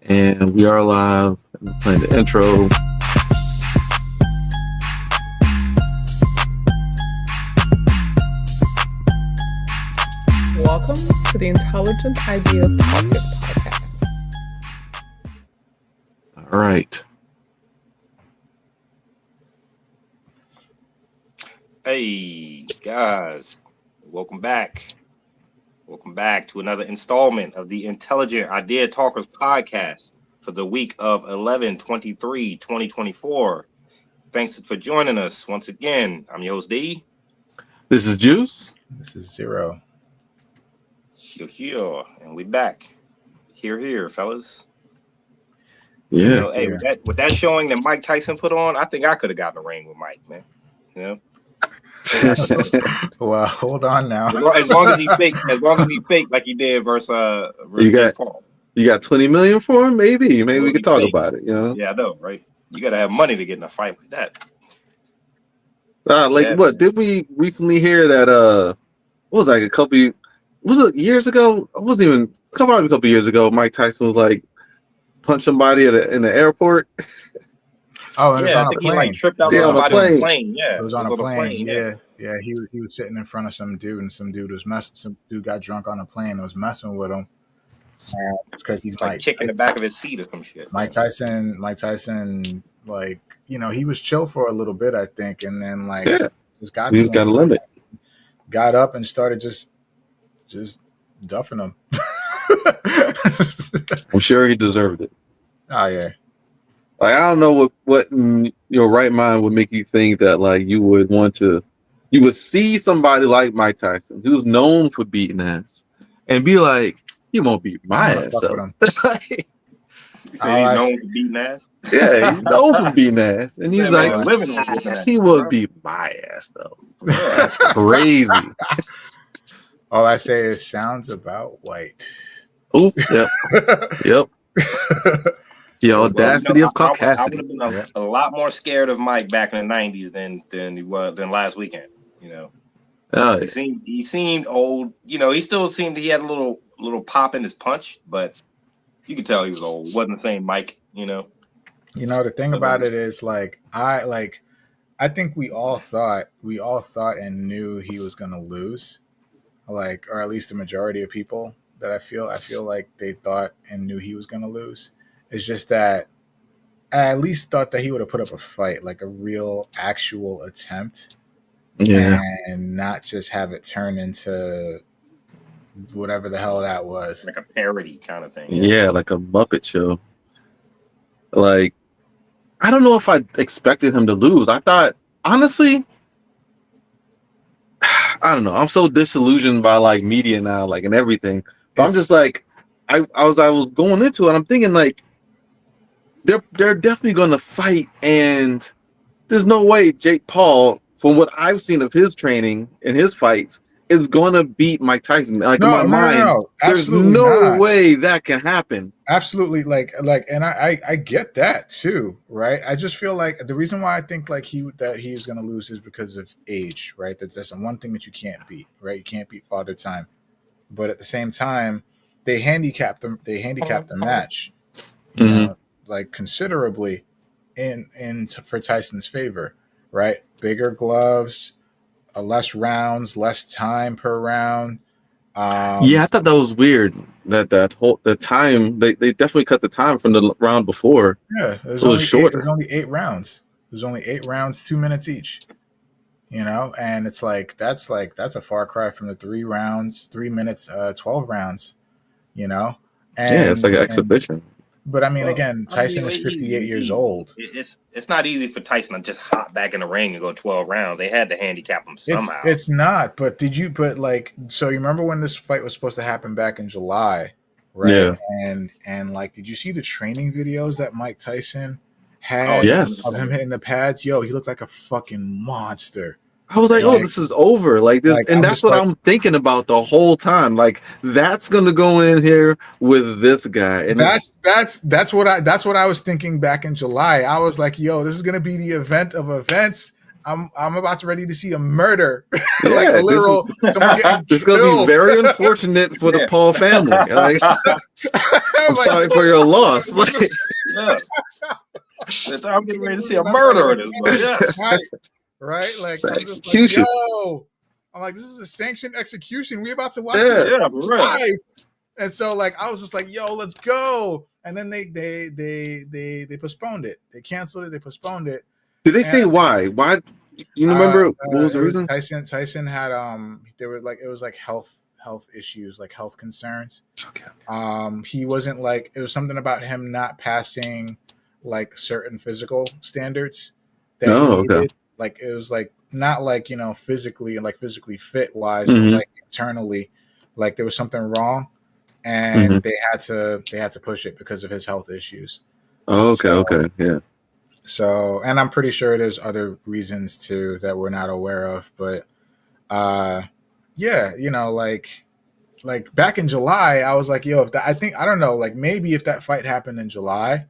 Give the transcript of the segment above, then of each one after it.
And we are live. I'm playing the intro. Welcome to the Intelligent Idea Podcast. All right. Hey guys, welcome back. Welcome back to another installment of the Intelligent Idea Talkers podcast for the week of 11/23/2024. Thanks for joining us once again. I'm your host D. This is Juice. This is Zero. Here, and we back. Here, fellas. Yeah. You know, hey, with that showing that Mike Tyson put on, I think I could have gotten a ring with Mike, man. You know. Well, hold on now. As long as he faked like he did versus Paul. You got 20 million for him? Maybe we could talk about it. You know? Yeah, I know, right? You gotta have money to get in a fight like that. What did we recently hear that? What was like was it years ago? It wasn't even probably a couple years ago. Mike Tyson was like punched somebody in the airport. Oh, and it was on a plane. He like tripped out on a plane. Yeah, it was on a plane. Yeah. He was sitting in front of some dude, and some dude got drunk on a plane and was messing with him. Because he's like kicking the back of his seat or some shit. Mike Tyson, like, you know, he was chill for a little bit, I think, and then just got a limit. Got up and started just duffing him. I'm sure he deserved it. Oh yeah. Like, I don't know what in your right mind would make you think that like you would see somebody like Mike Tyson, who's known for beating ass, and be like, he won't beat my ass up. You say he's known for beating ass? Yeah, he's known for beating ass, and he's like, he will beat my ass though. That's crazy. All I say is sounds about white. Oh, yep. The audacity of caucasity. I would have been a lot more scared of Mike back in the '90s than last weekend. You know, he seemed old. You know, he still seemed he had a little pop in his punch, but you could tell he was old. Wasn't the same Mike. You know. The thing about it is I think we all thought and knew he was gonna lose, or at least the majority of people that I feel like they thought and knew he was gonna lose. It's just that I at least thought that he would have put up a fight, like a real, actual attempt, and not just have it turn into whatever the hell that was, like a parody kind of thing. Yeah, like a Muppet show. Like, I don't know if I expected him to lose. I thought, honestly, I don't know. I'm so disillusioned by like media now, like and everything. But I'm just like, I was going into it. I'm thinking like, they're definitely going to fight, and there's no way Jake Paul, from what I've seen of his training and his fights, is going to beat Mike Tyson. Like in my mind, there's no way that can happen. Absolutely, and I get that too, right? I just feel like the reason why I think like he's going to lose is because of age, right? That's the one thing that you can't beat, right? You can't beat Father Time, but at the same time, they handicapped them. They handicapped the match, you know, like considerably for Tyson's favor, right? Bigger gloves, less rounds, less time per round. I thought that was weird. The time they definitely cut the time from the round before. Yeah, it was shorter. It was only 8 rounds. It was only 8 rounds, 2 minutes each. You know, and it's that's a far cry from the 3 minutes, 12 rounds. You know, and it's like an exhibition. But I mean, again, Tyson is 58 years old. It's not easy for Tyson to just hop back in the ring and go 12 rounds. They had to handicap him somehow. It's not. But so you remember when this fight was supposed to happen back in July, right? Yeah. And like, did you see the training videos that Mike Tyson had of him hitting the pads? Yo, he looked like a fucking monster. I was like, this is over. Like this, and that's what I'm thinking about the whole time. Like, that's gonna go in here with this guy. And that's what I was thinking back in July. I was like, yo, this is gonna be the event of events. I'm about to ready to see a murder, Yeah, like a literal. Someone getting It's gonna be killed. very unfortunate for the Paul family. Like, I'm Like, sorry for your loss. Like, Yeah. I'm getting ready to see a murder in this movie. Yes. Right? Like, it's I'm just execution. like, yo, I'm like, this is a sanctioned execution. We about to watch Yeah. this Yeah, for real. live. And so, like, I was just like, yo, let's go. And then they postponed it. They canceled it. They postponed it. Did they say why? Why? You remember what was the reason? Tyson had there were like, it was like health issues, like health concerns. Okay. He wasn't like, it was something about him not passing like certain physical standards that he needed. Okay. Like, it was like not like, you know, physically and like physically fit wise, Mhm. but like internally, like there was something wrong, and they had to push it because of his health issues. Oh, okay, yeah. So, and I'm pretty sure there's other reasons too that we're not aware of, but yeah, you know, like back in July, I was like, yo, if that, I don't know, like maybe if that fight happened in July,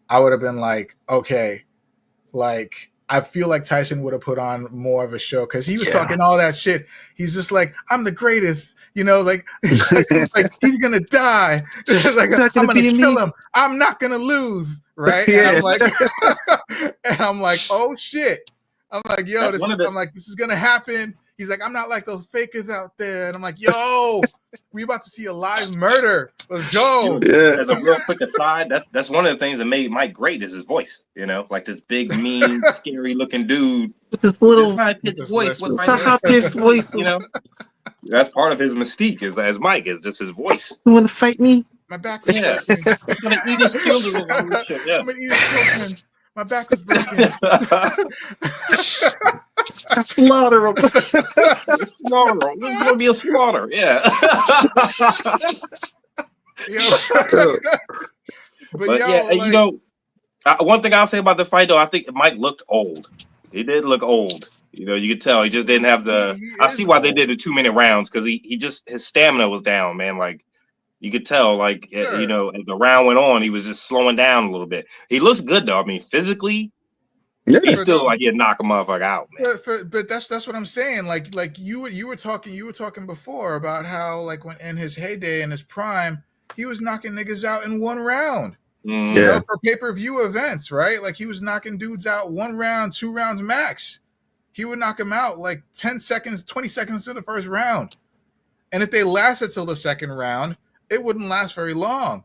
I would have been like, okay, like I feel like Tyson would have put on more of a show because he was talking all that shit. He's just like, I'm the greatest, you know, like he's gonna die. Like, I'm gonna kill him. I'm not gonna lose, right? Yeah. And I'm like, oh shit. I'm like, yo, this is gonna happen. He's like, I'm not like those fakers out there. And I'm like, yo, we about to see a live murder. Let's go. Yeah. As a real quick aside, that's one of the things that made Mike great is his voice. You know, like this big, mean, scary looking dude with this little high-pitched voice. high-pitched voice. You know, that's part of his mystique is as Mike is just his voice. You want to fight me? My back was broken. I'm gonna eat his children. I'm gonna eat his children. My back was broken. Slaughter him. Slaughter him. This is gonna be a slaughter. Yeah. But yeah, like, you know, one thing I'll say about the fight though, I think Mike looked old. He did look old. You know, you could tell he just didn't have the. I see why they did the 2-minute rounds because he just his stamina was down, man. Like you could tell, like you know, as the round went on, he was just slowing down a little bit. He looks good though. I mean, physically. Yeah, he's still like he'd knock a motherfucker out, man. But that's what I'm saying. Like you were talking before about how like when in his heyday in his prime, he was knocking niggas out in one round. You know, for pay-per-view events, right? Like he was knocking dudes out 1 round, 2 rounds max. He would knock them out like 10 seconds, 20 seconds to the first round. And if they lasted till the second round, it wouldn't last very long.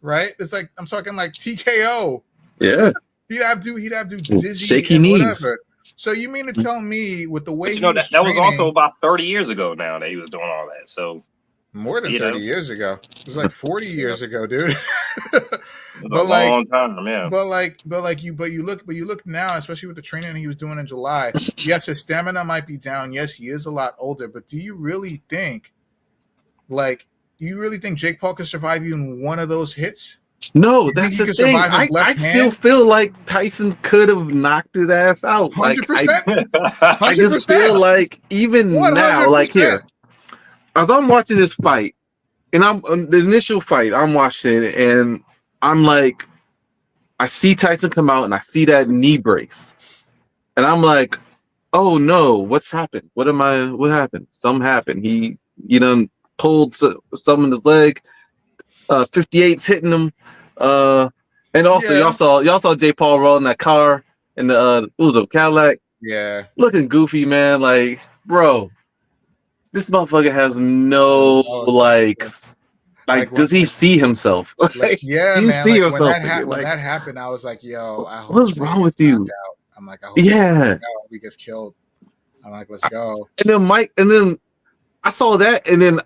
Right? It's like I'm talking like TKO. Yeah. He'd have dudes dizzy, shaky knees. Whatever. So you mean to tell me with the way you know, that was also about 30 years ago now that he was doing all that. So more than 30 years ago. It was like 40 years ago, dude. But a long time, man. But you look now, especially with the training he was doing in July. Yes, his stamina might be down. Yes, he is a lot older. But do you really think Jake Paul could survive even one of those hits? No, that's the thing. I still feel like Tyson could have knocked his ass out. 100%. I just feel like even 100%. Now, like here, as I'm watching this fight, and I'm the initial fight, I'm watching it, and I'm like, I see Tyson come out, and I see that knee brace, and I'm like, oh no, what's happened? What happened? Something happened. He, pulled some in his leg. 58's hitting him. And also y'all saw J. Paul rolling that car in the it was a Cadillac. Yeah. Looking goofy, man. Like, bro, this motherfucker has no like does he see himself? Like, yeah, you man. see like, yourself. When that happened, I was like, yo, I hope what's wrong with you? I'm like, I hope he gets killed. I'm like, let's go. And then I saw that, and then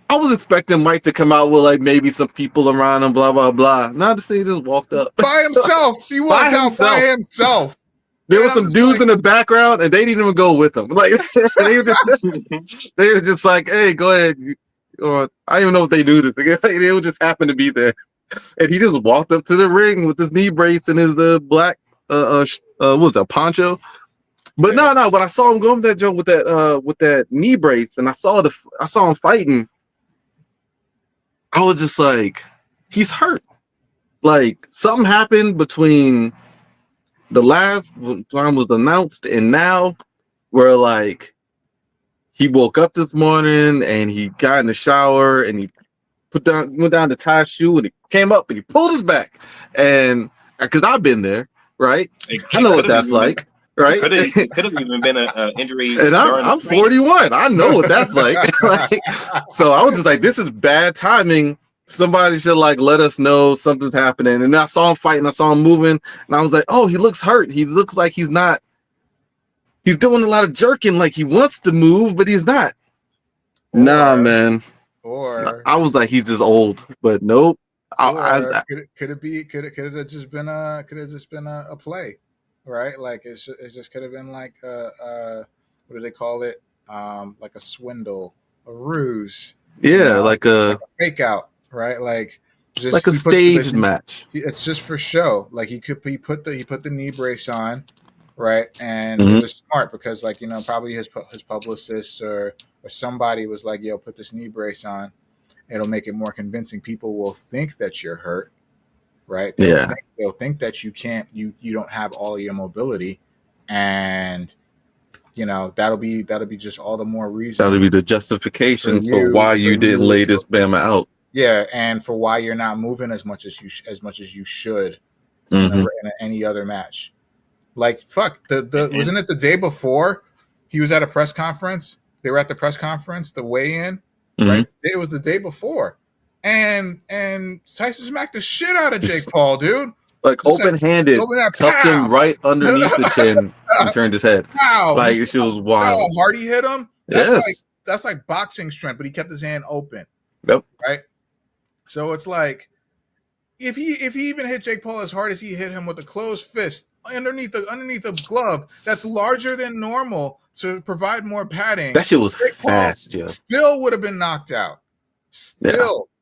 I was expecting Mike to come out with like maybe some people around him, blah blah blah. Now this thing just walked up by himself. He walked out by himself. There were some dudes in the background, and they didn't even go with him. Like they were just like, "Hey, go ahead." Or I don't even know if they do this. They would just happen to be there, and he just walked up to the ring with his knee brace and his black what was it, poncho. But no. When I saw him go that joke with that knee brace, and I saw him fighting, I was just like, he's hurt. Like something happened between the last time was announced, and now we're like, he woke up this morning and he got in the shower and he went down to tie his shoe and he came up and he pulled his back, and because I've been there, right? I know what that's like. Right, it could have even been an injury. And I'm 41. I know what that's like. So I was just like, this is bad timing. Somebody should like let us know something's happening. And I saw him fighting, I saw him moving, and I was like, oh, he looks hurt. He looks like he's not. He's doing a lot of jerking, like he wants to move, but he's not. Nah, man. Or I was like, he's just old, but nope. Could it just been a play? Right, like it just could have been like what do they call it? Like a swindle, a ruse. Yeah, like a fake out, right? Like just like a staged match. It's just for show. Like he put the knee brace on, right? And it was smart because like probably his publicist or somebody was like, yo, put this knee brace on. It'll make it more convincing. People will think that you're hurt. Right? They'll think that you don't have all your mobility, and that'll be just all the more reason. That'll be the justification for why you didn't lay this Bama out. Yeah, and for why you're not moving as much as you should in any other match. Like fuck, wasn't it the day before he was at a press conference? They were at the press conference, the weigh-in, right? It was the day before. And Tyson smacked the shit out of Jake Paul, dude. Like open-handed, cuffed him right underneath the chin and turned his head. Wow. Like she was wild. How hard he hit him? Yes. That's like boxing strength, but he kept his hand open. Yep. Right? So it's like if he even hit Jake Paul as hard as he hit him with a closed fist underneath a glove that's larger than normal to provide more padding. That shit was fast, yo. Still would have been knocked out. Still. Yeah.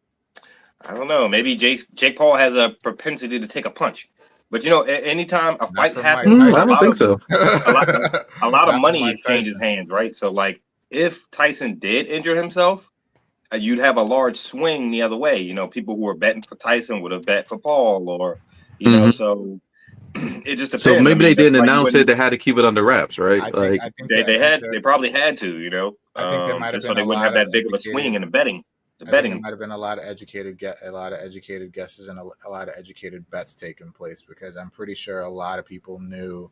I don't know. Maybe Jake Paul has a propensity to take a punch, but anytime a fight happens, I don't think so. A lot of money exchanges hands, right? So, like, if Tyson did injure himself, you'd have a large swing the other way. People who were betting for Tyson would have bet for Paul, or so it just depends. So maybe they didn't announce it; they had to keep it under wraps, right? I think they probably had to, I think there might have been so they wouldn't have that big of a swing in the betting. I think there might have been a lot of educated guesses and a lot of educated bets taking place because I'm pretty sure a lot of people knew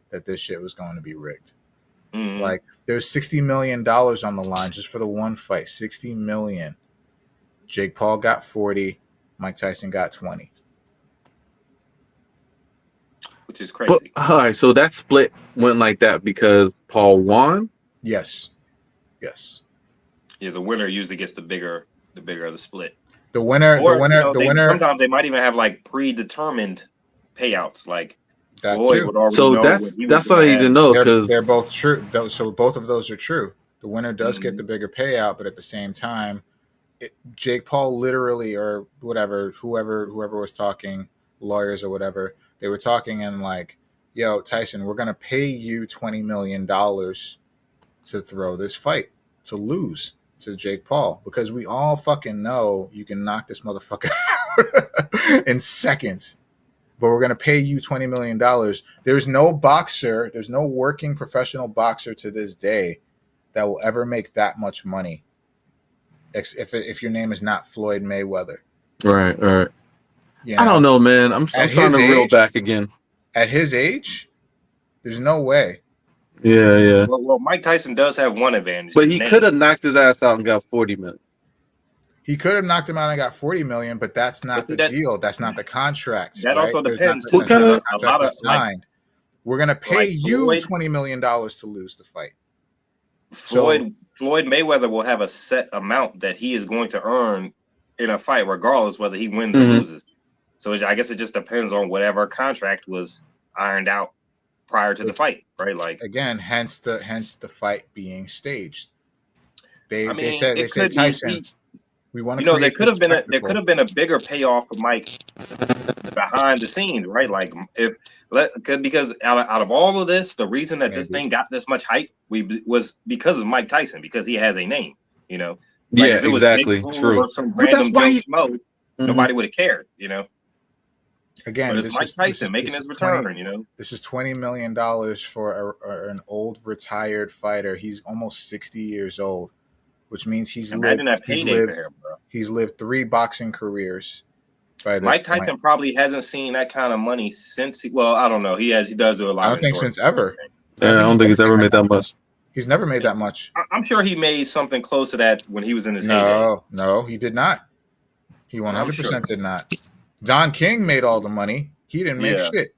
that this shit was going to be rigged. Like there's $60 million on the line just for the one fight. $60 million. Jake Paul got 40. Mike Tyson got 20. Which is crazy. But, all right, so that split went like that because Paul won? Yes. Yeah, the winner usually gets the bigger of the split. The winner. Sometimes they might even have like predetermined payouts, like that Floyd too. would already So know that's what I need to know because they're both true. So both of those are true. The winner does get the bigger payout, but at the same time, Jake Paul literally or whatever, whoever was talking, lawyers or whatever, they were talking and like, yo, Tyson, we're gonna pay you $20 million to throw this fight to lose to Jake Paul because we all fucking know you can knock this motherfucker out in seconds, but we're going to pay you $20 million. There's no boxer, there's no working professional boxer to this day that will ever make that much money if your name is not Floyd Mayweather. Right. I don't know, man. I'm trying to reel back again. At his age, there's no way. Yeah. Well, Mike Tyson does have one advantage, but he could have knocked his ass out and got 40 million. He could have knocked him out and got 40 million, but that's not the deal. That's not the contract. That right? also depends. What kind of contract signed? We're gonna pay you $20 million to lose the fight. Floyd Mayweather will have a set amount that he is going to earn in a fight, regardless whether he wins or loses. So I guess it just depends on whatever contract was ironed out prior to the fight, right? Like again, hence the fight being staged. They said Tyson. We want to. There could have been a bigger payoff for Mike behind the scenes, right? Like because out of all of this, the reason that this thing got this much hype was because of Mike Tyson, because he has a name, Like yeah, exactly. True. Some random Joe Smollett, nobody would have cared, Again, but it's Mike Tyson making his return. This is $20 million for an old retired fighter. He's almost 60 years old, which means he's lived 3 boxing careers. By this Mike Tyson probably hasn't seen that kind of money since. I don't know. He does do a lot. I don't think since ever. Yeah, I don't think he's ever made that much. He's never made that much. I'm sure he made something close to that when he was in his heyday. No, he did not. He 100% did not. Don King made all the money. He didn't make shit.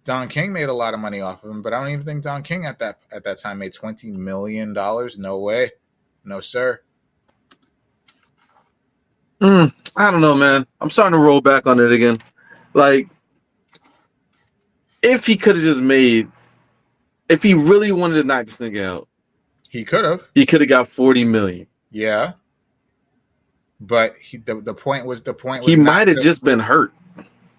Don King made a lot of money off of him, but I don't even think Don King at that time made $20 million. No way. No, sir. I don't know, man. I'm starting to roll back on it again. Like, if he could have just if he really wanted to knock this nigga out, he could have. He could have got $40 million. Yeah. But the point was he might have just been hurt.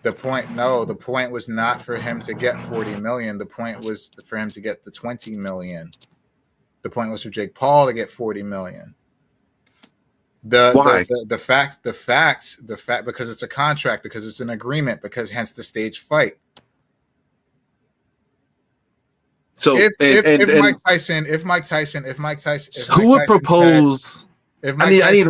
The point was not for him to get $40 million. The point was for him to get the $20 million. The point was for Jake Paul to get $40 million. Why? The fact because it's a contract, because it's an agreement, because hence the stage fight. So if Mike Tyson, who would propose? I need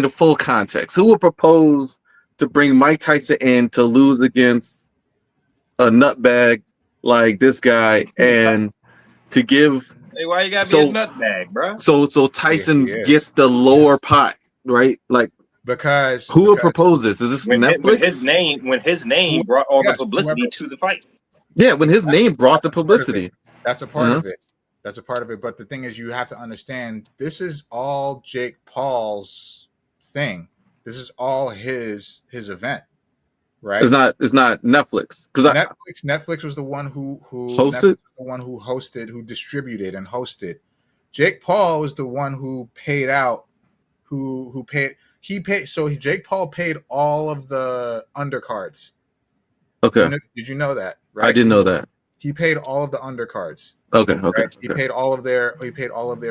a full context. Who would propose to bring Mike Tyson in to lose against a nutbag like this guy and to give? Hey, why you gotta be a nutbag, bro? So Tyson gets the lower pot, right? Like, because who would propose this? Is this Netflix? When his name brought all the publicity to the fight. Yeah, when his name brought the publicity. That's a part of it. That's a part of it. But the thing is, you have to understand, this is all Jake Paul's thing. This is all his event, right? It's not Netflix, because Netflix was the one who hosted, who distributed and hosted. Jake Paul was the one who paid out, So Jake Paul paid all of the undercards. Okay. Did you know that? Right? I didn't know that. He paid all of the undercards. Okay. Right? He paid all of their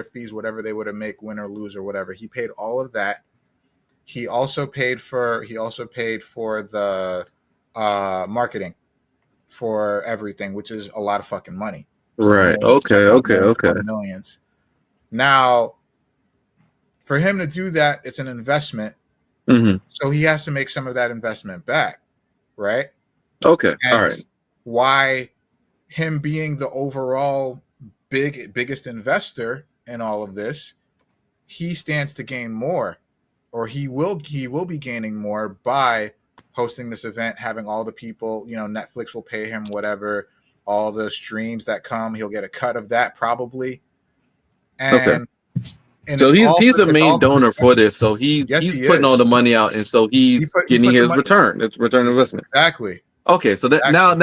fees, whatever they would have make, win or lose or whatever. He paid all of that. He also paid for the marketing for everything, which is a lot of fucking money. Right. Okay. Millions. Now, for him to do that, it's an investment. Mm-hmm. So he has to make some of that investment back, right? Okay. And all right. Why him being the overall biggest investor in all of this, he stands to gain more, or he will be gaining more by hosting this event, having all the people, Netflix will pay him whatever, all the streams that come, he'll get a cut of that probably. And so he's the main donor for this. So he's putting all the money out, and so he's getting his return. It's return investment. Exactly. Okay, so that now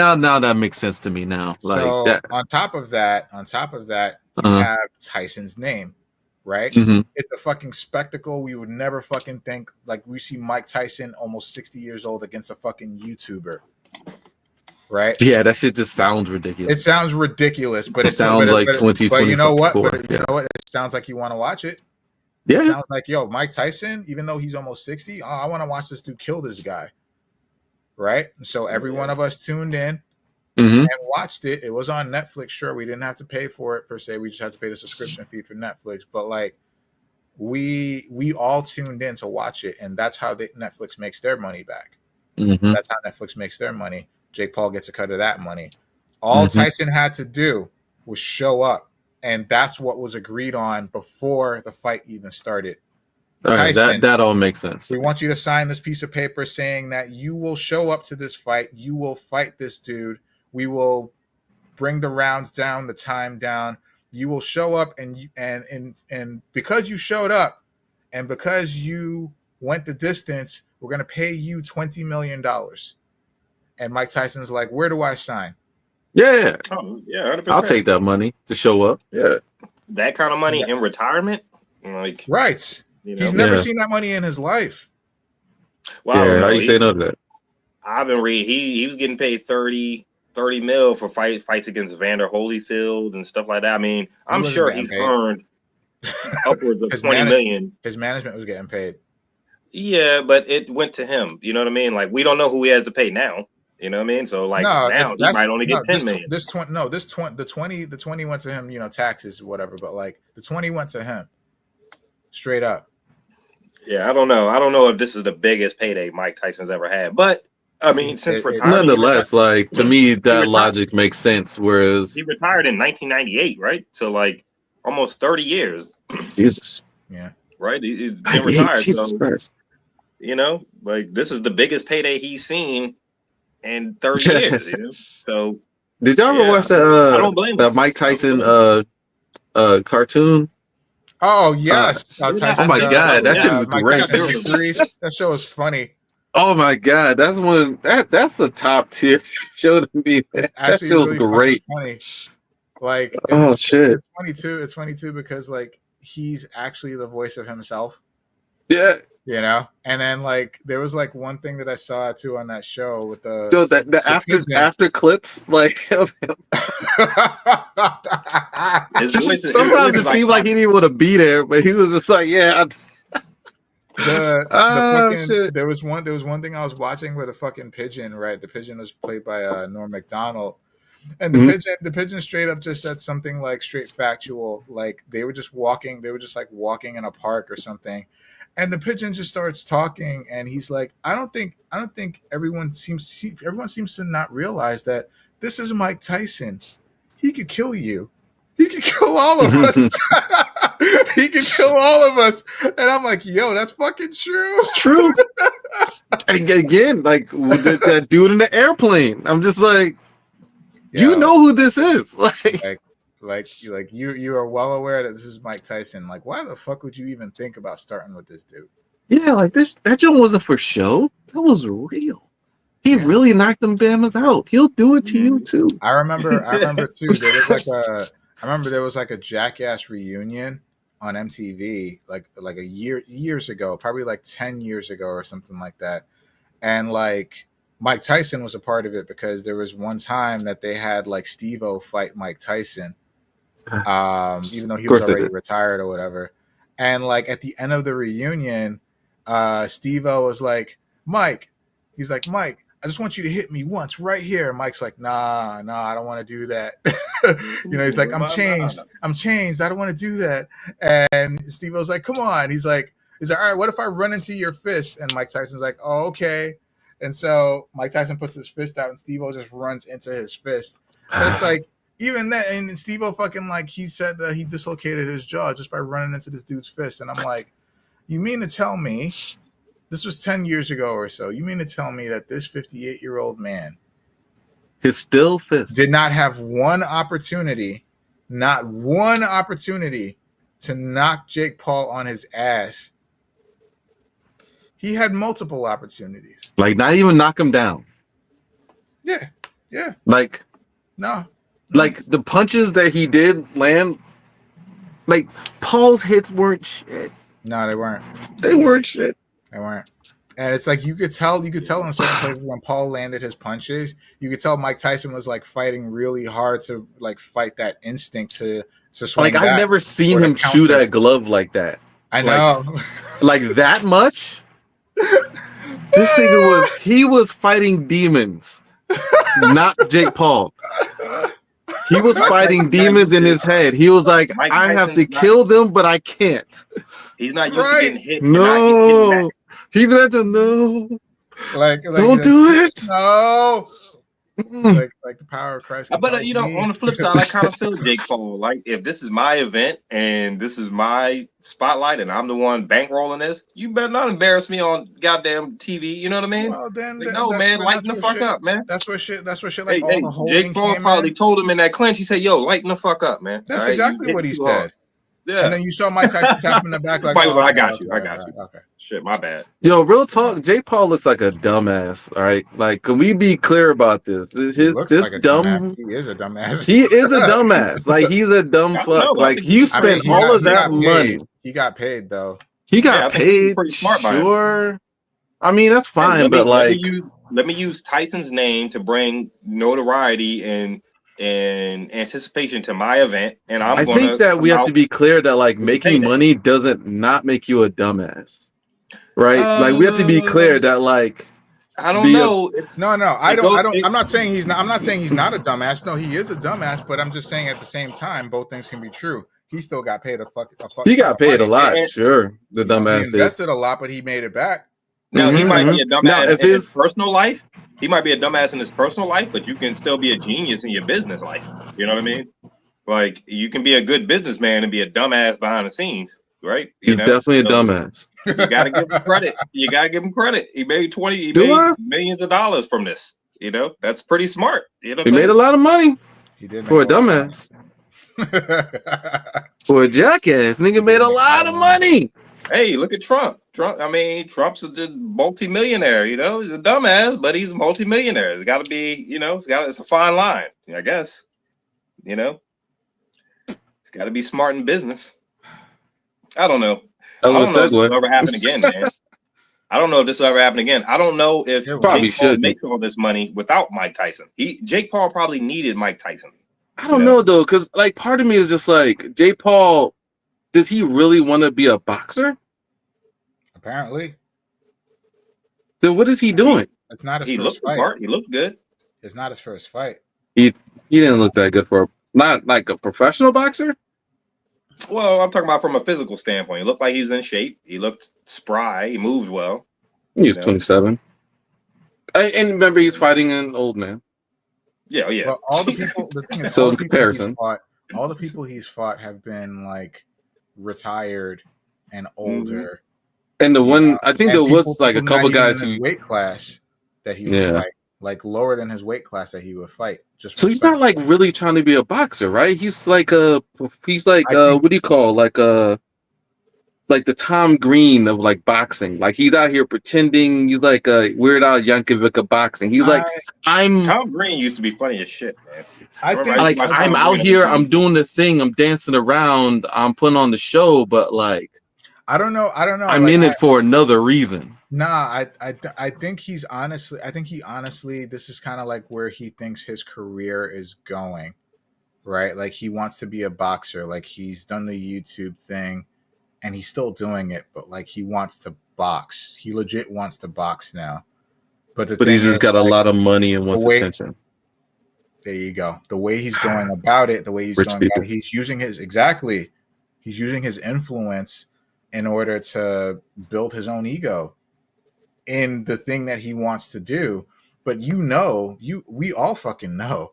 that makes sense to me now. Like so that. On top of that, you have Tyson's name, right? Mm-hmm. It's a fucking spectacle. We would never fucking think, like, we see Mike Tyson almost 60 years old against a fucking YouTuber, right? Yeah, that shit just sounds ridiculous. It sounds ridiculous, but it sounds like 2020. But you know what? You know what? It sounds like you want to watch it. Yeah. It sounds like, Mike Tyson, even though he's almost 60, I want to watch this dude kill this guy. Right? So every one of us tuned in and watched it. It was on Netflix. Sure, we didn't have to pay for it per se. We just had to pay the subscription fee for Netflix. But like, we all tuned in to watch it, and that's how Netflix makes their money back. Mm-hmm. That's how Netflix makes their money. Jake Paul gets a cut of that money. All Tyson had to do was show up, and that's what was agreed on before the fight even started. All right, Tyson, that all makes sense. We want you to sign this piece of paper saying that you will show up to this fight. You will fight this dude. We will bring the rounds down, the time down. You will show up, and because you showed up, and because you went the distance, we're gonna pay you $20 million. And Mike Tyson's like, "Where do I sign?" Yeah. Oh, yeah, 100%. I'll take that money to show up. Yeah. That kind of money in retirement, like right. He's never seen that money in his life. Well, yeah, how you say no to that? I've been reading. He was getting paid 30 mil for fights against Vander Holyfield and stuff like that. I mean, I'm sure he's earned upwards of 20 million. His management was getting paid. Yeah, but it went to him. You know what I mean? Like we don't know who he has to pay now. You know what I mean? So like now he might only get 10 million. The 20 went to him, you know, taxes or whatever, but like the 20 went to him. Straight up. Yeah, I don't know. I don't know if this is the biggest payday Mike Tyson's ever had, but I mean, since retirement, nonetheless, like to me, that logic makes sense. Whereas he retired in 1998, right? So like almost 30 years. Jesus. Yeah. Right. He's been retired. Jesus Christ. You know, like this is the biggest payday he's seen in 30 years. You know? So did y'all ever watch that? I don't blame that Mike Tyson cartoon. Oh yes! Oh my god, that shit is great. That show is funny. Oh my god, that's a top tier show to me. That show's really great. Funny. Like shit. It's funny too. It's funny too because like he's actually the voice of himself. Yeah. You know, and then like there was like one thing that I saw too on that show with the after clips like of him. Sometimes it seemed like he didn't want to be there, but he was just like, yeah. There was one thing I was watching where the fucking pigeon, right? The pigeon was played by Norm Macdonald, and the pigeon straight up just said something like straight factual, like they were just walking in a park or something. And the pigeon just starts talking, and he's like, "I don't think everyone seems to not realize that this is Mike Tyson. He could kill you. He could kill all of us. He could kill all of us." And I'm like, "Yo, that's fucking true. It's true." And again, like that dude in the airplane. I'm just like, do you know who this is? Like you are well aware that this is Mike Tyson. Like, why the fuck would you even think about starting with this dude? Yeah, like that joke wasn't for show. That was real. He really knocked them Bamas out. He'll do it to you too. I remember too. There was like a Jackass reunion on MTV, like years ago, probably like 10 years ago or something like that. And like Mike Tyson was a part of it because there was one time that they had like Steve-O fight Mike Tyson. Even though he was already retired or whatever. And like at the end of the reunion, Steve-O was like, Mike, he's like, Mike, I just want you to hit me once right here. Mike's like, nah, I don't want to do that. You know, he's like, I'm changed. I don't want to do that. And Steve-O's like, come on. He's like, all right, what if I run into your fist? And Mike Tyson's like, oh, okay. And so Mike Tyson puts his fist out and Steve-O just runs into his fist. But it's like, even that, and Steve-O fucking like, he said that he dislocated his jaw just by running into this dude's fist. And I'm like, you mean to tell me, this was 10 years ago or so, you mean to tell me that this 58-year-old man, his still fist, did not have not one opportunity to knock Jake Paul on his ass? He had multiple opportunities. Like, not even knock him down. Yeah. Like, no. Like, the punches that he did land, like, Paul's hits weren't shit. No, they weren't. They weren't shit. They weren't. And it's like you could tell in certain places when Paul landed his punches, you could tell Mike Tyson was like fighting really hard to like fight that instinct to swing. Like, I've never seen him shoot a glove like that. I know. Like that much? This nigga he was fighting demons, not Jake Paul. He was fighting demons in his head. He was like, I have to kill them, but I can't. He's not used to getting hit. No. He's not to know. Like don't do it. No. Like the power of Christ. But you know, on the flip side, I kind of feel Jake Paul. Like, if this is my event and this is my spotlight and I'm the one bankrolling this, you better not embarrass me on goddamn TV. You know what I mean? Well, then like, no, man, lighten the fuck up, man. That's what shit. Like all the holding. Jake Paul probably told him in that clinch. He said, "Yo, lighten the fuck up, man." That's exactly what he said. Hard. Yeah. And then you saw Mike Tyson tap him in the back like, I got you. Okay. Shit, my bad. Yo, real talk. Jake Paul looks like a dumbass. All right, like, can we be clear about this? He is a dumbass. He is a dumbass. Like, he's a dumb fuck. Like, you spent all of that money. He got paid though. He got paid. Pretty smart, sure. I mean, that's fine, but like, let me use Tyson's name to bring notoriety and anticipation to my event, and I think that we have to be clear that like making money doesn't not make you a dumbass, right? Like we have to be clear that like I don't know. I'm not saying he's not. I'm not saying he's not a dumbass. No, he is a dumbass. But I'm just saying at the same time, both things can be true. He still got paid a fuck he ton got of paid money. a lot. Sure, the dumbass he invested a lot, but he made it back. Now he might be a dumbass in his personal life. He might be a dumbass in his personal life, but you can still be a genius in your business life. You know what I mean? Like you can be a good businessman and be a dumbass behind the scenes, right? He's definitely a dumbass. You gotta give him credit. You gotta give him credit. He made millions of dollars from this. You know, that's pretty smart. You know, he made a lot of money. He did for a dumbass. For a jackass, nigga made a lot of money. Hey, look at Trump. Trump's a multi-millionaire. You know, he's a dumbass, but he's a multi-millionaire. It's got to be, you know, it's a fine line, I guess. You know, it's got to be smart in business. I don't know. I don't know if this will ever happen again, man. I don't know if this will ever happen again. I don't know if Jake Paul makes all this money without Mike Tyson. Jake Paul probably needed Mike Tyson. I don't know though, because like part of me is just like Jake Paul. Does he really want to be a boxer? Apparently. Then what is he doing? It's not his he first fight. Smart. He looked good. It's not his first fight. He didn't look that good for not like a professional boxer. Well, I'm talking about from a physical standpoint. He looked like he was in shape. He looked spry. He moved well. He was 27. And remember, he's fighting an old man. Yeah. Well, all the people. The thing is, so in comparison, all the people he's fought have been like retired and older. And the one, I think there was like a couple guys who weight class that he would fight, like lower than his weight class that he would fight. So he's not like really trying to be a boxer, right? He's like what do you call like the Tom Green of like boxing. Like he's out here pretending he's like a Weird Al Yankovic of boxing. He's Tom Green used to be funny as shit, man. I'm out here, I'm doing the thing, I'm dancing around, I'm putting on the show, but like I don't know. I'm in it for another reason. Nah, I think he honestly, this is kind of like where he thinks his career is going, right? Like he wants to be a boxer. Like he's done the YouTube thing and he's still doing it, but like he wants to box. He legit wants to box now. But he's just got a lot of money and wants attention. There you go. The way he's going about it, he's using his influence in order to build his own ego in the thing that he wants to do. But we all fucking know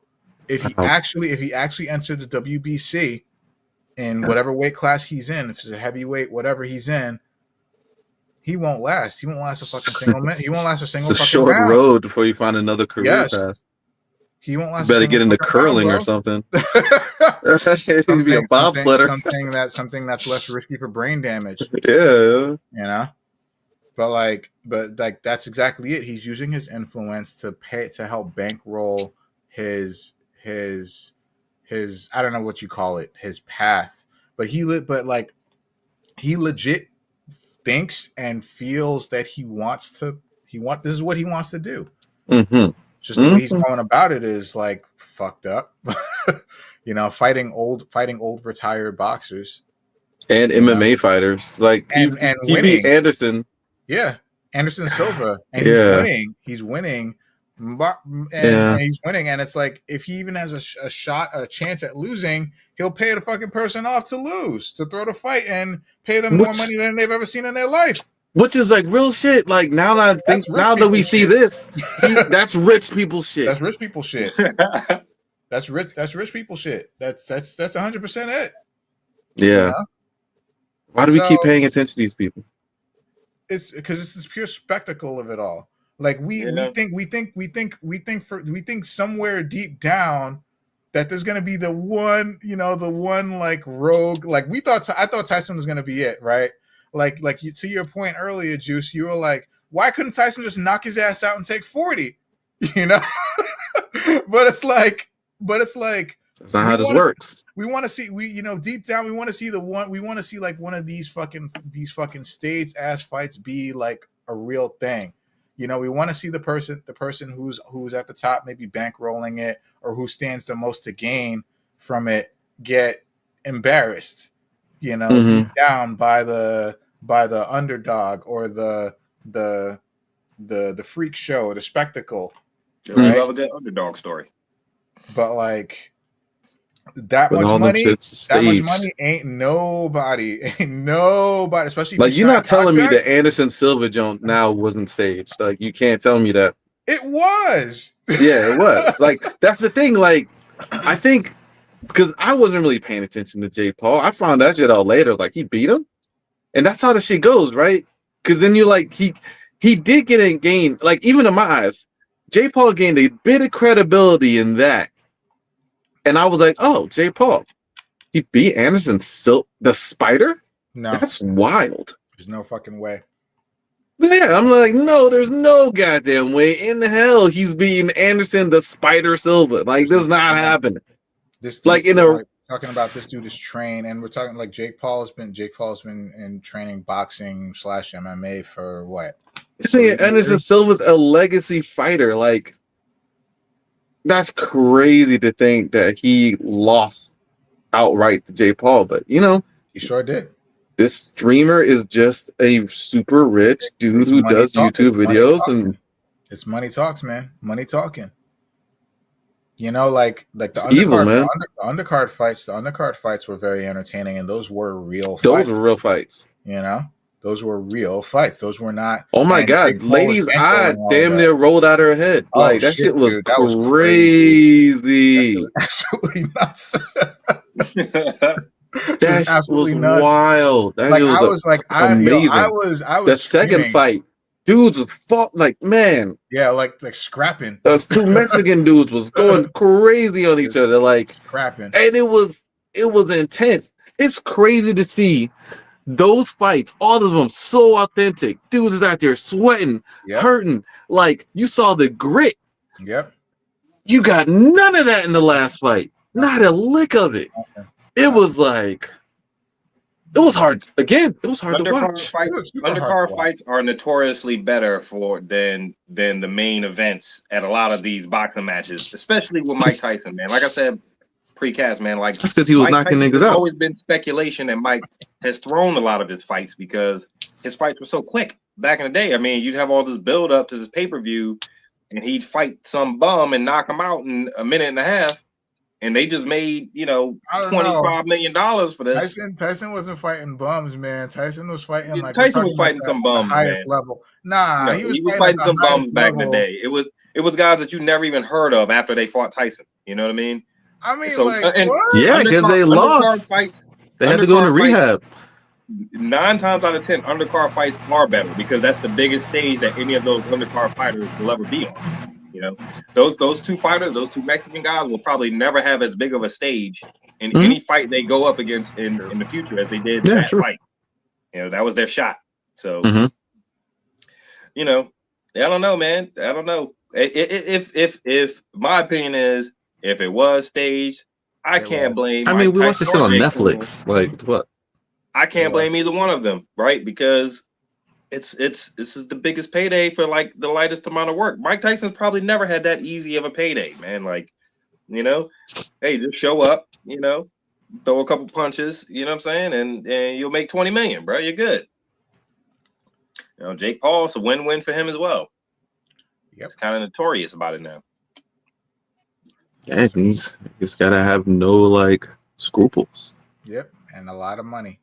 if he actually entered the WBC in whatever weight class he's in, if it's a heavyweight, whatever he's in, he won't last. He won't last a fucking single minute. He won't last a single. It's a short round. road before you find another career path. He won't last. You better get into curling or something. Be a bobsledder. Something that's less risky for brain damage. Yeah, you know. But that's exactly it. He's using his influence to help bankroll his I don't know what you call it, his path. But he legit thinks and feels that this is what he wants to do. Mm-hmm. Just the way he's going about it is like fucked up. You know, fighting old retired boxers and MMA fighters, like and he beat Anderson. Yeah, Anderson Silva, and he's winning, and he's winning. And it's like if he even has a chance at losing, he'll pay the fucking person off to lose, to throw the fight, and pay them more money than they've ever seen in their life. Which is like real shit. Like now that we see this, that's rich people shit. That's rich people shit. That's rich people shit. That's 100% it. Yeah. You know? Why do we keep paying attention to these people? It's because it's this pure spectacle of it all. Like we think somewhere deep down that there's gonna be the one like rogue. Like I thought Tyson was gonna be it, right? Like to your point earlier, Juice, you were like, why couldn't Tyson just knock his ass out and take 40? You know? But it's like that's not how this works. We want to see deep down we want to see like one of these fucking staged ass fights be like a real thing. You know, we want to see the person who's at the top maybe bankrolling it or who stands the most to gain from it get embarrassed. You know, deep down by the by the underdog or the freak show, the spectacle. Right? I love a good underdog story. But like that much money ain't nobody, especially like you're not telling me that Anderson Silva joint now wasn't staged. Like you can't tell me that. It was. Yeah, it was. Like that's the thing. Like I think because I wasn't really paying attention to Jake Paul. I found that shit out later. Like he beat him, and that's how the shit goes, right? Because then you're like he did get a gain. Like even in my eyes, Jake Paul gained a bit of credibility in that. And I was like, oh, Jake Paul, he beat Anderson the Spider? No. That's wild. There's no fucking way. Yeah, I'm like, no, there's no goddamn way in the hell he's beating Anderson the Spider Silva. Like, this is not happening. This like talking about this dude is trained, and we're talking like Jake Paul's been in training boxing / MMA for what? Anderson Silva's a legacy fighter. Like, that's crazy to think that he lost outright to Jake Paul, but you know, he sure did. This streamer is just a super rich dude who does YouTube videos, and it's money talks, man. Money talking. You know, like the undercard fights. The undercard fights were very entertaining, and those were real fights. Those were real fights. You know, those were real fights. Those were not. Oh my god, lady's eye damn near rolled out her head. Like that shit was crazy. That was absolutely nuts. That was wild. That like, was amazing. I was the second fight. Dudes was fought like man. Yeah, like scrapping. Those two Mexican dudes was going crazy on each other, like scrapping. And it was intense. It's crazy to see those fights, all of them so authentic. Dudes is out there sweating, hurting. Like you saw the grit. Yep. You got none of that in the last fight. Not a lick of it. It was like it was hard. Again, it was hard to watch. Undercard fights are notoriously better than the main events at a lot of these boxing matches, especially with Mike Tyson, man. Like I said, pre-cast, man. Like that's because he was knocking niggas out. There's always been speculation that Mike has thrown a lot of his fights because his fights were so quick back in the day. I mean, you'd have all this build up to this pay-per-view, and he'd fight some bum and knock him out in a minute and a half. And they just made, $25 million for this. Tyson wasn't fighting bums, man. Tyson was fighting Tyson was fighting some bums, highest level. Nah, he was fighting some bums back in the day. It was guys that you never even heard of after they fought Tyson. You know what I mean? What? Yeah, because they lost. They had to go into rehab. 9 times out of 10, undercard fights are better because that's the biggest stage that any of those undercard fighters will ever be on. You know, those two fighters, those two Mexican guys will probably never have as big of a stage in any fight they go up against in the future as they did that fight. You know, that was their shot. So, you know, I don't know, man. I don't know. If my opinion is, if it was staged, I can't blame. I mean, we watched this shit on Netflix. Like what? I can't blame either one of them, right? Because this is the biggest payday for like the lightest amount of work. Mike Tyson's probably never had that easy of a payday, man. Like, you know, hey, just show up, you know, throw a couple punches, you know what I'm saying, and you'll make 20 million, bro. You're good. You know, Jake Paul, it's a win-win for him as well. He's kind of notorious about it now. Yeah, he's gotta have no like scruples. Yep, and a lot of money.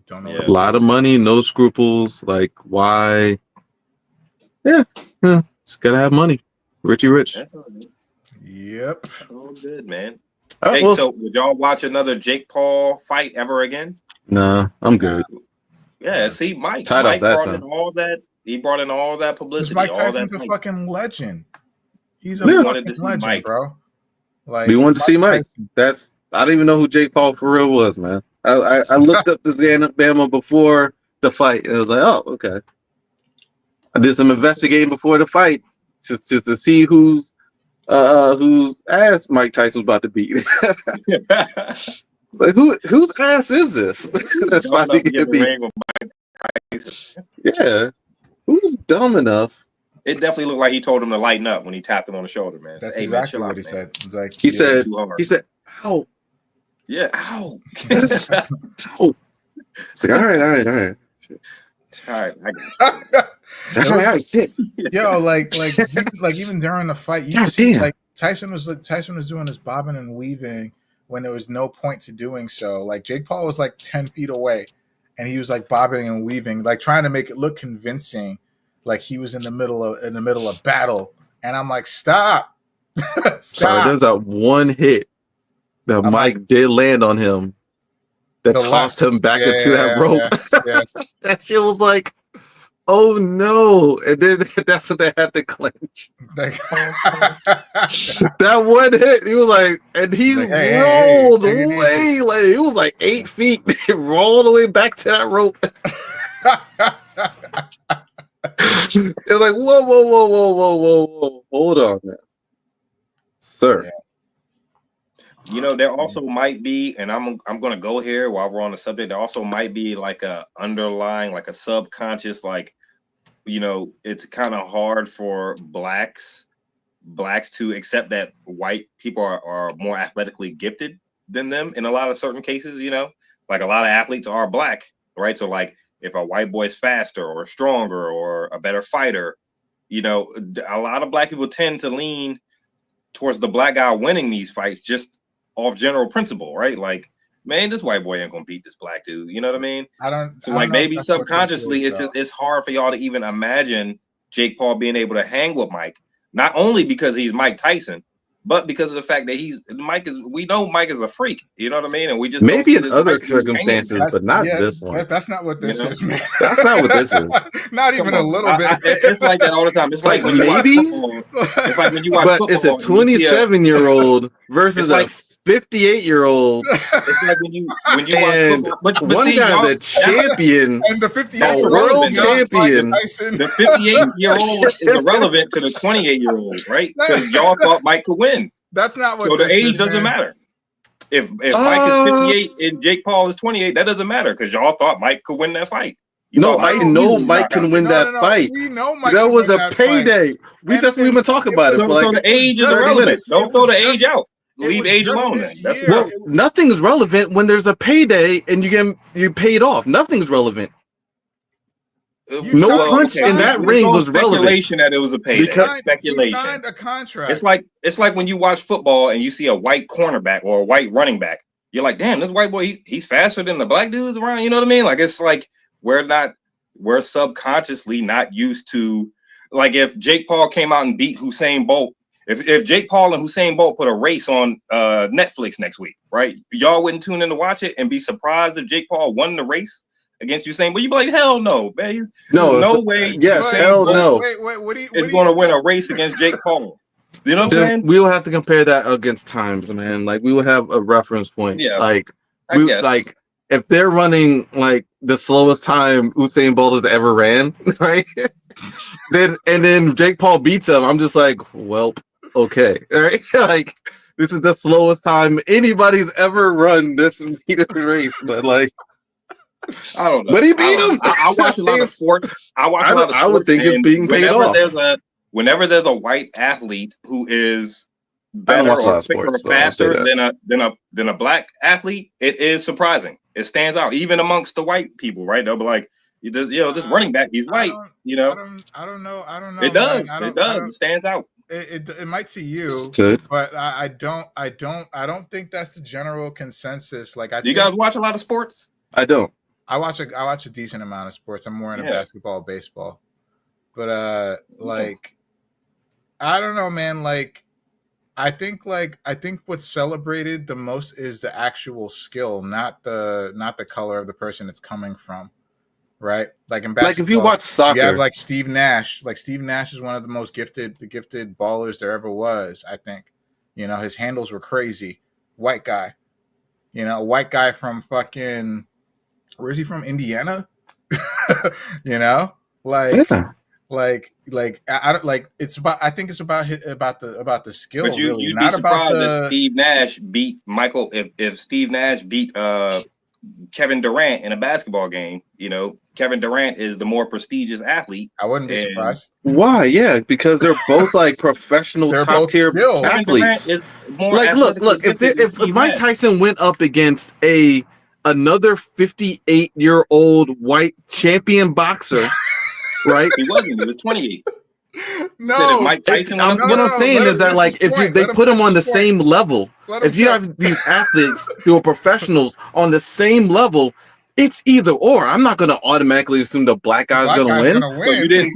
Don't know. A lot of money, no scruples. Like why? Yeah, just gotta have money. Richie Rich. That's all good. Yep. All good, man. Right, hey, so would y'all watch another Jake Paul fight ever again? Nah, I'm good. Yeah, see, Mike brought in all that. He brought in all that publicity. Mike Tyson's a fucking legend. He's a fucking legend, Mike. bro. Like we wanted to see Mike. I don't even know who Jake Paul for real was, man. I looked up this Bama before the fight, and it was like, oh, okay. I did some investigating before the fight to see whose ass Mike Tyson was about to beat. Like whose ass is this? That's about to get beat. Yeah, who's dumb enough? It definitely looked like he told him to lighten up when he tapped him on the shoulder, man. That's exactly what he said. Like, he said, ow. Yeah, ow. Ow. It's like, all right. All right, I got you. Yo, like even during the fight, you see like Tyson was doing this bobbing and weaving when there was no point to doing so. Like Jake Paul was like 10 feet away, and he was like bobbing and weaving, like trying to make it look convincing, like he was in the middle of battle. And I'm like, stop. Sorry, there's that one hit that Mike did land on him that tossed him back into that rope. Yeah. That shit was like, oh no. And then that's what they had to clinch. That one hit, he was like, and he rolled away. Like it was like 8 feet. He rolled away back to that rope. It was like, whoa. Hold on now. Sir. Yeah. You know, there also might be, and I'm gonna go here while we're on the subject, there also might be like a underlying, like a subconscious, like, you know, it's kind of hard for blacks to accept that white people are more athletically gifted than them in a lot of certain cases, you know, like a lot of athletes are black, right? So like if a white boy is faster or stronger or a better fighter, you know, a lot of black people tend to lean towards the black guy winning these fights just off general principle, right? Like, man, this white boy ain't gonna beat this black dude. You know what I mean? I don't like know maybe if that's subconsciously it's hard for y'all to even imagine Jake Paul being able to hang with Mike, not only because he's Mike Tyson, but because of the fact that we know Mike is a freak. You know what I mean? And we just maybe in other circumstances, but not this one. That's not what this is, man. That's not what this is. Not even a little bit. It's like that all the time. It's like when maybe. It's like when you watch football. But it's a 27-year-old versus a 58-year-old. It's like when you watch football. But one guy's a champion, and the 58-year-old world champion. The 58-year-old is irrelevant to the 28-year-old, right? Because y'all thought Mike could win. That's not what. So the age doesn't matter. If Mike is 58 and Jake Paul is 28, that doesn't matter because y'all thought Mike could win that fight. I know Mike can win that fight. We know Mike. That was a payday. We've been talking about it. So the age is irrelevant. Don't throw the age out. Leave age alone. Well, nothing is relevant when there's a payday and you paid off. Nothing's relevant. No punch in that ring was relevant. Speculation that it was a payday. Speculation. He signed a contract. It's like when you watch football and you see a white cornerback or a white running back. You're like, damn, this white boy, he's faster than the black dudes around. You know what I mean? Like it's like we're subconsciously not used to, like if Jake Paul came out and beat Usain Bolt. If Jake Paul and Usain Bolt put a race on Netflix next week, right? Y'all wouldn't tune in to watch it and be surprised if Jake Paul won the race against Usain Bolt. You'd be like, hell no, man. No way. Yes, hell no. Wait, what is going to win a race against Jake Paul? You know what I'm saying? We will have to compare that against times, man. Like we will have a reference point. Yeah, like if they're running like the slowest time Usain Bolt has ever ran, right? then Jake Paul beats him. I'm just like, well. Okay, all right. Like this is the slowest time anybody's ever run this race, but like I don't know. But he beat him. I watch a lot of sports. I would think it's being paid off. Whenever there's a white athlete who is better or faster than a black athlete, it is surprising. It stands out even amongst the white people, right? They'll be like, this running back, he's white. I don't know. It does. It stands out. It might to you, good, but I don't think that's the general consensus. Like, you guys watch a lot of sports? I don't. I watch a decent amount of sports. I'm more into basketball, baseball, but I don't know, man. Like, I think what's celebrated the most is the actual skill, not the color of the person it's coming from. Right, like in basketball, like if you watch soccer, you have like Steve Nash. Like Steve Nash is one of the most gifted ballers there ever was. I think, his handles were crazy. White guy, white guy from fucking, where is he from? Indiana. It's about. I think it's about the skill. But you'd be surprised if Steve Nash beat Michael. If Steve Nash beat Kevin Durant in a basketball game, Kevin Durant is the more prestigious athlete. I wouldn't be surprised. Why? Yeah, because they're both like professional top tier athletes. Like, look, if Mike Tyson went up against a another 58-year-old white champion boxer, right? He wasn't. He was 28. No, Mike Tyson. What I'm saying is that like if they put him on the same level, if you have these athletes who are professionals on the same level, it's either or. I'm not going to automatically assume the black guy's going to win. So you didn't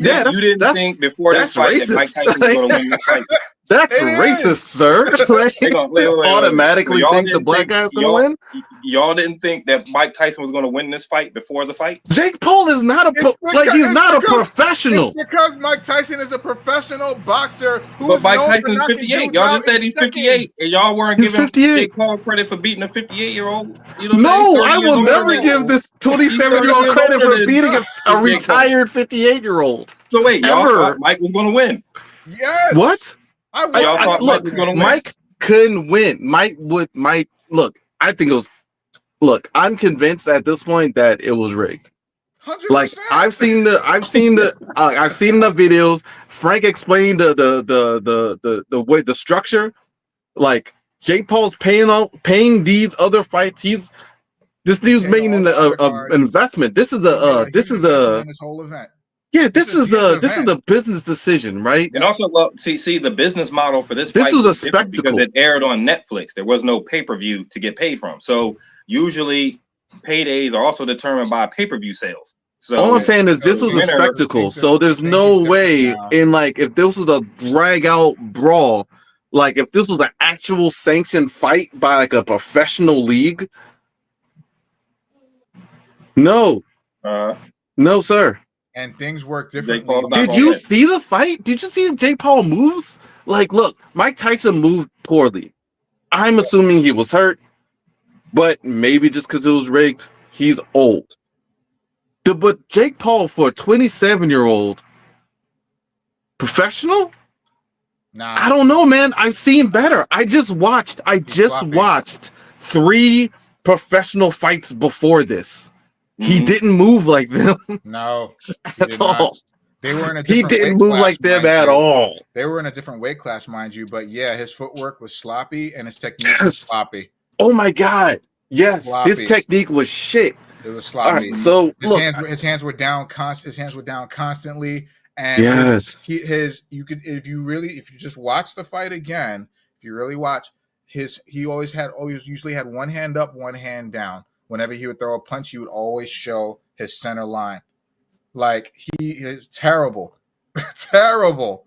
think before this fight that Mike Tyson was going to win this fight. That's racist, sir. Automatically think the black guy's going to win? Y'all didn't think that Mike Tyson was going to win this fight before the fight? Jake Paul is not he's not a professional. It's because Mike Tyson is a professional boxer but Mike Tyson's 58. Y'all just said he's 58, and y'all weren't giving Jake Paul credit for beating a 58-year-old. No, I will never give this 27-year-old credit for beating a retired 58-year-old. So wait, y'all thought Mike was going to win? Yes. What? Mike couldn't win. Look. I think it was. Look, I'm convinced at this point that it was rigged. 100%. Like I've seen the videos. Frank explained the way the structure. Like Jake Paul's paying these other fights. This dude's making an investment. This is this whole event. Yeah, this is a business decision, right? And also, see the business model for this. This fight was a spectacle because it aired on Netflix. There was no pay-per-view to get paid from. So usually, paydays are also determined by pay-per-view sales. So all I'm saying is this was a spectacle. So there's no way if this was a drag-out brawl, like if this was an actual sanctioned fight by like a professional league. No, sir. And things work differently. Did you see the fight? Did you see Jake Paul moves? Like, look, Mike Tyson moved poorly. I'm assuming he was hurt, but maybe just because it was rigged, he's old. But Jake Paul, for a 27-year-old professional? Nah. I don't know, man. I've seen better. I just watched 3 professional fights before this. He didn't move like them. No, at all. They were in a different he didn't move like them at all. They were in a different weight class, mind you. But yeah, his footwork was sloppy and his technique was sloppy. Oh my God. Yes. Sloppy. His technique was shit. It was sloppy. All right, so his hands were down constantly. And yes, if you just watch the fight again, if you really watch he usually had one hand up, one hand down. Whenever he would throw a punch, he would always show his center line. Like he is terrible. Terrible.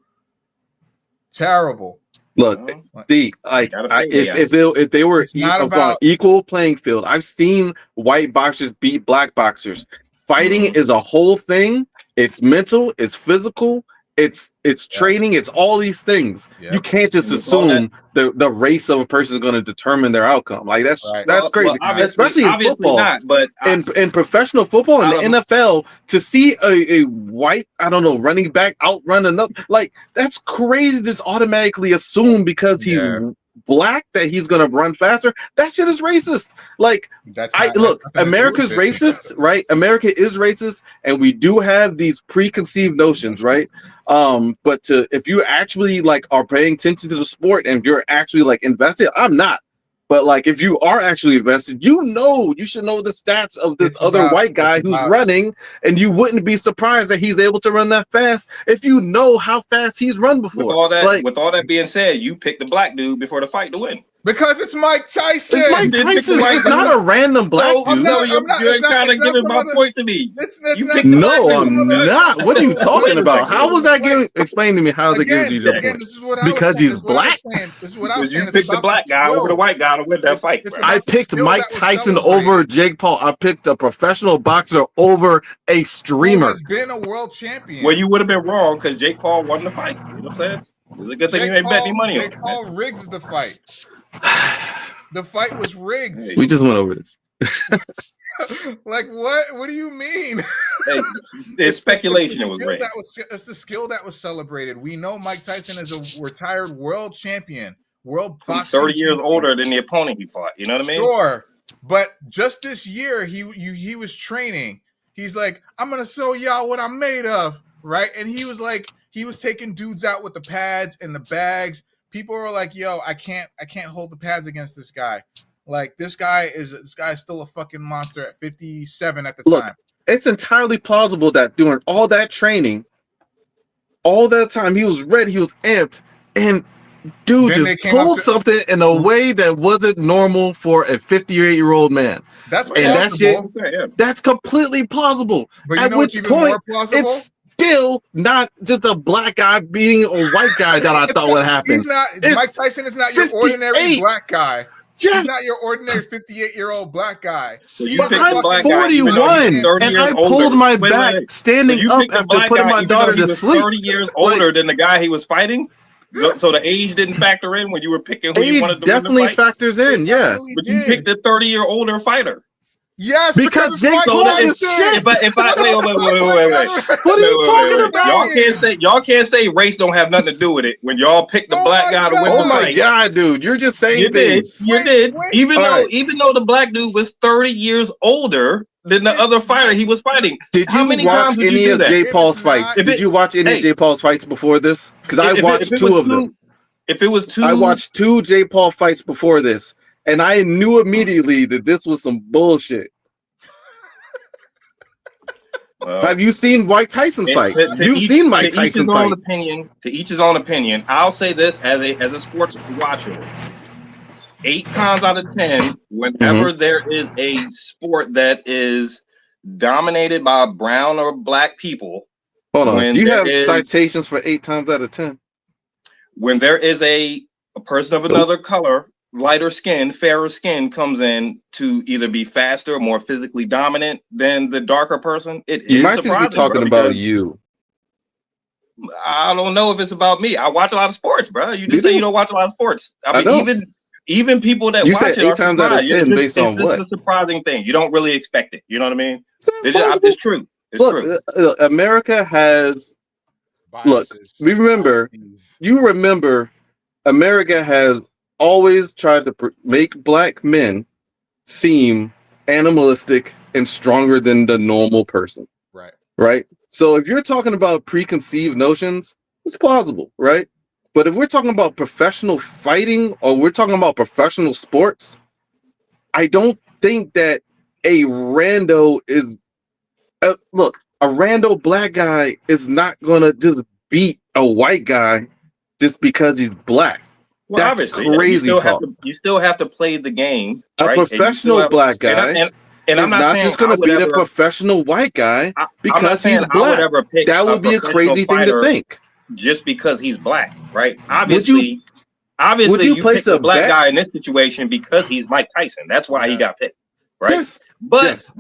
Look, if they were on equal playing field, I've seen white boxers beat black boxers. Fighting is a whole thing. It's mental, it's physical, it's training, it's all these things. Yep. You can't just assume the race of a person is going to determine their outcome. Like that's crazy, especially in football. But in professional football in the NFL, to see a white running back outrun another, like that's crazy. Just automatically assume because he's black that he's gonna run faster. That shit is racist. Like America's racist, right? America is racist, and we do have these preconceived notions, right? But if you actually are paying attention to the sport and if you're actually invested, I'm not. But if you are actually invested, you should know the stats of this other white guy who's running, and you wouldn't be surprised that he's able to run that fast if you know how fast he's run before. With all that being said, you picked the black dude before the fight to win. Because it's Mike Tyson. It's Mike Tyson. It's not a random black dude. You're kind of giving my point to me. I'm not. What are you talking about? How was that giving? Explain to me. How is it giving you your point? Because he's black. This is what I was saying. You picked the black guy over the white guy to win that fight. I picked Mike Tyson over Jake Paul. I picked a professional boxer over a streamer. Who has been a world champion. Well, you would have been wrong because Jake Paul won the fight. You know what I'm saying? It's a good thing you ain't bet any money on it. Jake Paul rigged the fight. The fight was rigged. We just went over this. What? What do you mean? It's speculation. It was rigged. It's the skill that was celebrated. We know Mike Tyson is a retired world champion, world boxing. 30 years older than the opponent he fought. You know what I mean? Sure, but just this year he was training. He's like, I'm gonna show y'all what I'm made of, right? And he was taking dudes out with the pads and the bags. People were like, "Yo, I can't hold the pads against this guy." Like this guy is still a fucking monster at 57 at the Look, time. It's entirely plausible that during all that training, all that time, he was ready, he was amped, and dude Then just pulled something in a way that wasn't normal for a 58-year-old man. That's plausible. That's completely plausible. But at which point, it's still not just a black guy beating a white guy that I thought would happen. Mike Tyson is not your ordinary black guy. Yeah. He's not your ordinary 58-year-old black guy. But I'm 41 and I pulled my back standing up after putting my daughter to sleep. 30 years older than the guy he was fighting. So the age didn't factor in when you were picking who you wanted to definitely win the fight? Factors in, yeah. But you picked a 30-year older fighter. Yes, because Jake Paul is shit. Wait. What are you talking about? Y'all can't say race don't have nothing to do with it when y'all pick the black guy to win the fight. Oh my god, dude, you're just saying things. You did. Even though the black dude was 30 years older than the other fighter he was fighting. Did you watch any of Jake Paul's fights? Did you watch any of Jake Paul's fights before this? Because I watched two of them. If it was two, I watched 2 Jake Paul fights before this, and I knew immediately that this was some bullshit. Have you seen Mike Tyson fight? You've seen Mike Tyson fight. To each his own opinion. I'll say this as a sports watcher. 8 times out of 10, whenever there is a sport that is dominated by brown or black people. Hold on. You have citations for 8 times out of 10. When there is a person of another color, lighter skin, fairer skin comes in to either be faster or more physically dominant than the darker person, you might just be talking about you. I don't know if it's about me. I watch a lot of sports, bro. You just say you don't watch a lot of sports. I mean, even people that watch it 8 times out of 10 based on what? It's a surprising thing. You don't really expect it. You know what I mean? It's true. It's true. America has. Look, you remember, America has always tried to make black men seem animalistic and stronger than the normal person. Right. So if you're talking about preconceived notions, it's plausible, right? But if we're talking about professional fighting or we're talking about professional sports, I don't think that a rando is look, a rando black guy is not gonna just beat a white guy just because he's black. Well, that's crazy talk. You still have to play the game. A professional black guy and I'm not just going to beat a professional white guy because he's black. That would be a crazy thing to think. Just because he's black, right? Obviously, you picked a black guy in this situation because he's Mike Tyson. That's why he got picked, right? Yes. But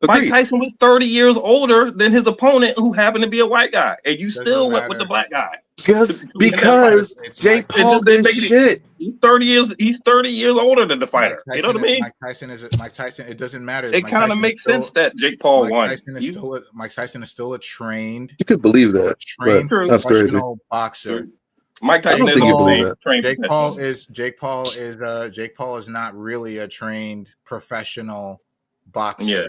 Mike Tyson was 30 years older than his opponent, who happened to be a white guy, and you still went with the black guy. Because Jake Paul did shit. He's 30 years older than the fighter. You know what I mean? Mike Tyson. It doesn't matter. It kind of makes sense that Jake Paul won. Mike Tyson is still a trained. You could believe that. Trained professional boxer. Mike Tyson is Jake Paul is not really a trained professional boxer. Yeah.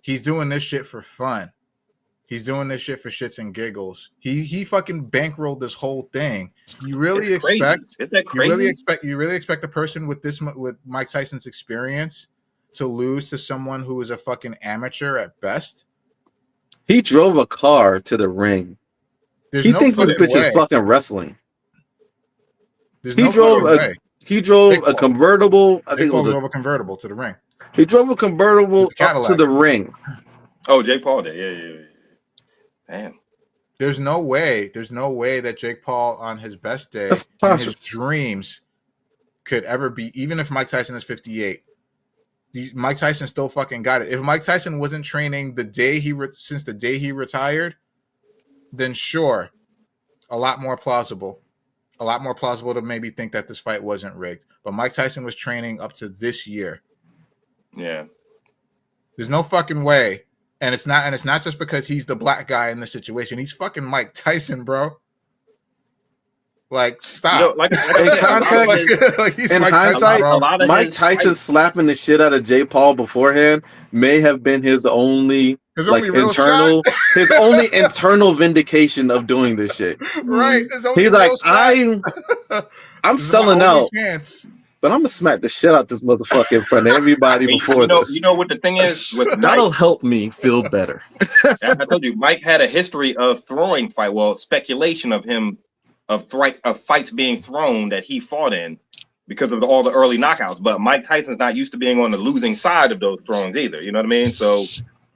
He's doing this shit for fun. He's doing this shit for shits and giggles. He fucking bankrolled this whole thing. You really expect the person with Mike Tyson's experience to lose to someone who is a fucking amateur at best? He drove a car to the ring. He thinks this bitch is fucking wrestling. He drove a convertible. I think it was a convertible to the ring. He drove a convertible up to the ring. Oh, Jake Paul did. Yeah. Damn. There's no way that Jake Paul on his best day, in his dreams, could ever be, even if Mike Tyson is 58. Mike Tyson still fucking got it. If Mike Tyson wasn't training since the day he retired, then sure, a lot more plausible to maybe think that this fight wasn't rigged. But Mike Tyson was training up to this year. Yeah. There's no fucking way. And it's not just because he's the black guy in this situation. He's fucking Mike Tyson, bro. Like, stop. In hindsight, Mike Tyson slapping the shit out of Jake Paul beforehand may have been his only internal vindication of doing this shit. Right. He's like, I'm selling out. but I'm gonna smack the shit out this motherfucker in front of everybody before this. You know what the thing is with Mike? That'll help me feel better. I told you, Mike had a history of throwing fight. Well, speculation of him of fights being thrown that he fought in because of all the early knockouts. But Mike Tyson's not used to being on the losing side of those throws either. You know what I mean? So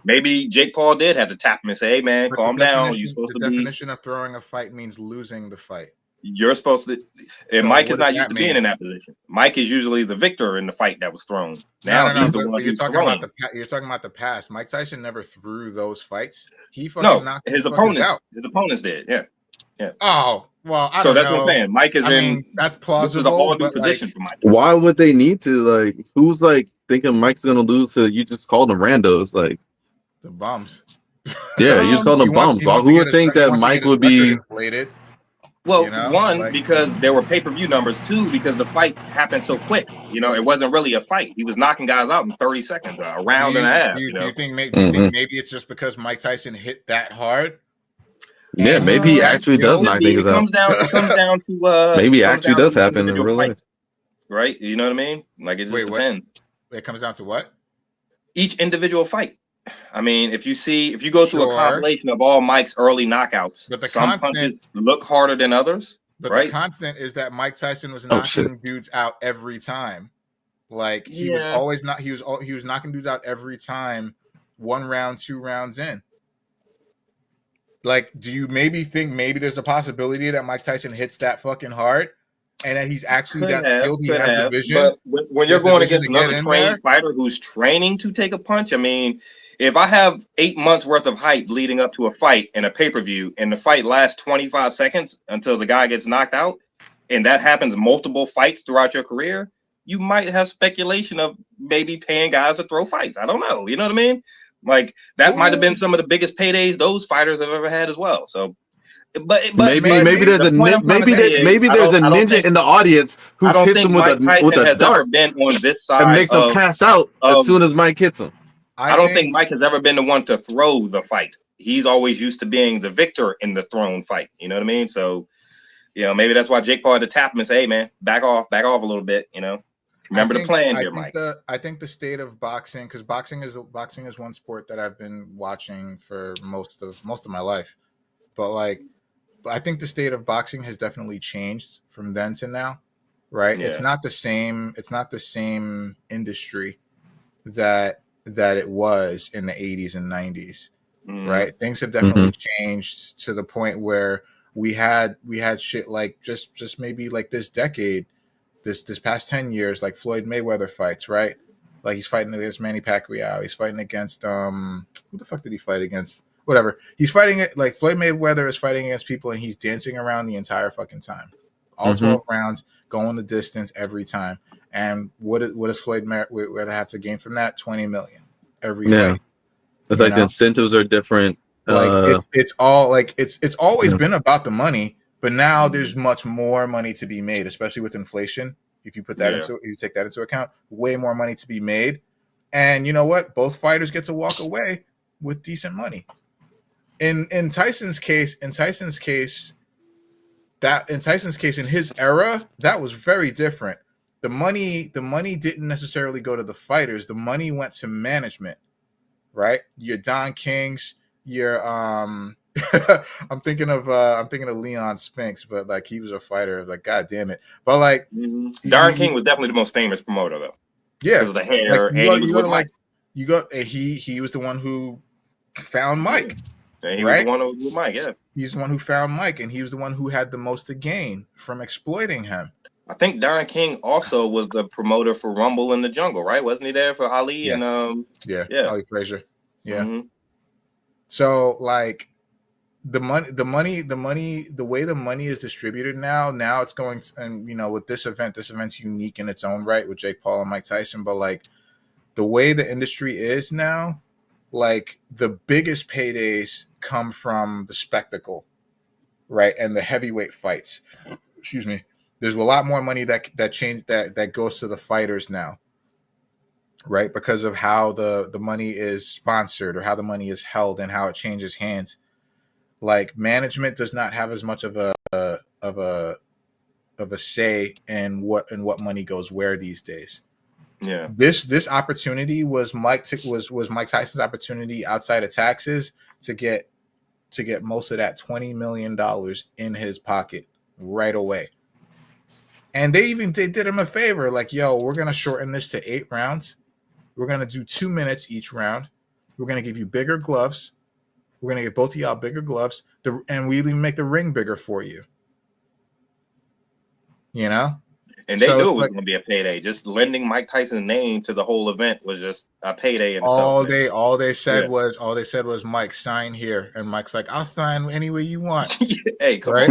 maybe Jake Paul did have to tap him and say, "Hey, man, calm down. You're supposed to be." The definition of throwing a fight means losing the fight. You're supposed to, and so Mike is not used to being in that position. Mike is usually the victor in the fight that was thrown. Now he's the one you're talking about the past. Mike Tyson never threw those fights. He fucking knocked his opponents out. His opponents did. Yeah. Oh well, I don't know. So that's what I'm saying. Mike is in. That's plausible. This is a whole new position for Mike. Why would they need to? Like, who's like thinking Mike's gonna lose to? You just called them randos, like the bums. Yeah, you just called them bums. Who would think that Mike would be inflated? Well, one, because there were pay-per-view numbers. Two, because the fight happened so quick. You know, it wasn't really a fight. He was knocking guys out in 30 seconds, a round and a half. Do you think maybe it's just because Mike Tyson hit that hard? Yeah, maybe he actually does knock niggas out. It comes down to maybe it actually does happen in real life. Right? You know what I mean? Like, it just depends. It comes down to what? Each individual fight. I mean, if you go through a compilation of all Mike's early knockouts, but some punches look harder than others. But the constant is that Mike Tyson was knocking dudes out every time. Like he was always not. He was knocking dudes out every time. 1 round, 2 rounds in. Like, do you maybe think there's a possibility that Mike Tyson hits that fucking hard? And that he's actually skilled. He has the vision. But when you're going against another trained fighter who's training to take a punch, I mean, if I have 8 months worth of hype leading up to a fight in a pay-per-view and the fight lasts 25 seconds until the guy gets knocked out, and that happens multiple fights throughout your career, you might have speculation of maybe paying guys to throw fights. I don't know. You know what I mean? Like that might have been some of the biggest paydays those fighters have ever had as well. So But maybe there's a ninja in the audience who hits him with a dart been on this side and makes him pass out as soon as Mike hits him. I don't think Mike has ever been the one to throw the fight. He's always used to being the victor in the thrown fight. You know what I mean? So, you know, maybe that's why Jake Paul had to tap him and say, "Hey, man, back off a little bit." You know, remember the plan here, Mike. I think the state of boxing, because boxing is one sport that I've been watching for most of my life, but I think the state of boxing has definitely changed from then to now, right? Yeah. It's not the same industry that it was in the 80s and 90s, right? Things have definitely changed to the point where we had shit like just maybe like this decade, this past 10 years, like Floyd Mayweather fights, right? Like he's fighting against Manny Pacquiao. He's fighting against who the fuck did he fight against? Whatever. He's fighting it like Floyd Mayweather is fighting against people and he's dancing around the entire fucking time. All 12 rounds, going the distance every time. And what does Floyd Mayweather have to gain from that? 20 million every fight. It's like the incentives are different. Like it's always been about the money, but now there's much more money to be made, especially with inflation. If you put that you take that into account, way more money to be made. And you know what? Both fighters get to walk away with decent money. In Tyson's case, in his era, that was very different. The money didn't necessarily go to the fighters. The money went to management, right? Your Don Kings, your I'm thinking of Leon Spinks, but like he was a fighter. Like, God damn it! But like Don King was definitely the most famous promoter, though. Yeah, because of the hair. He was the one who found Mike. And he was the one who was with Mike. Yeah, he's the one who found Mike, and he was the one who had the most to gain from exploiting him. I think Don King also was the promoter for Rumble in the Jungle, right? Wasn't he there for Ali and Ali Frazier? Yeah. So like the way the money is distributed now it's going to, and you know, with this event's unique in its own right with Jake Paul and Mike Tyson, but like the way the industry is now, like the biggest paydays come from the spectacle, right? And the heavyweight fights. Excuse me. There's a lot more money that goes to the fighters now, right? Because of how the money is sponsored or how the money is held and how it changes hands. Like management does not have as much of a of a say in what money goes where these days. Yeah. This opportunity was Mike Tyson's opportunity outside of taxes to get most of that $20 million in his pocket right away. And they did him a favor, like, yo, we're gonna shorten this to 8 rounds. We're gonna do 2 minutes each round. We're gonna give you bigger gloves. We're gonna give both of y'all bigger gloves. And we even make the ring bigger for you. You know? And they knew it was going to be a payday. Just lending Mike Tyson's name to the whole event was just a payday in itself. All they said was, Mike, sign here. And Mike's like, I'll sign any way you want. Hey, come right?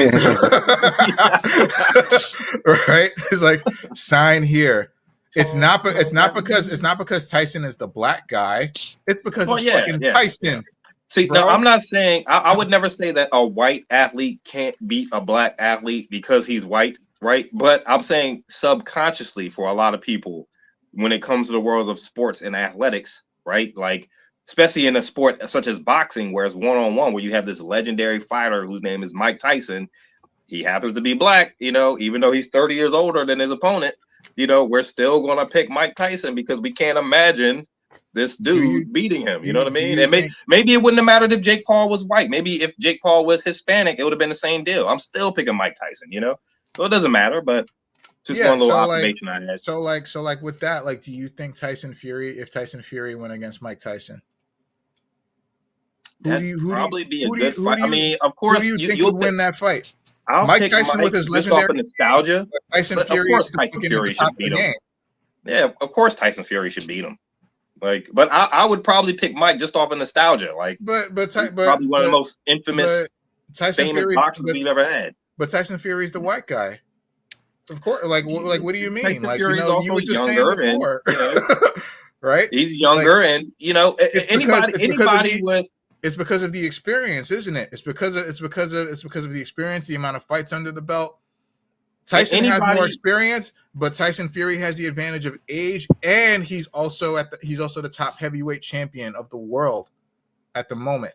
Right? He's like, sign here. It's not because Tyson is the black guy. It's because it's Tyson. See, no, I'm not saying I would never say that a white athlete can't beat a black athlete because he's white. Right. But I'm saying subconsciously for a lot of people, when it comes to the world of sports and athletics, right? Like, especially in a sport such as boxing, where it's one-on-one, where you have this legendary fighter whose name is Mike Tyson. He happens to be black, you know, even though he's 30 years older than his opponent, you know, we're still going to pick Mike Tyson because we can't imagine this dude beating him. You know what I mean? And maybe it wouldn't have mattered if Jake Paul was white. Maybe if Jake Paul was Hispanic, it would have been the same deal. I'm still picking Mike Tyson, you know? So it doesn't matter, but just one little observation I had. So with that, like, do you think if Tyson Fury went against Mike Tyson, probably be a good fight? I mean, of course, who do you think would win that fight? Mike Tyson with his legendary nostalgia. Tyson Fury should beat him. Yeah, of course Tyson Fury should beat him. Like, but I would probably pick Mike just off of nostalgia. Like, but probably one of the most infamous, famous boxers we've ever had. But Tyson Fury is the white guy, of course. Like what do you mean? Tyson like, Fury you know, is you were just saying before, right? He's younger, and you know, anybody with. It's because of the experience, isn't it? It's because of the experience, the amount of fights under the belt. Tyson has more experience, but Tyson Fury has the advantage of age, and he's also the top heavyweight champion of the world at the moment.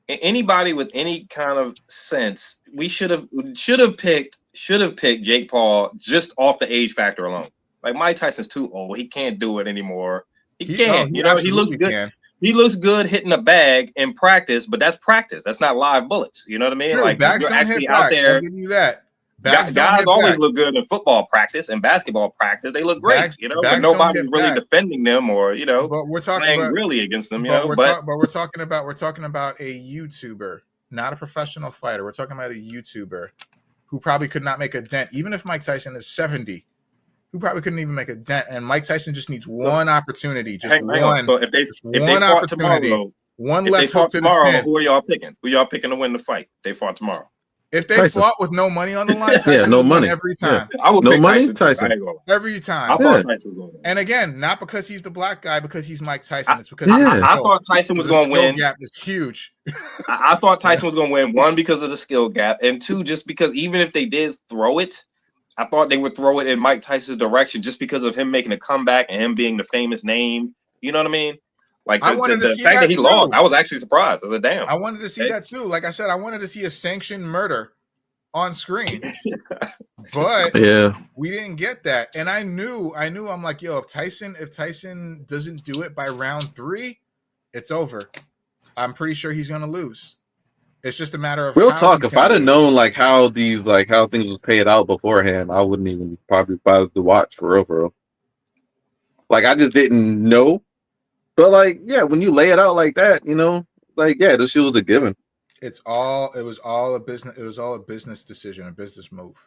Anybody with any kind of sense, we should have picked Jake Paul just off the age factor alone. Like, Mike Tyson's too old; he can't do it anymore. He can't. He looks good. Can. He looks good hitting a bag in practice, but that's practice. That's not live bullets. You know what I mean? True, like, you're actually out there. I'll give you that. Guys always look good in football practice and basketball practice. They look great, but nobody's really defending them or, but we're talking playing really against them, but we're talking about a YouTuber, not a professional fighter. We're talking about a YouTuber who probably could not make a dent, even if Mike Tyson is 70. Who probably couldn't even make a dent, and Mike Tyson just needs one opportunity, just one. So if they opportunity, tomorrow, one left hook to the chin. Who are y'all picking? Who y'all picking to win the fight? They fought tomorrow. If they fought with no money on the line, Tyson no money every time. Yeah. I would no money, Tyson. Every time. I thought Tyson was going to win. And again, not because he's the black guy, because he's Mike Tyson. It's because I thought Tyson was going to win. The skill gap is huge. I thought Tyson was going to win, one, because of the skill gap, and two, just because even if they did throw it, I thought they would throw it in Mike Tyson's direction just because of him making a comeback and him being the famous name. You know what I mean? Like, the fact that he lost, I was actually surprised. I was like, damn. I wanted to see that too. Like I said, I wanted to see a sanctioned murder on screen, but we didn't get that. And I knew. I'm like, yo, if Tyson doesn't do it by round 3, it's over. I'm pretty sure he's gonna lose. It's just a matter of real talk. If I'd have known how things was paid out beforehand, I wouldn't even probably bother to watch for real. Like, I just didn't know. But when you lay it out like that, this shit was a given. It was all a business decision, a business move.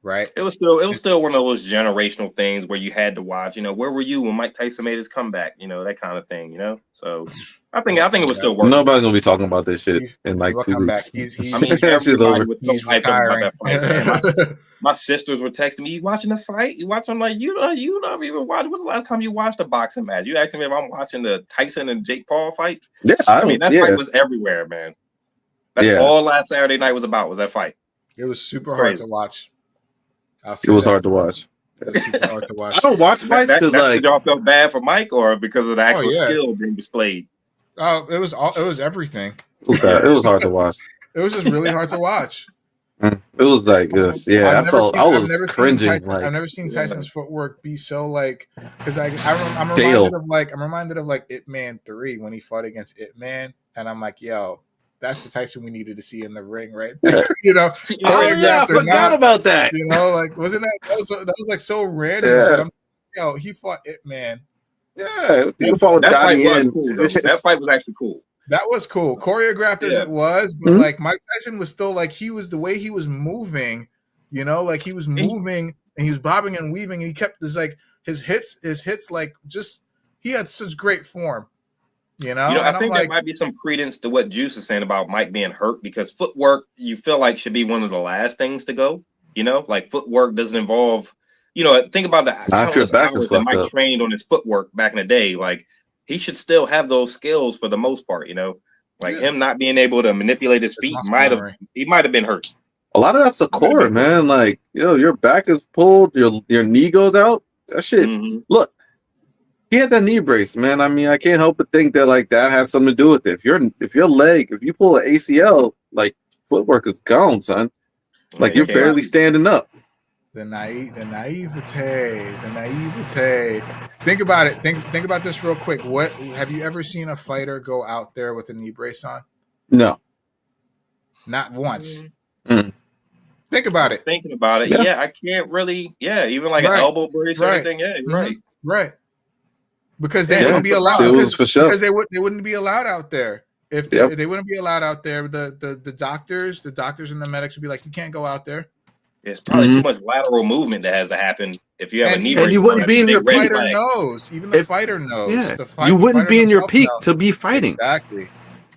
Right? It was still one of those generational things where you had to watch, where were you when Mike Tyson made his comeback, that kind of thing, So I think it was still working. Nobody's gonna be talking about this shit in 2 weeks. Everybody was so hyped about that fight, man. My sisters were texting me, "You watching the fight? You watching?" I'm like, you not even watch. When's the last time you watched a boxing match? You asking me if I'm watching the Tyson and Jake Paul fight? Yeah, that fight was everywhere, man. That's all last Saturday night was about, was that fight. It was super hard to watch. It was hard to watch. I don't watch fights because y'all felt bad for Mike, or because of the actual skill being displayed. It was everything. It was hard to watch. It was just really hard to watch. It was like, yeah, I was cringing. I've never seen Tyson's footwork be so like, because I'm reminded of like Ip Man 3 when he fought against Ip Man, and I'm like, yo, that's the Tyson we needed to see in the ring, right there. You know, I forgot about that. You know, like wasn't that was like so random? Yeah. But yo, he fought Ip Man. Yeah, he fought with Donnie Yen. That fight was actually cool. That was cool, choreographed as it was, but like Mike Tyson was still like the way he was moving, you know, like he was moving and he was bobbing and weaving, and he kept his hits like just he had such great form, you know. I think there might be some credence to what Juice is saying about Mike being hurt, because footwork you feel like should be one of the last things to go, you know, like footwork doesn't involve, you know, think about the countless hours that Mike trained on his footwork back in the day, like. He should still have those skills for the most part, you know. Like him not being able to manipulate his feet he might have been hurt. A lot of that's the core, man. Like, your back is pulled, your knee goes out. That shit. Look, he had that knee brace, man. I mean, I can't help but think that like that had something to do with it. If you pull an ACL, like footwork is gone, son. Like you're barely standing up. The naivete. Think about it. Think about this real quick. What have you ever seen a fighter go out there with a knee brace on? No, not once. Think about it. Thinking about it, yeah, I can't really. Yeah, even like an elbow brace or anything. Yeah, right. Because they wouldn't be allowed. Because they wouldn't be allowed out there. If they wouldn't be allowed out there, the doctors and the medics would be like, you can't go out there. It's probably too much lateral movement that has to happen if you have a knee brace. And you wouldn't be in your peak. Fighter knows. Even the fighter knows. Yeah. You wouldn't be in your peak to be fighting.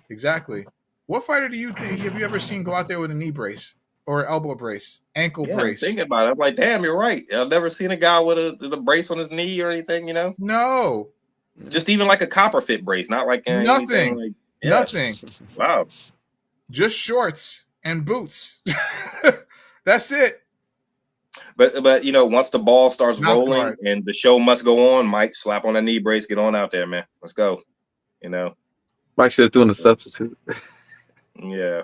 Exactly. What fighter do you think have you ever seen go out there with a knee brace or an elbow brace, ankle brace? I'm thinking about it. I'm like, damn, you're right. I've never seen a guy with a brace on his knee or anything, you know? No. Just even like a copper fit brace, not like nothing. Nothing. Wow. Just shorts and boots. That's it. But once the ball starts rolling and the show must go on, Mike, slap on a knee brace, get on out there, man. Let's go. You know. Mike should have done a substitute. Yeah.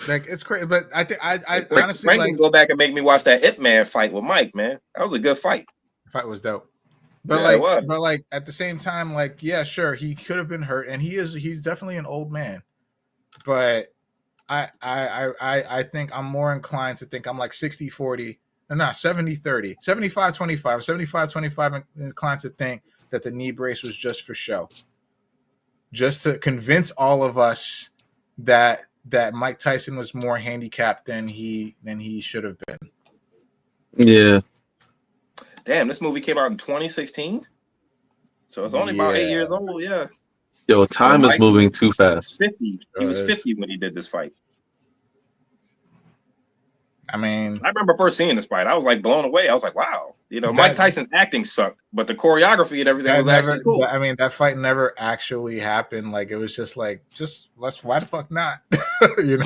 Like it's crazy, but I think I honestly Frank can go back and make me watch that Ip Man fight with Mike, man. That was a good fight. The fight was dope. But at the same time, like, yeah, sure, he could have been hurt, and he's definitely an old man. But I think I'm more inclined to think I'm like 60-40, no, 70-30, 75-25, 75-25 inclined to think that the knee brace was just for show. Just to convince all of us that Mike Tyson was more handicapped than he should have been. Yeah. Damn, this movie came out in 2016. So it's only about 8 years old, yeah. Yo, time is moving too fast. 50. He was 50 when he did this fight. I mean, I remember first seeing this fight. I was like blown away. I was like, wow. Mike Tyson's acting sucked, but the choreography and everything was actually cool. I mean, that fight never actually happened. Like, it was just like, why the fuck not? Yeah,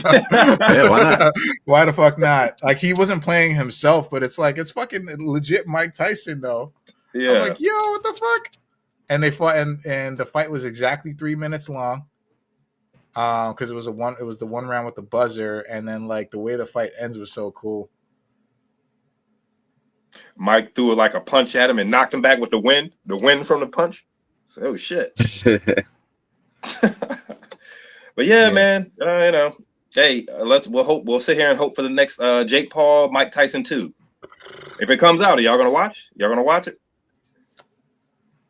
why not? Why the fuck not? Like, he wasn't playing himself, but it's like, it's fucking legit Mike Tyson, though. Yeah. I'm like, yo, what the fuck? And they fought, and the fight was exactly 3 minutes long. Because it was the one round with the buzzer, and then like the way the fight ends was so cool. Mike threw like a punch at him and knocked him back with the wind from the punch. So, oh shit. But yeah, man, hey, we'll sit here and hope for the next Jake Paul, Mike Tyson 2. If it comes out, are y'all gonna watch? Y'all gonna watch it?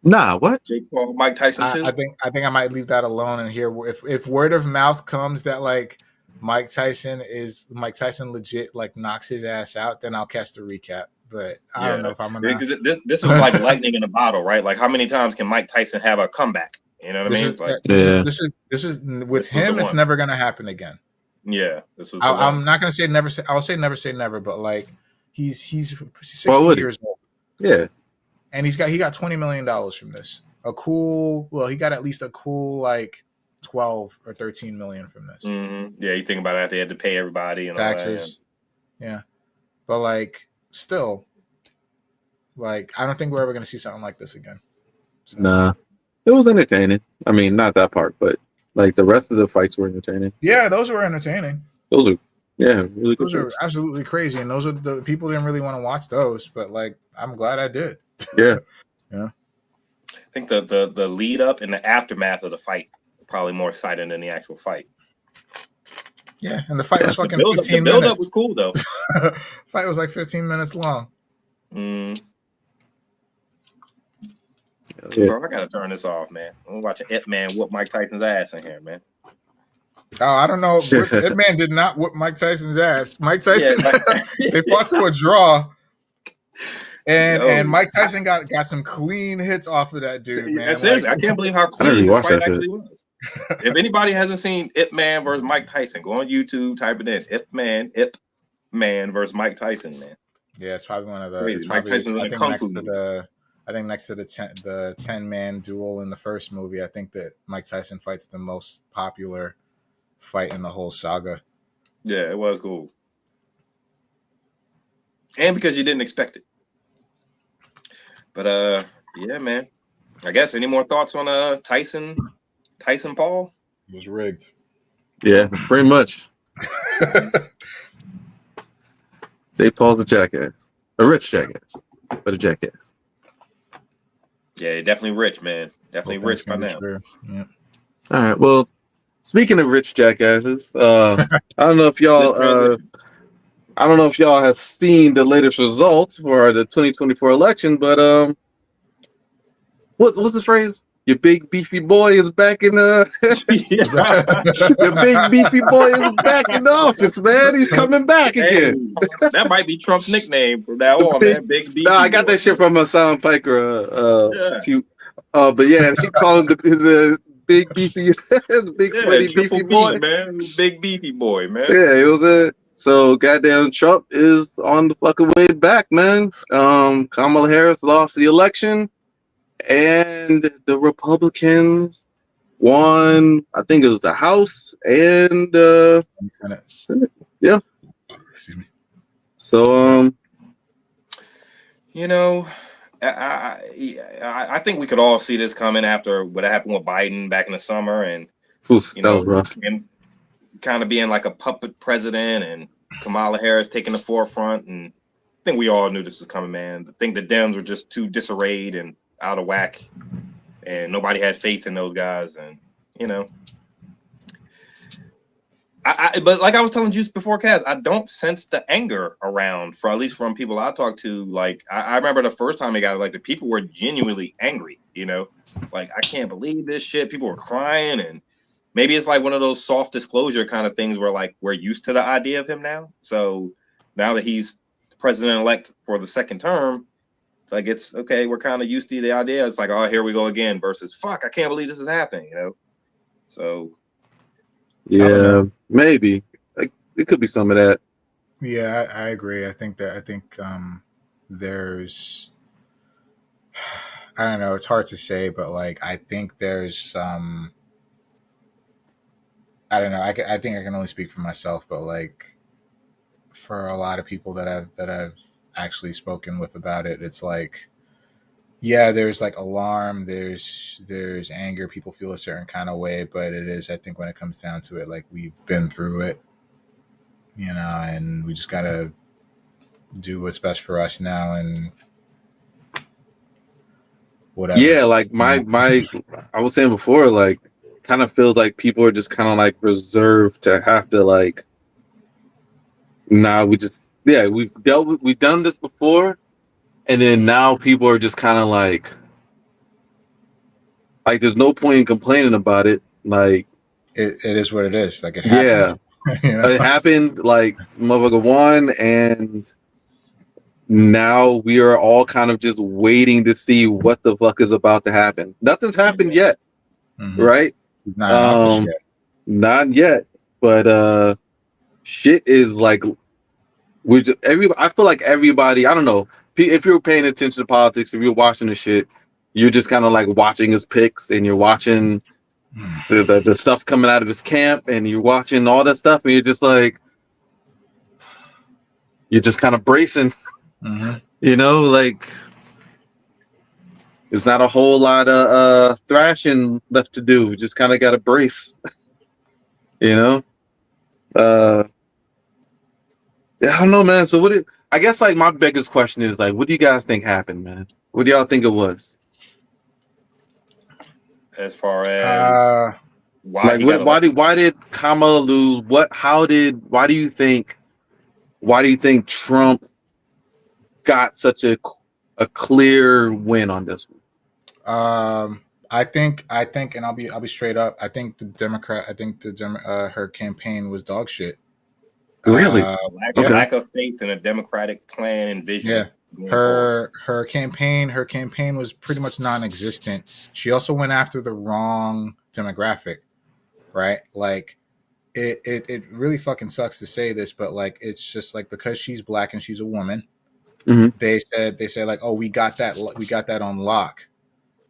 Nah, what? Jake Paul, Mike Tyson 2? I think I might leave that alone and hear if word of mouth comes that like Mike Tyson legit like knocks his ass out, then I'll catch the recap. But I don't know if I'm gonna. This is like lightning in a bottle, right? Like how many times can Mike Tyson have a comeback? You know what I mean? This is with him. It's never gonna happen again. Yeah, this was. I'm not gonna say never. I'll say never say never, but like he's 60 years old. Yeah. And he got $20 million from this. He got at least a cool like 12 or 13 million from this. Mm-hmm. Yeah, you think about it, they had to pay everybody and taxes. All that, yeah. But like still, like I don't think we're ever gonna see something like this again. So. Nah. It was entertaining. I mean, not that part, but like the rest of the fights were entertaining. Yeah, those were entertaining. Those are Yeah, really good. Those are absolutely crazy, and those are the people didn't really want to watch those, but like I'm glad I did. Yeah. Yeah. I think the lead up and the aftermath of the fight probably more exciting than the actual fight. Yeah, and the fight was fucking the 15 build minutes. Up was cool though. Fight was like 15 minutes long. Yeah. Bro, I gotta turn this off, man. I'm watching Ip Man whoop Mike Tyson's ass in here, man. Oh, I don't know. Ip Man did not whoop Mike Tyson's ass. Mike Tyson, they fought to a draw. And Mike Tyson got some clean hits off of that dude, man. Seriously, I can't believe how clean the fight actually was. If anybody hasn't seen Ip Man versus Mike Tyson, go on YouTube, type it in. Ip Man versus Mike Tyson, man. Yeah, it's probably one of the. Crazy. Mike Tyson's like kung fu. I think next to the 10-man duel in the first movie, I think that Mike Tyson fights the most popular fight in the whole saga. Yeah, it was cool. And because you didn't expect it. But yeah, man. I guess any more thoughts on Tyson Paul? It was rigged. Yeah, pretty much. Jake Paul's a jackass. A rich jackass, but a jackass. Yeah, definitely rich, man. Definitely rich by now. Yeah. All right. Well, speaking of rich jackasses, I don't know if y'all have seen the latest results for the 2024 election, but what's the phrase? Your big beefy boy is back in your big beefy boy is back in the office, man. He's coming back again. That might be Trump's nickname from now on, man. Big beefy. No, I got that shit from Simon Piker. But yeah, he called him his big beefy, big sweaty beefy boy, man. Big beefy boy, man. Yeah, it was it. So goddamn, Trump is on the fucking way back, man. Kamala Harris lost the election. And the Republicans won, I think it was the House and Senate. Yeah. Excuse me. So, I think we could all see this coming after what happened with Biden back in the summer, and that was rough. And kind of being like a puppet president, and Kamala Harris taking the forefront. And I think we all knew this was coming, man. I think the Dems were just too disarrayed and out of whack, and nobody had faith in those guys. And but like I was telling you before, Kaz, I don't sense the anger around, for at least from people I talk to. Like I remember the first time he got elected, people were genuinely angry. Like, I can't believe this shit. People were crying, and maybe it's like one of those soft disclosure kind of things where like we're used to the idea of him now. So now that he's president-elect for the second term, like, it's okay, we're kind of used to the idea. It's like, oh, here we go again, versus fuck, I can't believe this is happening, So yeah, maybe. Like, it could be some of that. Yeah, I agree. I think there's, I don't know, it's hard to say, but like I think there's I don't know. I think I can only speak for myself, but like for a lot of people that I've actually spoken with about it, it's like, yeah, there's like alarm, there's anger, people feel a certain kind of way, but it is, I think when it comes down to it, like we've been through it, and we just gotta do what's best for us now and whatever. Yeah, like my I was saying before, like kind of feels like people are just kind of like reserved to have to like, we've done this before, and then now people are just kind of like there's no point in complaining about it. Like it is what it is. Like it happened. Yeah, it happened. Like motherfucker won, and now we are all kind of just waiting to see what the fuck is about to happen. Nothing's happened yet, right? Not yet. But shit is like. I feel like everybody, I don't know, if you're paying attention to politics, if you're watching the shit, you're just kind of like watching his picks, and you're watching the stuff coming out of his camp, and you're watching all that stuff, and you're just like, you're just kind of bracing, like there's not a whole lot of thrashing left to do. We just kind of got to brace, I don't know, man. So I guess like my biggest question is like, what do you guys think happened, man? What do y'all think it was? As far as why did Kamala lose? Why do you think Trump got such a clear win on this one? I think, and I'll be straight up. I think her campaign was dog shit. Really? Lack of faith in a Democratic plan and vision. Yeah. Her campaign was pretty much non-existent. She also went after the wrong demographic, right? Like it really fucking sucks to say this, but like it's just like because she's black and she's a woman, they said like, oh, we got that on lock.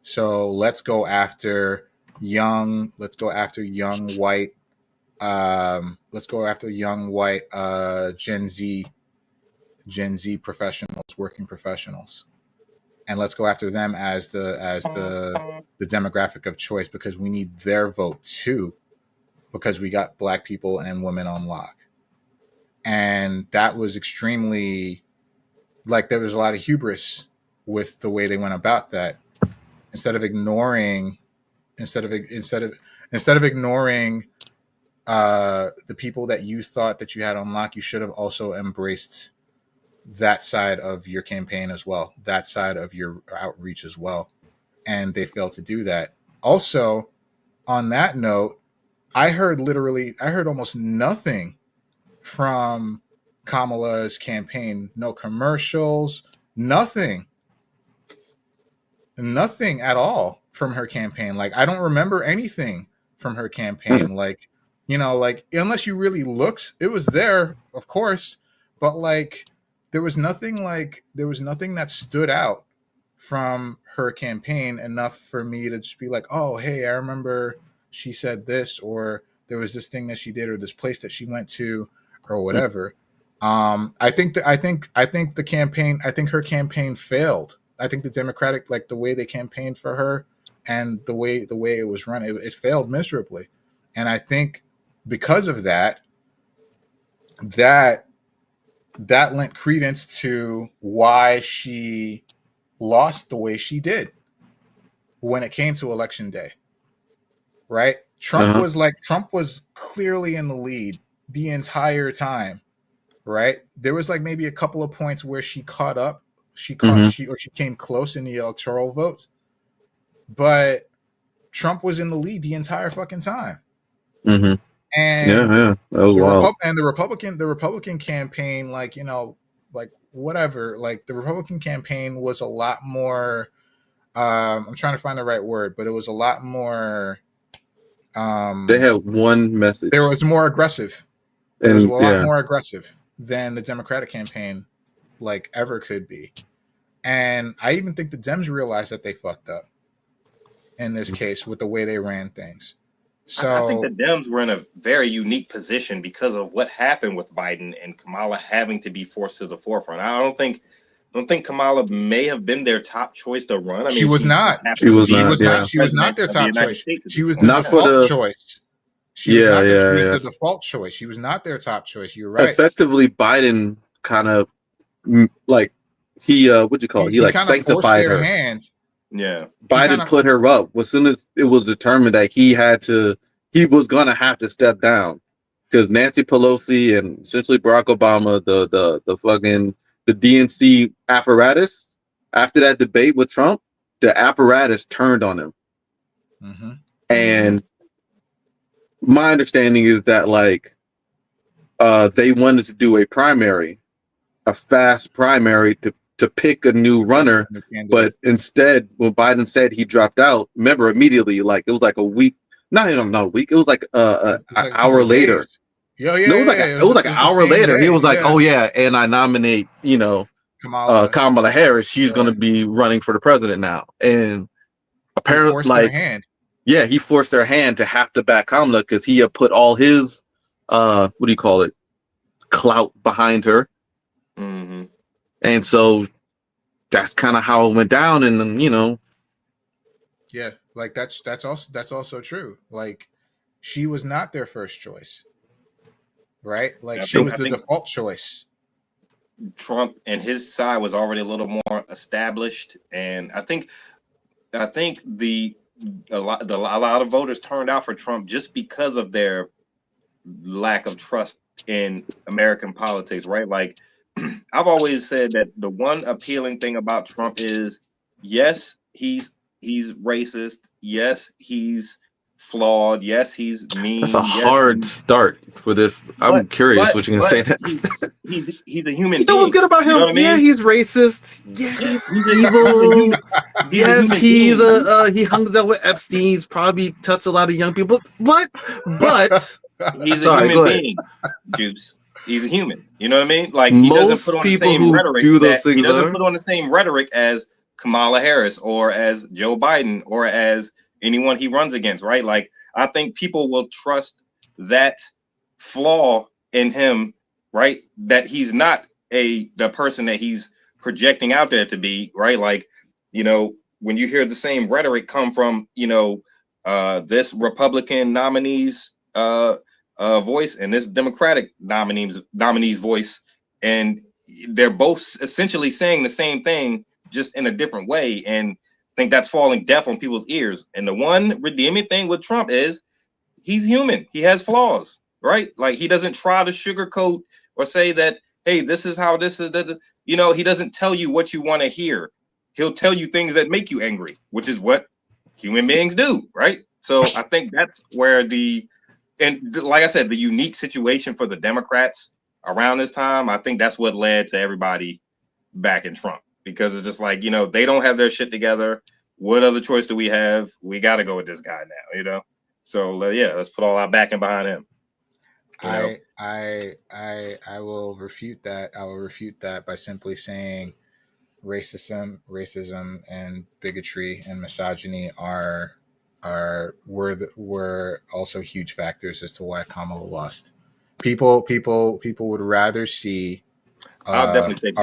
So let's go after young white Gen Z professionals, working professionals, and let's go after them as the demographic of choice because we need their vote too, because we got black people and women on lock. And that was extremely, like, there was a lot of hubris with the way they went about that. Instead of ignoring the people that you thought that you had on lock, you should have also embraced that side of your campaign as well, that side of your outreach as well. And they failed to do that. Also, on that note, I heard almost nothing from Kamala's campaign. No commercials, nothing at all from her campaign. Like, I don't remember anything from her campaign. Like, like, unless you really looked, it was there, of course, but like, there was nothing that stood out from her campaign enough for me to just be like, oh, hey, I remember she said this, or there was this thing that she did, or this place that she went to, or whatever. I think her campaign failed. I think the Democratic, like the way they campaigned for her and the way it was run, it failed miserably. And I think because of that lent credence to why she lost the way she did when it came to election day. Right? Trump was clearly in the lead the entire time. Right? There was like maybe a couple of points where she caught up. She came close in the electoral votes, but Trump was in the lead the entire fucking time. And that was wild. And the Republican campaign, like, like whatever, like the Republican campaign was a lot more. I'm trying to find the right word, but it was a lot more. They had one message. There was more aggressive. It was a lot more aggressive than the Democratic campaign like ever could be. And I even think the Dems realized that they fucked up in this case with the way they ran things. So I think the Dems were in a very unique position because of what happened with Biden and Kamala having to be forced to the forefront. I don't think Kamala may have been their top choice to run. I mean, she was not their top choice. She was the default choice. She was the default choice. She was not their top choice. You're right. Effectively, Biden kind of like he like sanctified her hands. Yeah, Biden put her up as soon as it was determined that he was gonna have to step down because Nancy Pelosi and essentially Barack Obama, the DNC apparatus, after that debate with Trump, the apparatus turned on him. And my understanding is that like they wanted to do a fast primary to pick a new runner, but instead when Biden said he dropped out, remember immediately, like it was like a week, not even a week, it was like an hour later. It was like an hour later. He was like, oh yeah, and I nominate, Kamala Harris. She's going to be running for the president now. And apparently, like, he forced their hand to have to back Kamala because he had put all his, clout behind her. And so that's kind of how it went down. And then, yeah, like that's also true. Like, she was not their first choice, right? Like, she was the default choice. Trump and his side was already a little more established, and I think a lot of voters turned out for Trump just because of their lack of trust in American politics, right? Like I've always said that the one appealing thing about Trump is, yes, he's racist, yes, he's flawed, yes, he's mean. That's a hard start for this. I'm curious what you're gonna say next. He's a human. You know what's good about him? You know what I mean? Yeah, he's racist. Yeah, he's evil. Yes, he hangs out with Epstein. He's probably touched a lot of young people. But he's a human being, Juice. He's a human. You know what I mean? Like he doesn't put on the same rhetoric. He doesn't put on the same rhetoric as Kamala Harris or as Joe Biden or as anyone he runs against, right? Like I think people will trust that flaw in him, right? That he's not the person that he's projecting out there to be, right? Like, you know, when you hear the same rhetoric come from, you know, this Republican nominee's voice and this Democratic nominee's voice, and they're both essentially saying the same thing, just in a different way, and I think that's falling deaf on people's ears. And the one redeeming thing with Trump is he's human. He has flaws, right? Like he doesn't try to sugarcoat or say that, hey, this is how this is. You know, he doesn't tell you what you want to hear. He'll tell you things that make you angry, which is what human beings do, right? So I think that's where and like I said, the unique situation for the Democrats around this time, I think that's what led to everybody backing Trump. Because it's just like, you know, they don't have their shit together. What other choice do we have? We got to go with this guy now, you know? So, yeah, let's put all our backing behind him. I will refute that. I will refute that by simply saying racism and bigotry and misogyny were also huge factors as to why Kamala lost. People would rather see I'll definitely say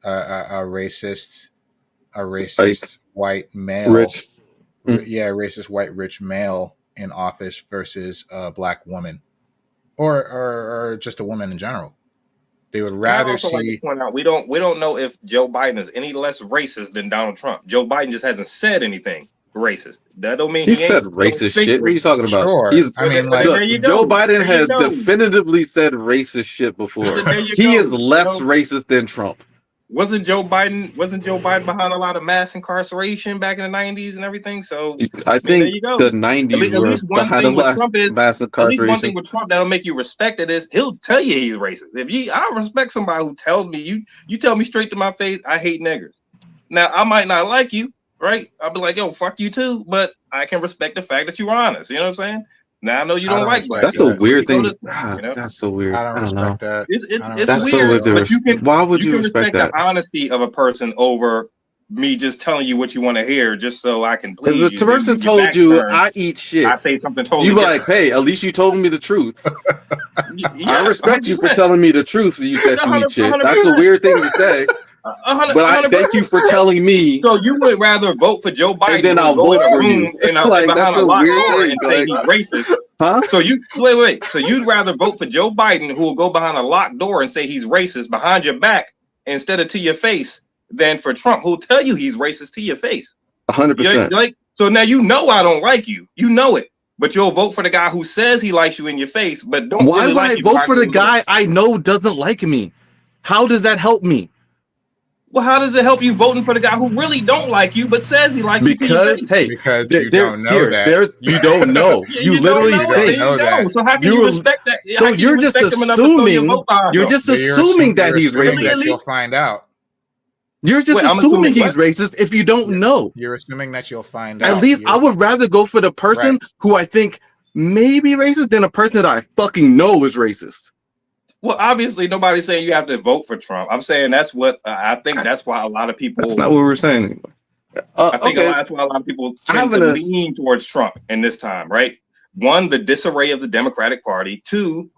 a racist white male, racist white rich male in office versus a black woman, or just a woman in general. They would rather see. Like to point out, we don't know if Joe Biden is any less racist than Donald Trump. Joe Biden just hasn't said anything racist. That don't mean he said racist shit. What are you talking about? Sure. Joe Biden has definitively said racist shit before. He is less racist than Trump. Wasn't Joe Biden behind a lot of mass incarceration back in the 90s and everything? So I think the 90s at least one behind thing a lot with Trump is mass incarceration. At least one thing with Trump that'll make you respect it is he'll tell you he's racist. I respect somebody who tells me you tell me straight to my face I hate niggers. Now I might not like you, right? I'll be like, yo, fuck you too, but I can respect the fact that you're honest. You know what I'm saying? Now I know you don't like black. That's a weird thing. That's so weird. I don't respect that. It's weird. But why would you respect that? The honesty of a person over me just telling you what you want to hear, just so I can please you. If the person told you I eat shit, I say something totally you like, hey, at least you told me the truth. I respect you for telling me the truth when you said you eat shit. That's a weird thing to say. But I thank you for telling me. So you would rather vote for Joe Biden and then I'll vote for you. Like that's a weird thing. Say he's racist. Huh? So you wait. So you'd rather vote for Joe Biden, who will go behind a locked door and say he's racist behind your back instead of to your face, than for Trump, who'll tell you he's racist to your face. 100%. Like, so now you know I don't like you. You know it. But you'll vote for the guy who says he likes you in your face, but don't. Why would I vote for the guy I know doesn't like me? How does that help me? Well, how does it help you voting for the guy who really don't like you but says he likes you? Because you don't know that. You don't know. You literally think. That. So how can you respect that? So you're just assuming. You're just assuming that he's racist. You'll find out. You're just assuming he's racist if you don't know. You're assuming that you'll find out. At least I would rather go for the person who I think may be racist than a person that I fucking know is racist. Well, obviously, nobody's saying you have to vote for Trump. I'm saying that's what I think. That's why a lot of people. That's not what we're saying anymore. I think that's why a lot of people tend to lean towards Trump in this time, right? One, the disarray of the Democratic Party. Two,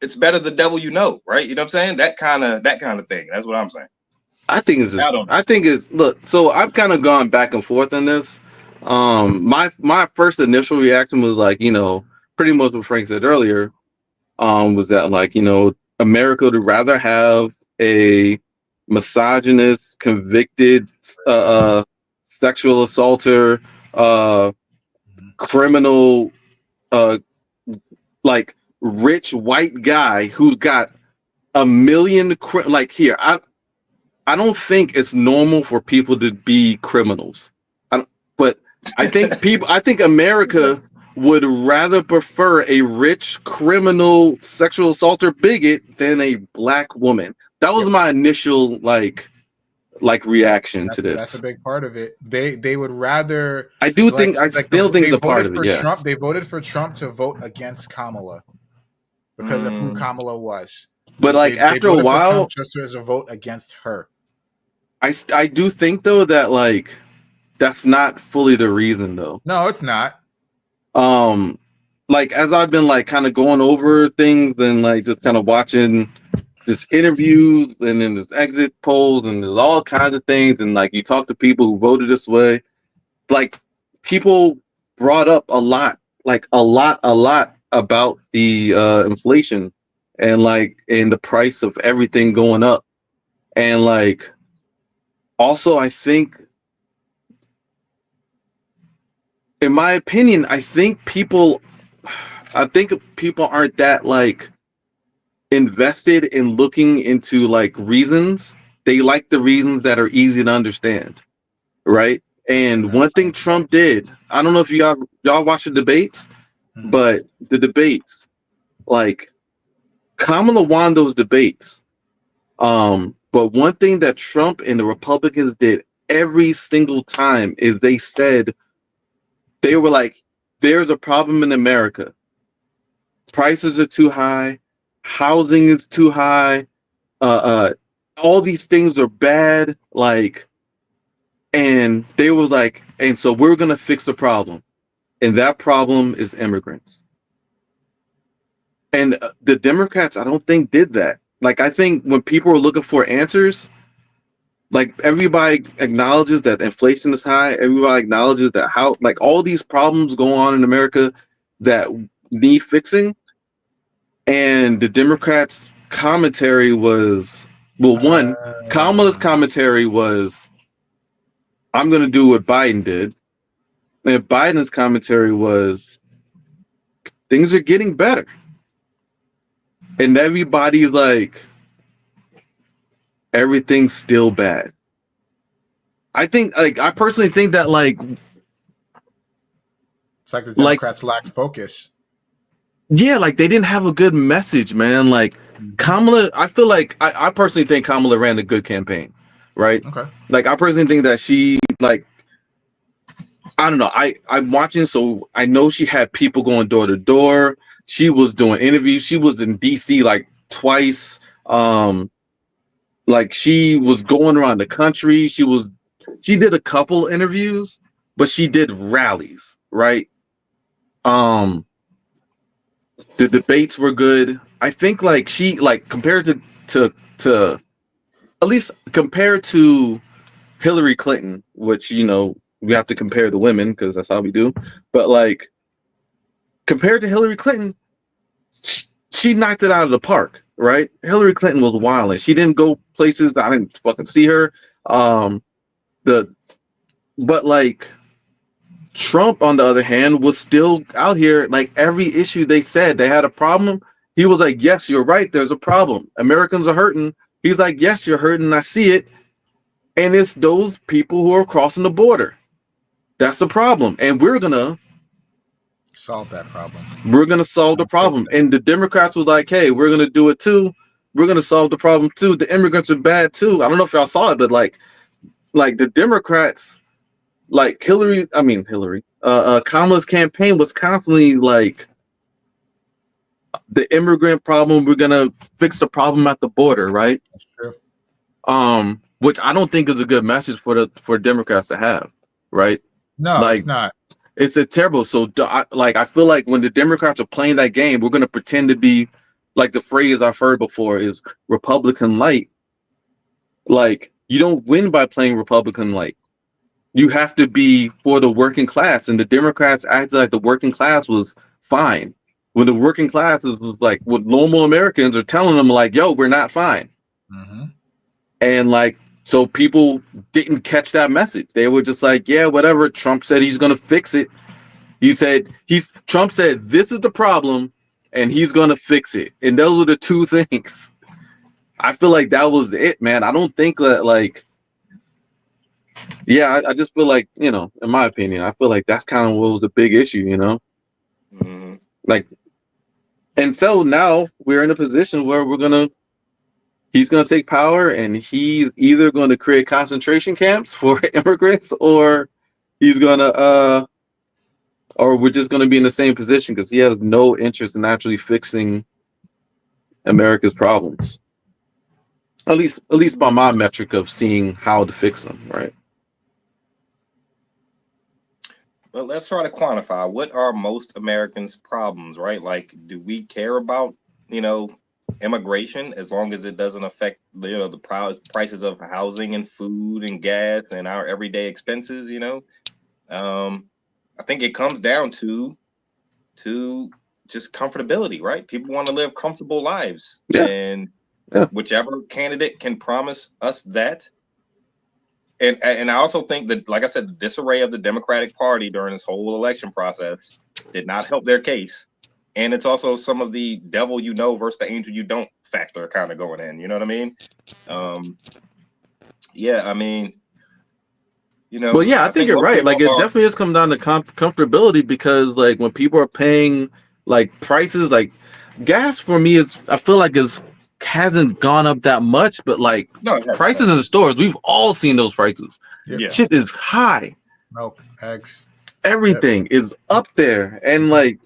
it's better the devil you know, right? You know what I'm saying? That kind of thing. That's what I'm saying. I think it's look. So I've kind of gone back and forth on this. My first initial reaction was like, you know, pretty much what Frank said earlier. Was that like, you know, America would rather have a misogynist, convicted sexual assaulter, criminal, like rich white guy who's got a million like here. I don't think it's normal for people to be criminals. But I think America would rather prefer a rich criminal sexual assaulter bigot than a black woman. That was my initial like reaction to this. That's a big part of it. They would rather. I do think I still think it's a part of it. Yeah. Trump, they voted for Trump to vote against Kamala because of who Kamala was. But like after a while, just as a vote against her. I do think though that like that's not fully the reason though. No, it's not. Like as I've been like kind of going over things and like just kind of watching just interviews and then there's exit polls and there's all kinds of things and like you talk to people who voted this way, like people brought up a lot about the inflation and like in the price of everything going up. And like also I think in my opinion, I think people aren't that like invested in looking into like reasons. They like the reasons that are easy to understand, right? And one thing Trump did, I don't know if y'all watch the debates, but the debates, like Kamala won those debates. But one thing that Trump and the Republicans did every single time is they said, they were like, there's a problem in America. Prices are too high. Housing is too high. All these things are bad. Like, and they was like, and so we're going to fix the problem. And that problem is immigrants. And the Democrats, I don't think did that. Like, I think when people are looking for answers, like everybody acknowledges that inflation is high. Everybody acknowledges that how like all these problems go on in America that need fixing. And the Democrats' commentary was, well, Kamala's commentary was, I'm going to do what Biden did. And Biden's commentary was, things are getting better. And everybody's like, everything's still bad. I personally think that like it's like the Democrats lacked focus. Yeah, like they didn't have a good message, man. Like Kamala, I feel like I personally think Kamala ran a good campaign, right? Okay. Like I personally think that she like I don't know. I'm watching, so I know she had people going door to door. She was doing interviews. She was in DC like twice. Like she was going around the country. She did a couple interviews, but she did rallies, right? The debates were good. I think like she like compared to at least compared to Hillary Clinton, which you know we have to compare the women because that's how we do. But like compared to Hillary Clinton, she knocked it out of the park. Right? Hillary Clinton was wilding. She didn't go places that I didn't fucking see her. But like Trump, on the other hand, was still out here. Like every issue they said they had a problem. He was like, yes, you're right. There's a problem. Americans are hurting. He's like, yes, you're hurting. I see it. And it's those people who are crossing the border. That's the problem. And we're going to solve that problem. We're going to solve the problem. And the Democrats was like, hey, we're going to do it too. We're going to solve the problem too. The immigrants are bad too. I don't know if y'all saw it, but like the Democrats, like Kamala's campaign was constantly like the immigrant problem. We're going to fix the problem at the border. Right. That's true. Which I don't think is a good message for Democrats to have. Right. No, like, it's not. It's a terrible. So, I feel like when the Democrats are playing that game, we're going to pretend to be like the phrase I've heard before is Republican light. Like, you don't win by playing Republican light. You have to be for the working class. And the Democrats acted like the working class was fine. When the working class is like what normal Americans are telling them, like, yo, we're not fine. Mm-hmm. And like, so people didn't catch that message. They were just like, yeah, whatever. Trump said he's going to fix it. Trump said this is the problem and he's going to fix it. And those were the two things. I feel like that was it, man. I don't think that like, yeah, I just feel like, you know, in my opinion, I feel like that's kind of what was the big issue, you know? Mm-hmm. Like, and so now we're in a position where he's going to take power and he's either going to create concentration camps for immigrants or he's going to, or we're just going to be in the same position because he has no interest in actually fixing America's problems. At least by my metric of seeing how to fix them, right? But let's try to quantify what are most Americans' problems, right? Like, do we care about, you know, immigration as long as it doesn't affect, you know, the prices of housing and food and gas and our everyday expenses, you know? I think it comes down to just comfortability, right? People want to live comfortable lives. Yeah. And yeah. whichever candidate can promise us that. And I also think that, like I said, the disarray of the Democratic Party during this whole election process did not help their case. And it's also some of the devil you know versus the angel you don't factor kind of going in. You know what I mean? Yeah, I mean, you know. Well, yeah, I think you're right. Like, it definitely has come down to comfortability because, like, when people are paying like prices, like gas for me I feel like hasn't gone up that much, but like prices in the stores, we've all seen those prices. Yeah. Shit is high. Milk, eggs, everything is up there, and like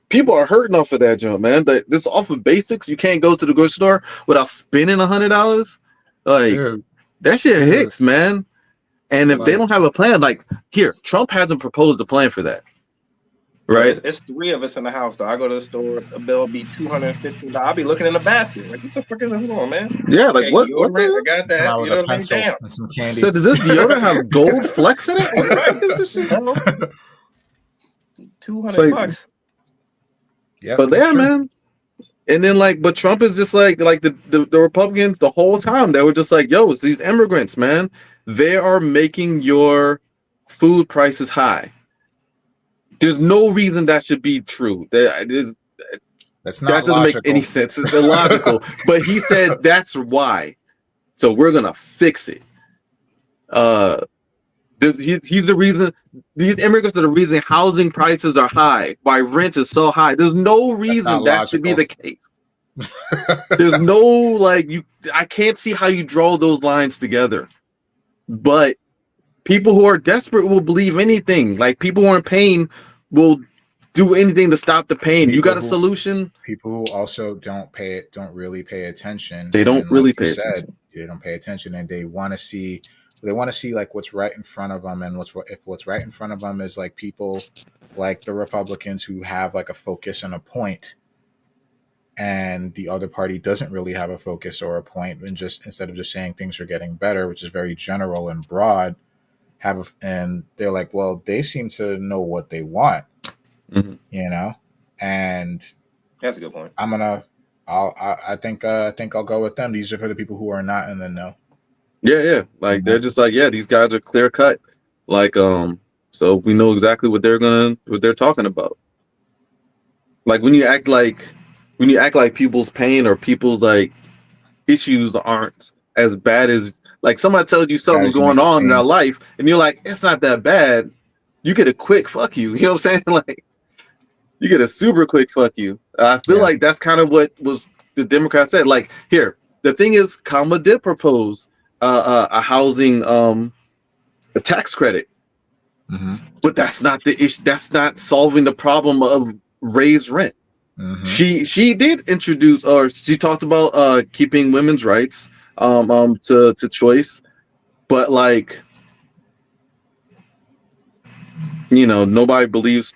people are hurting off of that jump, man. This off of basics. You can't go to the grocery store without spending $100. Like that shit hits, man. And if they don't have a plan, like here, Trump hasn't proposed a plan for that. Right, it's three of us in the house. Though I go to the store, a bill will be $215. I'll be looking in the basket, like, what the fuck is this on, man? Yeah, like what? I got that. You know what I mean? Damn. And some candy. So does this deodorant have gold flecks in it? What the fuck is this shit? $200. Yeah, but yeah, man. And then but Trump is just like the Republicans the whole time. They were just like, yo, it's these immigrants, man. They are making your food prices high. There's no reason that should be true. That doesn't make any sense. It's illogical. But he said that's why. So we're gonna fix it. He's the reason. These immigrants are the reason housing prices are high. Why rent is so high. There's no reason that should be the case. There's no I can't see how you draw those lines together. But people who are desperate will believe anything. Like people who are in pain will do anything to stop the pain. You got a solution? People who also don't really pay attention. They don't really pay attention. They don't pay attention, and they want to see like what's right in front of them, and what's right in front of them is like people like the Republicans who have like a focus and a point, and the other party doesn't really have a focus or a point, and just instead of just saying things are getting better, which is very general and broad, and they're like, well, they seem to know what they want, you know, and that's a good point. I think I'll go with them. These are for the people who are not in the know. Yeah. Like they're just like, yeah, these guys are clear cut. Like, so we know exactly what they're talking about. Like when you act like people's pain or people's like issues aren't as bad as like somebody tells you something's going on in their life and you're like, it's not that bad. You get a quick fuck you. You know what I'm saying? Like you get a super quick fuck you. I feel like that's kind of what was the Democrats said. Like here, the thing is, Kamala did propose a housing a tax credit, but that's not the issue. That's not solving the problem of raised rent. She did introduce, or she talked about keeping women's rights to choice, but like you know, nobody believes.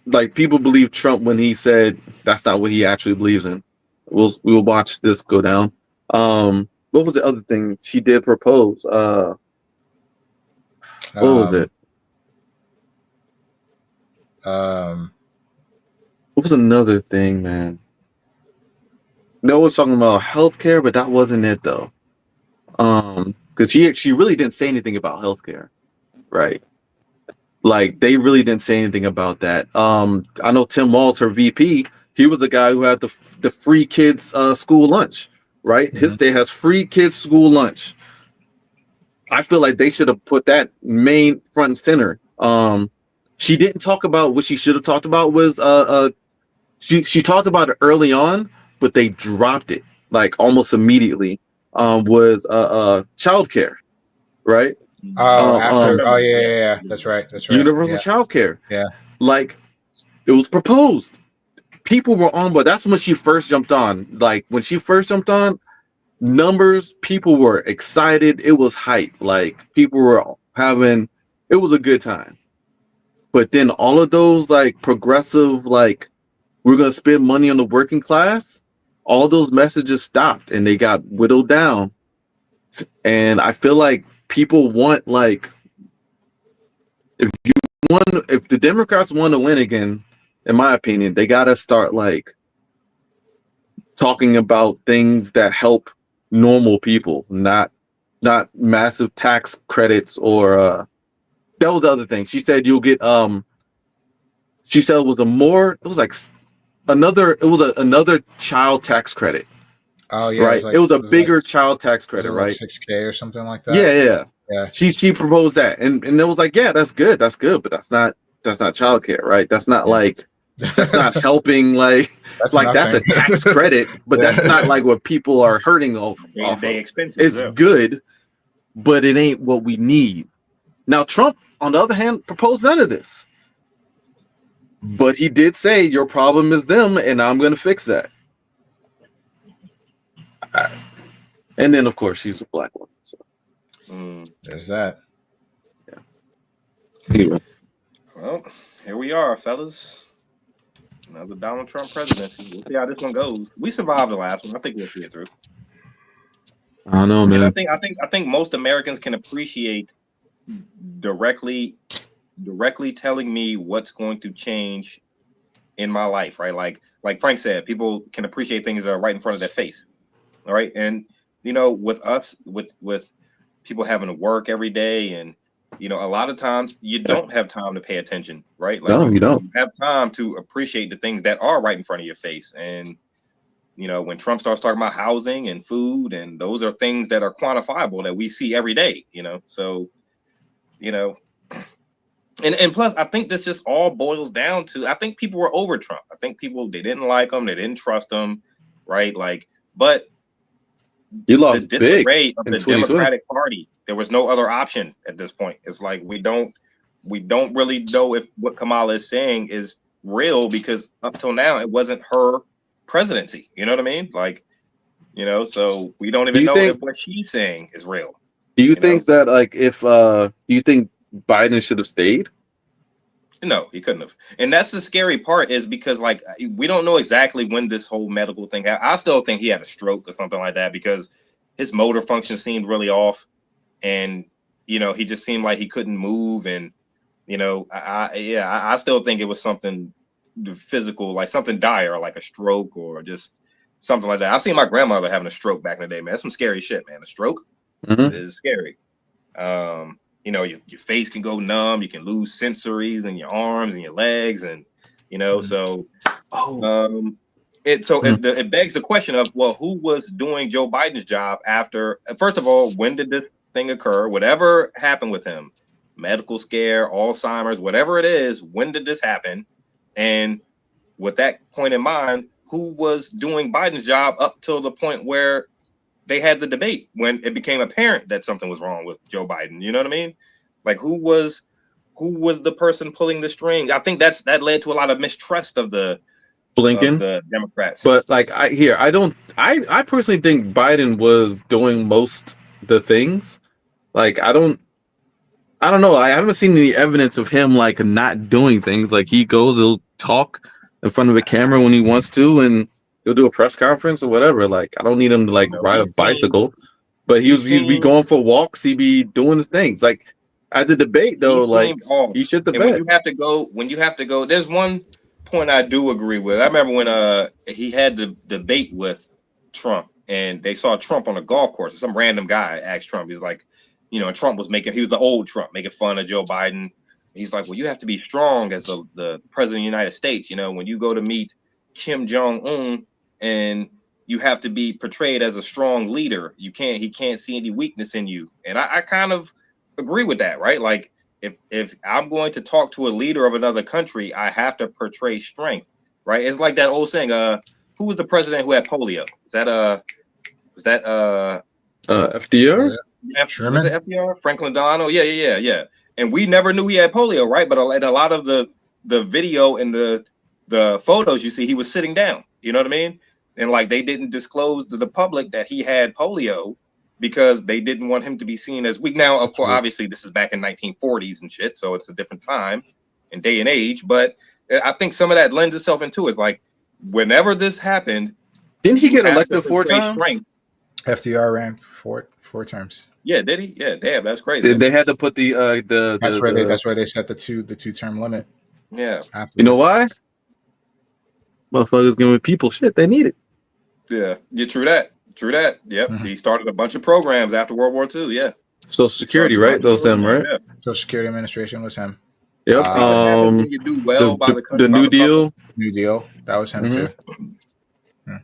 Like people believe Trump when he said that's not what he actually believes in. We will watch this go down. What was the other thing she did propose? What was it? What was another thing, man? No one's talking about healthcare, but that wasn't it though. Because she really didn't say anything about healthcare, right? Like they really didn't say anything about that. I know Tim Walz, her VP, he was the guy who had the free kids school lunch, right? His state has free kids school lunch. I feel like they should have put that main front and center. She didn't talk about what she should have talked about was she talked about it early on, but they dropped it like almost immediately. Was childcare, right? Yeah, that's right. Universal childcare. Yeah, like it was proposed. People were on, but that's when she first jumped on. Like when she first jumped on, numbers, people were excited. It was hype. Like people were having, it was a good time. But then all of those like progressive, like we're gonna spend money on the working class, all those messages stopped and they got whittled down. And I feel like people want, like, if the Democrats want to win again, in my opinion, they gotta start like talking about things that help normal people, not massive tax credits or that was the other thing. She said you'll get she said it was another child tax credit. Oh yeah, right. It was a bigger child tax credit, right? $6,000 or something like that. Yeah. She proposed that, and it was like, yeah, that's good, but that's not childcare, right? That's not like that's not helping, like that's a tax credit, but that's not like what people are hurting off of. It's good, but it ain't what we need. Now Trump, on the other hand, proposed none of this, but he did say your problem is them, and I'm going to fix that. And then, of course, she's a black woman. So there's that. Yeah. Anyway. Well, here we are, fellas. Another Donald Trump presidency. We'll see how this one goes. We survived the last one. I think we'll see it through. I don't know, man. And I think most Americans can appreciate directly telling me what's going to change in my life, right? Like Frank said, people can appreciate things that are right in front of their face. All right. And with us, with people having to work every day, and a lot of times you don't have time to pay attention, right? Like, no, you don't have time to appreciate the things that are right in front of your face. And when Trump starts talking about housing and food, and those are things that are quantifiable that we see every day, so and plus I think this just all boils down to, I think people were over Trump. I think people, they didn't like him, they didn't trust him, right? Like, but you lost the big disarray of the Democratic Party. There was no other option at this point. It's like we don't really know if what Kamala is saying is real, because up till now it wasn't her presidency. You know what I mean? Like, so we don't even know if what she's saying is real. Do you think that, like, if you think Biden should have stayed? No, he couldn't have. And that's the scary part, is because, like, we don't know exactly when this whole medical thing happened. I still think he had a stroke or something like that, because his motor function seemed really off, and he just seemed like he couldn't move. And I still think it was something physical, like something dire, like a stroke or just something like that. I seen my grandmother having a stroke back in the day, man. That's some scary shit, man. A stroke is scary. Your face can go numb. You can lose sensories in your arms and your legs, and it begs the question of, well, who was doing Joe Biden's job after? First of all, when did this thing occur? Whatever happened with him, medical scare, Alzheimer's, whatever it is, when did this happen? And with that point in mind, who was doing Biden's job up till the point where they had the debate, when it became apparent that something was wrong with Joe Biden? You know what I mean? Like, who was the person pulling the strings? I think that led to a lot of mistrust of the Democrats. But like, I personally think Biden was doing most the things. Like, I don't know. I haven't seen any evidence of him like not doing things. Like, he'll talk in front of a camera when he wants to, and he'll do a press conference or whatever. Like, I don't need him to like ride a bicycle, but he'd be going for walks. He'd be doing his things. Like, at the debate though, like, he shit the bed. When you have to go, there's one point I do agree with. I remember when he had the debate with Trump, and they saw Trump on a golf course. Some random guy asked Trump. He's like, you know, Trump was the old Trump making fun of Joe Biden. He's like, well, you have to be strong as the president of the United States. You know, when you go to meet Kim Jong-un, and you have to be portrayed as a strong leader. He can't see any weakness in you. And I kind of agree with that, right? Like, if I'm going to talk to a leader of another country, I have to portray strength, right? It's like that old saying, who was the president who had polio? Was that FDR? Was it FDR? Franklin Delano? Yeah. And we never knew he had polio, right? But in a lot of the video and the photos you see, he was sitting down. You know what I mean? And like, they didn't disclose to the public that he had polio because they didn't want him to be seen as weak. Now, of course, obviously this is back in 1940s and shit, so it's a different time and day and age. But I think some of that lends itself into it. It's like, whenever this happened, didn't he get elected 4 times? FDR ran four terms. Yeah, did he? Yeah, damn, that's crazy. They had to put That's where they set the two term limit. Yeah. Afterwards. You know why? Motherfuckers giving people shit they need it. Yeah, true that. Yep. Mm-hmm. He started a bunch of programs after World War II. Yeah. Social Security, right? That was him, right? Yeah. Social Security Administration was him. Yep. You do well by the country, the New Deal. New Deal. That was him too. Yeah.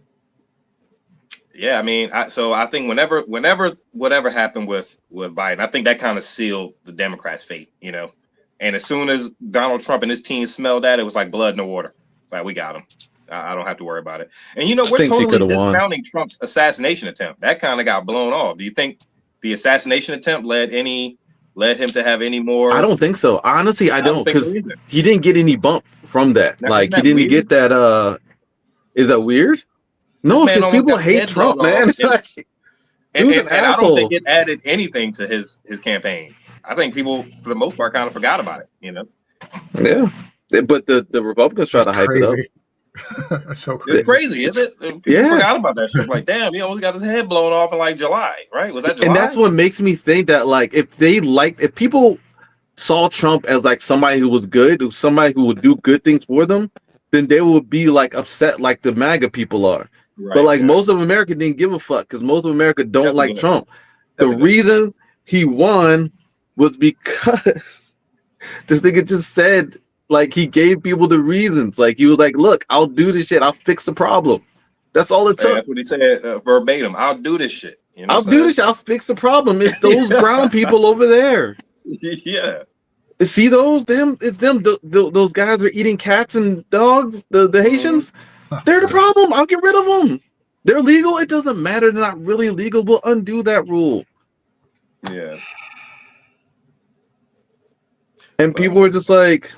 Yeah, I mean, I think whatever happened with Biden, I think that kind of sealed the Democrats' fate, you know. And as soon as Donald Trump and his team smelled that, it was like blood in the water. It's like, we got him. I don't have to worry about it. And you know, we're totally discounting Trump's assassination attempt. That kind of got blown off. Do you think the assassination attempt led him to have any more? I don't think so. Honestly, I don't, because he didn't get any bump from that. Now, like, he didn't get that. Is that weird? No, because people hate Trump, man. He was an asshole. I don't think it added anything to his campaign. I think people, for the most part, kind of forgot about it. You know. Yeah, but the Republicans try to hype it up. That's so crazy. It's crazy, is it? People forgot about that shit. Like, damn, he only got his head blown off in like July, right? Was that July? And that's what makes me think that, like, if people saw Trump as like somebody who was good, or somebody who would do good things for them, then they would be like upset like the MAGA people are. Right, but like most of America didn't give a fuck because most of America don't like Trump. The reason he won was because this nigga just said, like, he gave people the reasons. Like, he was like, look, I'll do this shit. I'll fix the problem. That's all it took. That's what he said verbatim. I'll do this shit. You know I'll do this shit. I'll fix the problem. It's those brown people over there. Yeah. See those? It's them. Those guys are eating cats and dogs. The Haitians. They're the problem. I'll get rid of them. They're legal. It doesn't matter. They're not really legal. We'll undo that rule. Yeah. And people were just like,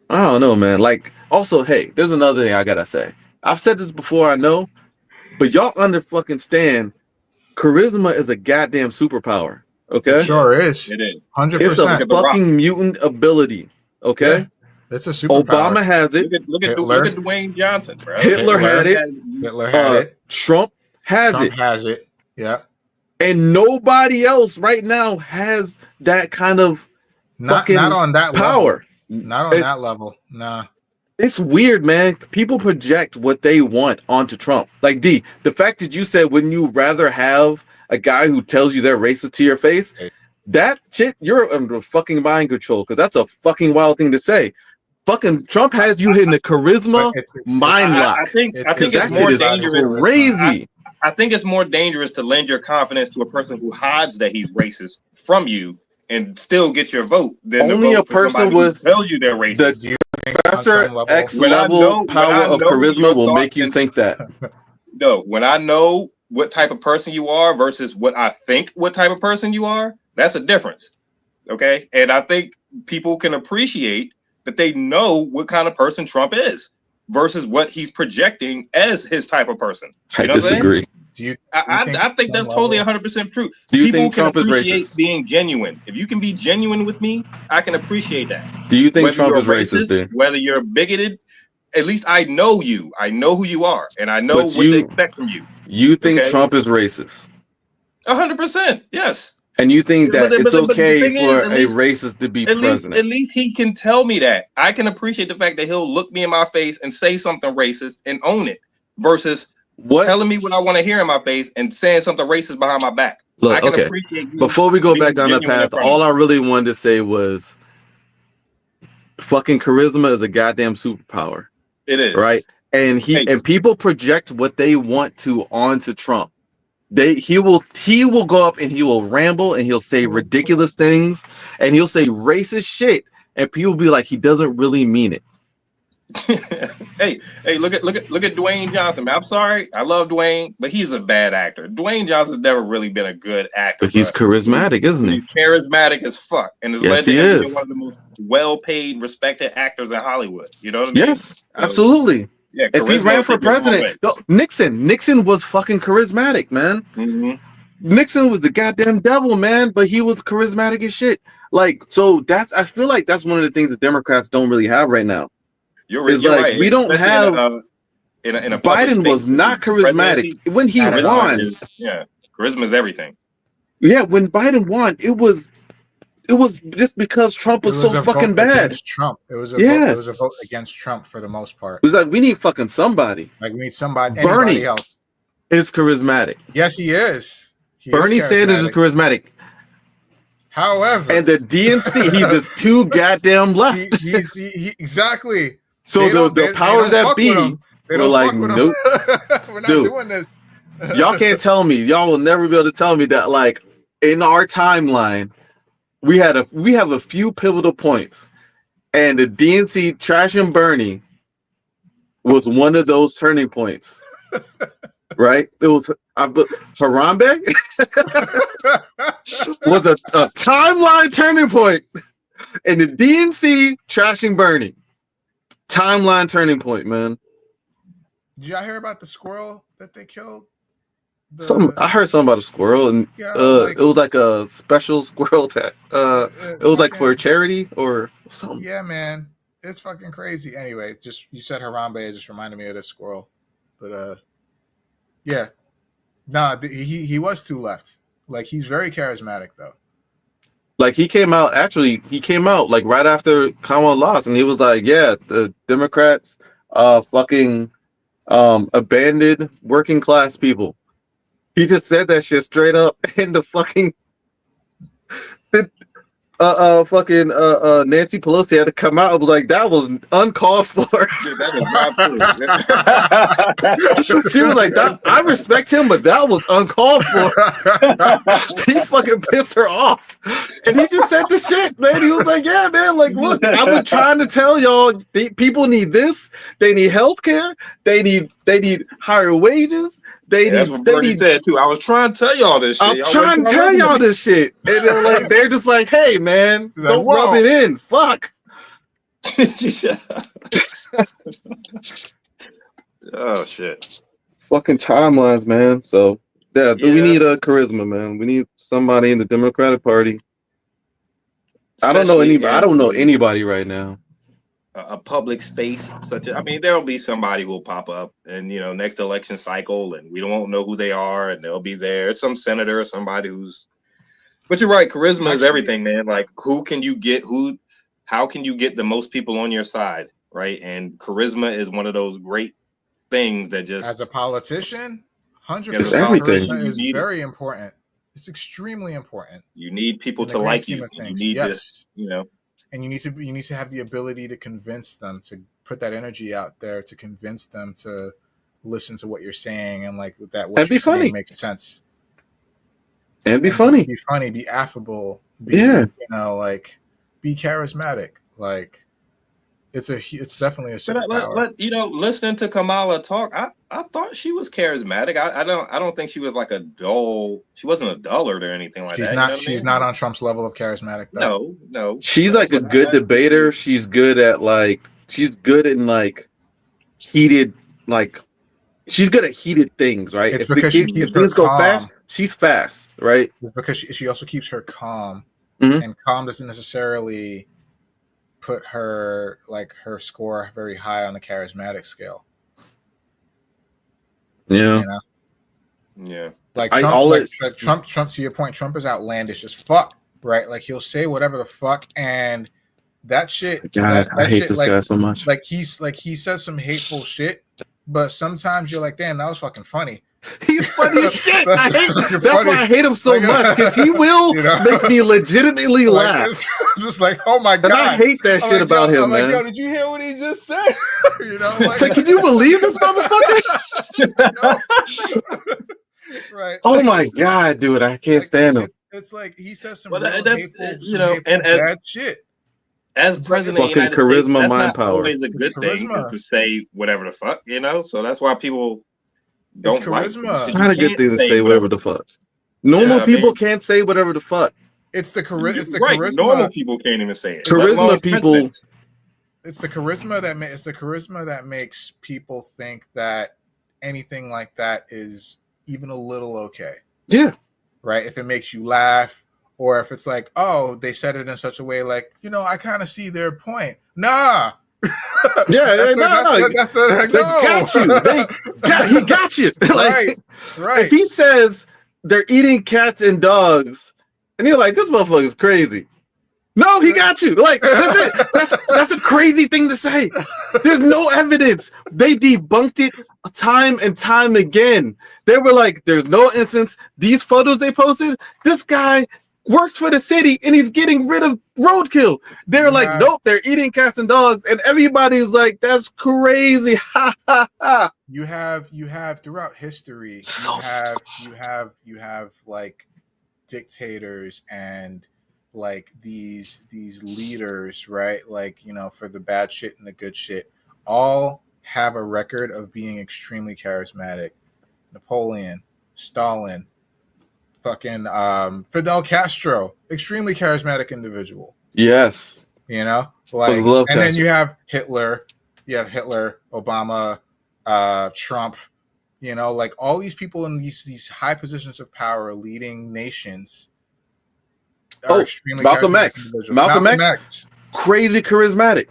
I don't know, man. Like, also, hey, there's another thing I gotta say. I've said this before, I know, but y'all stand. Charisma is a goddamn superpower. Okay, it sure is. It is 100%. It's a fucking mutant ability. Okay, it's a superpower. Obama has it. Look at Dwayne Johnson, bro. Hitler had it. Trump has it. Yeah. And nobody else right now has that kind of not on that power. Level. Not on that level. Nah. It's weird, man. People project what they want onto Trump. Like, D, the fact that you said, wouldn't you rather have a guy who tells you they're racist to your face? That shit, you're under fucking mind control, because that's a fucking wild thing to say. Fucking Trump has you hitting the charisma mind lock. I think it's more dangerous. Crazy. I think it's more dangerous to lend your confidence to a person who hides that he's racist from you and still get your vote than only a person with tells you they're racist. Professor X level power of charisma will make you think that. No, when I know what type of person you are versus what I think what type of person you are, that's a difference. Okay, and I think people can appreciate that they know what kind of person Trump is versus what he's projecting as his type of person. I disagree. I think that's totally 100% true. Do you think Trump is racist? Being genuine. If you can be genuine with me, I can appreciate that. Do you think Trump is racist, dude? Whether you're bigoted, at least I know you. I know who you are, and I know what to expect from you. You think Trump is racist? 100%, yes. And you think that it's okay for a racist to be president? At least he can tell me that. I can appreciate the fact that he'll look me in my face and say something racist and own it, versus telling me what I want to hear in my face and saying something racist behind my back. Look, I can okay. appreciate you. Before we go back down that path, all I really wanted to say was fucking charisma is a goddamn superpower. It is. Right? And and people project what they want to onto Trump. He will go up and he will ramble and he'll say ridiculous things and he'll say racist shit and people will be like, he doesn't really mean it. hey, look at Dwayne Johnson, man. I'm sorry, I love Dwayne, but he's a bad actor. Dwayne Johnson's never really been a good actor. But he's charismatic, isn't he? He's charismatic as fuck, and has led to him being one of the most well-paid, respected actors in Hollywood. You know what I mean? Yes, absolutely. Yeah, if he ran for president, Nixon was fucking charismatic, man. Mm-hmm. Nixon was the goddamn devil, man, but he was charismatic as shit. Like, so I feel like that's one of the things that Democrats don't really have right now. You're right. We don't have. In a Biden was not charismatic when he won. Charisma is everything. Yeah, when Biden won, it was just because Trump was so fucking bad. Trump. It was a vote against Trump for the most part. It was like we need fucking somebody. Like we need somebody. Bernie else is charismatic. Yes, he is. Bernie Sanders is charismatic. However, and the DNC, he's just too goddamn left. Exactly. So the powers that be were like, nope, we're not doing this. Y'all can't tell me. Y'all will never be able to tell me that, like, in our timeline, we have a few pivotal points, and the DNC trashing Bernie was one of those turning points. Right? It was Harambe was a timeline turning point, and the DNC trashing Bernie. Timeline turning point, man. Did y'all hear about the squirrel that they killed? I heard something about a squirrel, and it was like a special squirrel that it was like for charity or something. Yeah, man, it's fucking crazy. Anyway, just you said Harambe, it just reminded me of this squirrel. But yeah, he was too left. Like he's very charismatic though. Like he came out like right after Kamala lost, and he was like, "Yeah, the Democrats, fucking, abandoned working class people." He just said that shit straight up, and the fucking, Nancy Pelosi had to come out and was like, "That was uncalled for." She was like, "I respect him, but that was uncalled for." He fucking pissed her off, and he just said the shit, man. He was like, "Yeah, man, like, look, I was trying to tell y'all, people need this. They need healthcare. They need higher wages. That's what Bernie said too. I was trying to tell y'all this shit. I'm trying to tell y'all this shit, and then like they're just like, "Hey, man, don't rub it in. Fuck." Oh shit! Fucking timelines, man. So yeah, we need a charisma, man. We need somebody in the Democratic Party. I don't know anybody right now. A public space such as, I mean, there'll be somebody who will pop up and next election cycle, and we won't know who they are, and they'll be there. It's some senator or somebody who's. But you're right, charisma is everything, man. Like, how can you get the most people on your side, right? And charisma is one of those great things that just, as a politician, 100%, everything charisma is very important. It's extremely important. You need people to like you. You need this, and you need to have the ability to convince them, to put that energy out there, to convince them to listen to what you're saying, and like that what you're saying makes sense. And be funny. Be funny, be affable, be charismatic. Like it's definitely a superpower. But listening to Kamala talk, I thought she was charismatic. I don't think she was like a dull. She wasn't a dullard or anything like that. She's not on Trump's level of charismatic though. No. She's like a good debater. She's good at heated, like she's good at heated things, right? It's because she keeps her calm. Fast, she's fast, right? It's because she also keeps her calm, mm-hmm. and calm doesn't necessarily put her score very high on the charismatic scale. Yeah. Yeah. Like Trump, to your point, Trump is outlandish as fuck, right? Like he'll say whatever the fuck, and that shit. God, I hate this guy so much. Like he says some hateful shit, but sometimes you're like, damn, that was fucking funny. He's funny as shit. That's why I hate him so much, because he will make me legitimately laugh. It's just like, oh my god, and I hate that shit about him, man. Yo, did you hear what he just said? It's like, can you believe this motherfucker? Right. Oh my god, dude, I can't stand him. It's like he says some hateful, bad shit. As president of the United charisma, States, mind power. Always a good thing is to say whatever the fuck, So that's why people don't like. It's not a good thing to say whatever the fuck. Normal people can't say whatever the fuck. It's the charisma. Normal people can't even say it. Charisma people. It's the charisma that makes people think that anything like that is even a little okay. Yeah. Right. If it makes you laugh, or if it's like, oh, they said it in such a way, like, I kind of see their point. Nah. Yeah, he got you. Right. If he says they're eating cats and dogs, and you're like, this motherfucker's crazy. No, he got you. Like, that's it. That's a crazy thing to say. There's no evidence. They debunked it time and time again. They were like, there's no instance. These photos they posted, this guy works for the city and he's getting rid of roadkill. They're like, nope, they're eating cats and dogs, and everybody's like, that's crazy. Ha ha ha. You have throughout history, you have like dictators and like these leaders, right? Like, for the bad shit and the good shit, all have a record of being extremely charismatic. Napoleon, Stalin, fucking Fidel Castro, extremely charismatic individual. Yes. Then you have Hitler, Obama, Trump, like all these people in these high positions of power leading nations. Malcolm X. Malcolm X. Crazy charismatic.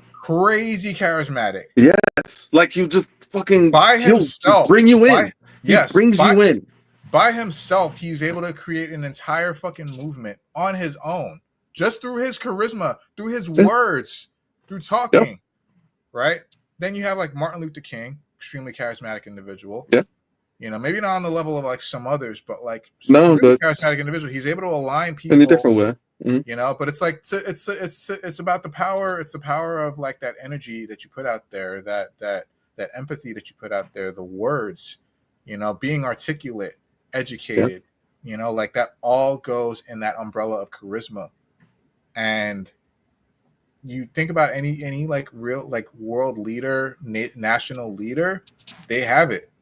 Yes. Like, you just fucking by himself bring you in. He brings you in. By himself, he's able to create an entire fucking movement on his own, just through his charisma, through his words, through talking, right? Then you have like Martin Luther King, extremely charismatic individual. Yeah. Maybe not on the level of like some others, but like charismatic individual. He's able to align people in a different way. Mm-hmm. But it's like it's about the power. It's the power of like that energy that you put out there, that empathy that you put out there, the words, being articulate, educated, like that all goes in that umbrella of charisma. And you think about any like real like world leader, national leader, they have it.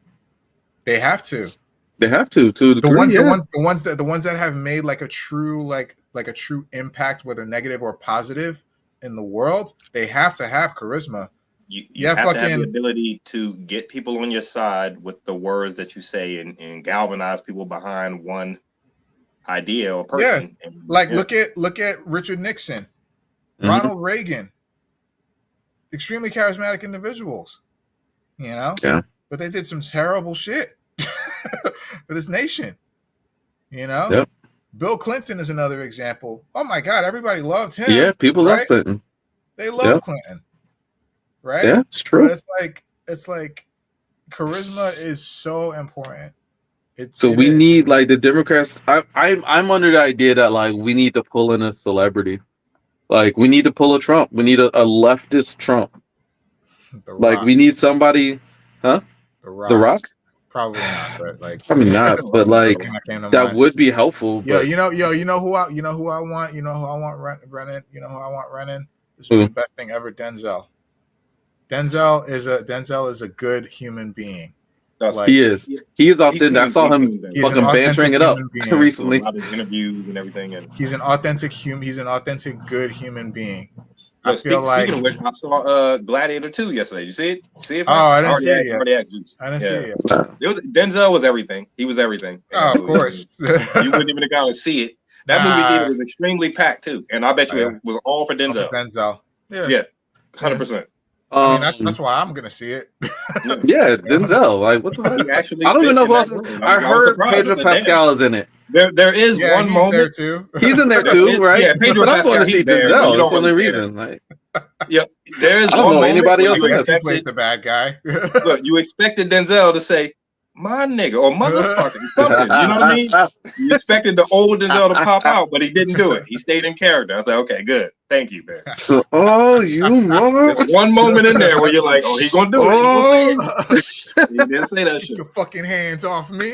They have to. They have to a degree, the ones that have made like a true impact, whether negative or positive, in the world. They have to have charisma. You have to have the ability to get people on your side with the words that you say and galvanize people behind one idea or person. Yeah. Look at Richard Nixon, Ronald Reagan, extremely charismatic individuals, Yeah. But they did some terrible shit for this nation, Yep. Bill Clinton is another example. Oh my God, everybody loved him. Yeah, people love Clinton. They love Clinton. Right? Yeah, it's true. But it's like charisma is so important. We need like the Democrats. I'm under the idea that like we need to pull in a celebrity. Like we need to pull a Trump. We need a leftist Trump. Like we need somebody, huh? The Rock? Probably not, but like probably not, but like that would be helpful. But... you know who I want running. You know who I want running. This is the best thing ever. Denzel is a good human being. Like, he is authentic. I saw him fucking bantering it up recently. A lot of interviews and everything. And he's an authentic good human being. I feel like speaking of which, I saw Gladiator 2 yesterday. Did you see it? Oh, I didn't see it yet. I didn't see it yet. Denzel was everything. He was everything. Oh, of course. You wouldn't even have gone to see it. That movie theater was extremely packed too, and I bet you it was all for Denzel. Yeah, 100%. I mean, that's why I'm gonna see it. Yeah, Denzel. Like, what the fuck? I don't even know who else is. I heard Pedro Pascal is in it. There is one moment. There too. He's in there too, right? Yeah, but I'm going to see Denzel. That's the only reason. Like, Yeah, there is I don't one know moment anybody where else you that He expected, plays the bad guy. look, you expected Denzel to say, my nigga, or motherfucker, something. You know what I mean? You expected the old Denzel to pop out, but he didn't do it. He stayed in character. I was like, okay, good. Thank you, man. So, oh, you mother. There's one moment in there where you're like, oh, he gonna do it. He gonna say it. He didn't say that Get shit. your fucking hands off me.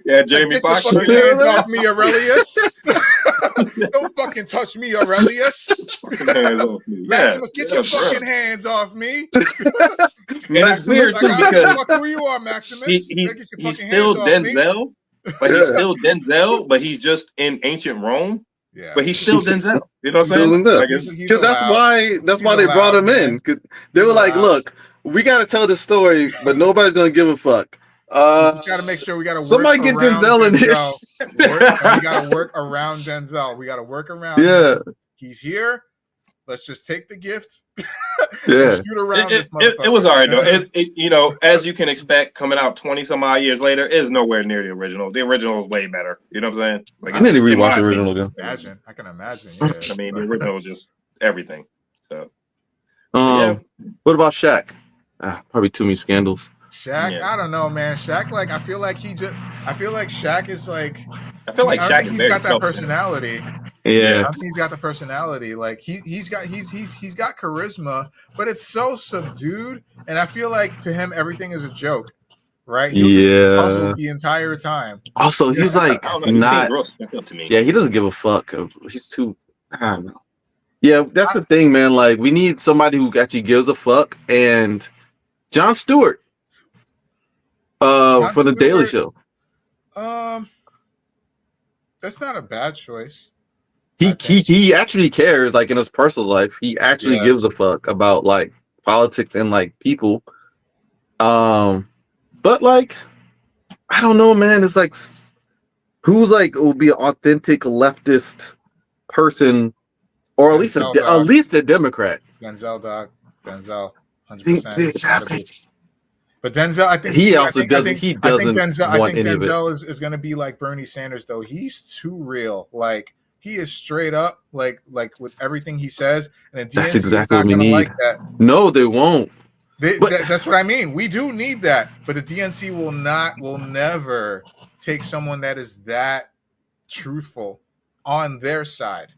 Yeah, Jamie Get your Foxx. fucking hands off me, Aurelius. Don't fucking touch me, Aurelius. Hands off me. Maximus, get your bro. fucking hands off me. And it's weird Like, too I don't give a because fuck who you are, Maximus. he, Get your he's fucking still hands off me. Denzel, but he's still Denzel, but he's just in ancient Rome. Yeah. But he's still Denzel. You know what I'm Still saying? in there. Like, He's Because that's allowed. why they brought him in. 'Cause they were like, allowed. look, we got to tell the story, but nobody's going to give a fuck. We got to make sure we got to work somebody get around Denzel in here. And we got to work around Denzel. We got to work around him. He's here. Let's just take the gift. Yeah. Shoot around this motherfucker. It was all right though. You know, as you can expect, coming out 20 some odd years later, is nowhere near the original. The original is way better. You know what I'm saying? Like, I need to rewatch the original again. I can imagine. Yeah. I mean, the original was just everything. So, what about Shaq? Probably too many scandals. Shaq, I don't know, man. Shaq, like, I feel like Shaq is like. I feel like I Shaq think he's got that personality. Yeah, I think he's got the personality. Like he's got charisma, but it's so subdued. And I feel like to him everything is a joke, right? He'll just be puzzled the entire time. Also, he was like not. To me. Yeah, he doesn't give a fuck. He's too. I don't know. Yeah, that's the thing, man. Like, we need somebody who actually gives a fuck. And Jon Stewart, for the Daily Show. That's not a bad choice. He actually cares, like, in his personal life. He actually gives a fuck about, like, politics and, like, people. But, like, I don't know, man. It's like, who's like will be an authentic leftist person, or at least a Democrat. Denzel, dog. Denzel, 100%. But Denzel, I think Denzel is going to be like Bernie Sanders, though. He's too real. Like, he is straight up, like with everything he says. And the DNC that's exactly what we need. Like that. No, they won't. That's what I mean. We do need that, but the DNC will never take someone that is that truthful on their side.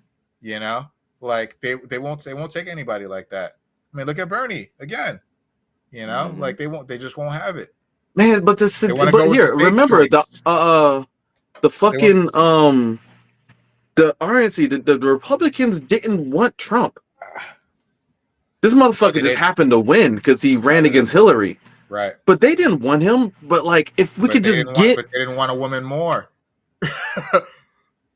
You know, like they won't take anybody like that. I mean, look at Bernie again. You know, like they just won't have it. Man, but remember the fucking the RNC, the Republicans didn't want Trump. This motherfucker just happened to win because he ran against Hillary. Right. But they didn't want him. But like, if we could just but they didn't want a woman more.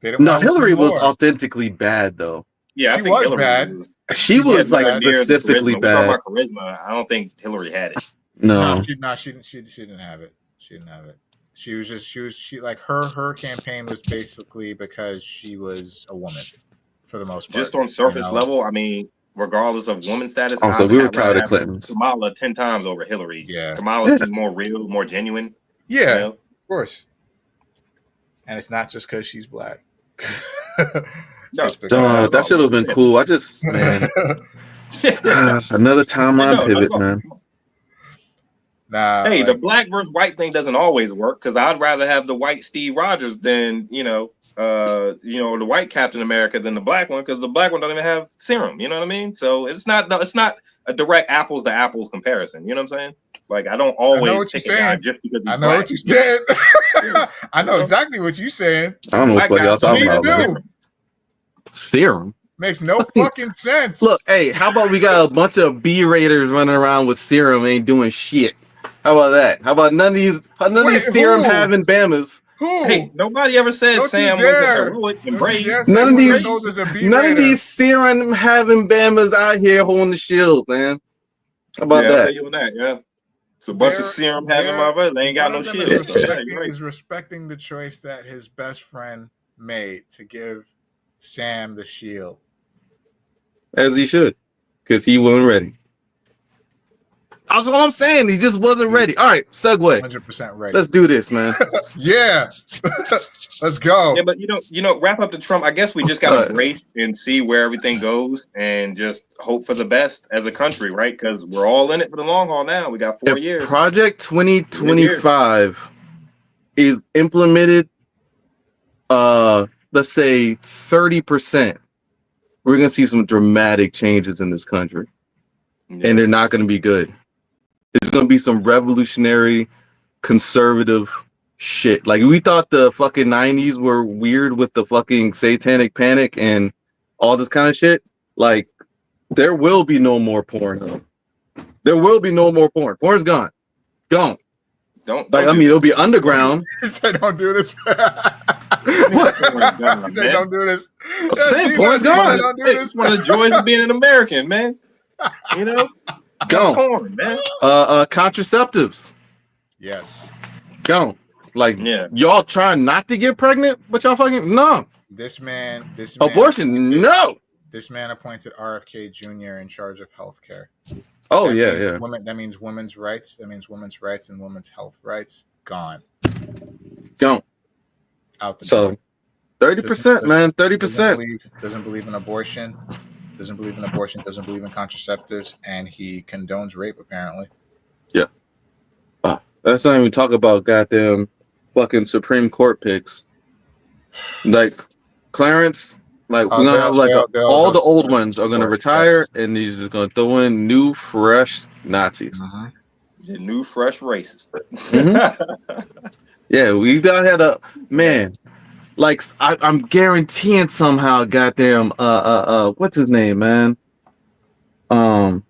Hillary was authentically bad though. Yeah, she was bad. She was like specifically bad. About charisma, I don't think Hillary had it. No, she didn't have it. She didn't have it. She like her campaign was basically because she was a woman for the most part. Just on surface level, I mean, regardless of woman status. Also, we were tired of Clintons. Kamala 10 times over Hillary. Yeah, Kamala seems more real, more genuine. Yeah, you know? Of course. And it's not just because she's black. No, that should have been cool. I just, man, another timeline pivot, man. Nah, hey, the black versus white thing doesn't always work because I'd rather have the white Steve Rogers than the white Captain America than the black one because the black one don't even have serum. You know what I mean? So it's not a direct apples to apples comparison. You know what I'm saying? Like I don't always take a guy just because he's black. What you said. I know exactly what you're saying. I don't know what y'all talking about. Man. Serum makes no fucking sense. Look, hey, how about we got a bunch of B Raiders running around with serum ain't doing shit? How about that? How about none of these serum having Bamas? Who? Hey, nobody ever said Sam was heroic and brave. None of these serum having Bamas out here holding the shield, man. How about that? Yeah. It's a bunch of serum having motherfuckers. They ain't got no shit. Is respecting the choice that his best friend made to give Sam the shield. As he should, because he wasn't ready. That's all I'm saying. He just wasn't ready. All right, segue. 100% ready. Let's do this, man. Yeah. Let's go. Yeah, but wrap up the Trump. I guess we just gotta brace and see where everything goes, and just hope for the best as a country, right? Because we're all in it for the long haul now. We got 4 years. Project 2025 is implemented. Let's say 30%. We're gonna see some dramatic changes in this country, and they're not gonna be good. It's gonna be some revolutionary, conservative shit. Like we thought the fucking 90s were weird with the fucking satanic panic and all this kind of shit. Like there will be no more porn. There will be no more porn. Porn's gone. Gone. Don't like I mean it'll be underground. He said don't do this. What? He said don't do this. I'm saying porn's gone. Don't do this. It's one of the joys of being an American, man. You know? Gone. Porn, man. Contraceptives. Yes. Gone. Like y'all trying not to get pregnant, but y'all fucking no. This man abortion, no. This man appointed RFK Jr. in charge of healthcare. Oh, that means women's rights. That means women's rights and women's health rights gone. Gone. Out the so 30%, man. 30%. Doesn't believe in abortion. Doesn't believe in contraceptives, and he condones rape apparently. Yeah. That's not even talk about goddamn fucking Supreme Court picks. Like Clarence. Like we're gonna have like all the old ones are gonna retire, and he's just gonna throw in new, fresh Nazis. The new, fresh racists. Yeah, we gotta have a man. Like I'm guaranteeing somehow, goddamn, what's his name, man? It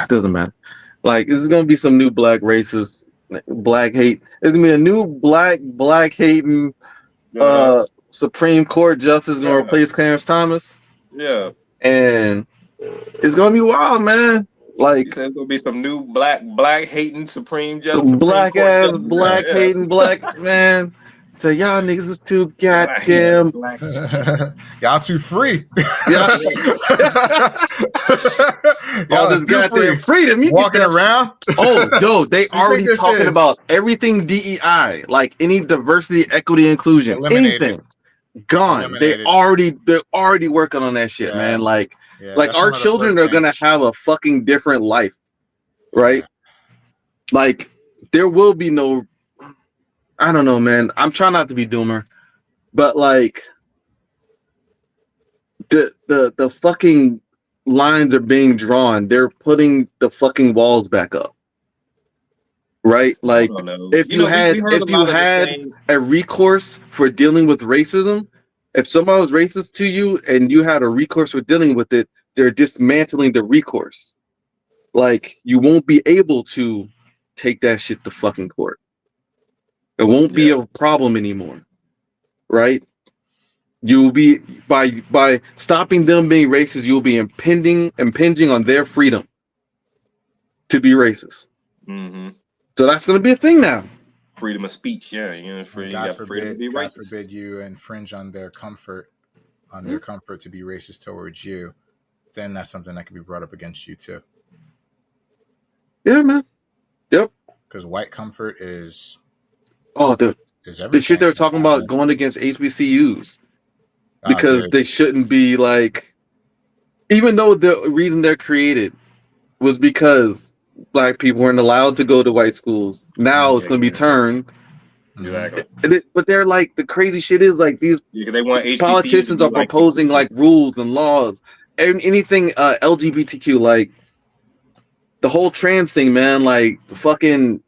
doesn't matter. Like this is gonna be some new black racist, black hate. It's gonna be a new black hating, Supreme Court justice gonna replace Clarence Thomas. Yeah, and it's gonna be wild, man. Like there's gonna be some new black hating Supreme Justice, black hating black man. So y'all niggas is too goddamn. Y'all too free. Y'all all this goddamn freedom. You walking around. Oh, yo, they already talking about everything DEI, like any diversity, equity, inclusion, anything. Gone. They're already working on that shit, man. Like our children are gonna have a fucking different life, right? Like there will be no. I don't know, man. I'm trying not to be doomer, but like the fucking lines are being drawn. They're putting the fucking walls back up. Right? Like if you had a recourse for dealing with racism, if someone was racist to you and you had a recourse for dealing with it, they're dismantling the recourse. Like you won't be able to take that shit to fucking court. It won't be a problem anymore. Right? You'll be by stopping them being racist, you'll be impinging on their freedom to be racist. Mm-hmm. So that's going to be a thing now. Freedom of speech, God forbid you infringe on their comfort, to be racist towards you. Then that's something that could be brought up against you too. Yeah, man. Yep. Because white comfort is. Oh, dude. The shit they were talking about going against HBCUs because they shouldn't be like, even though the reason they're created was because black people weren't allowed to go to white schools. Now it's going to be turned. Exactly. But they're like, the crazy shit is like these politicians are proposing like rules and laws and anything LGBTQ, like the whole trans thing, man, like the fucking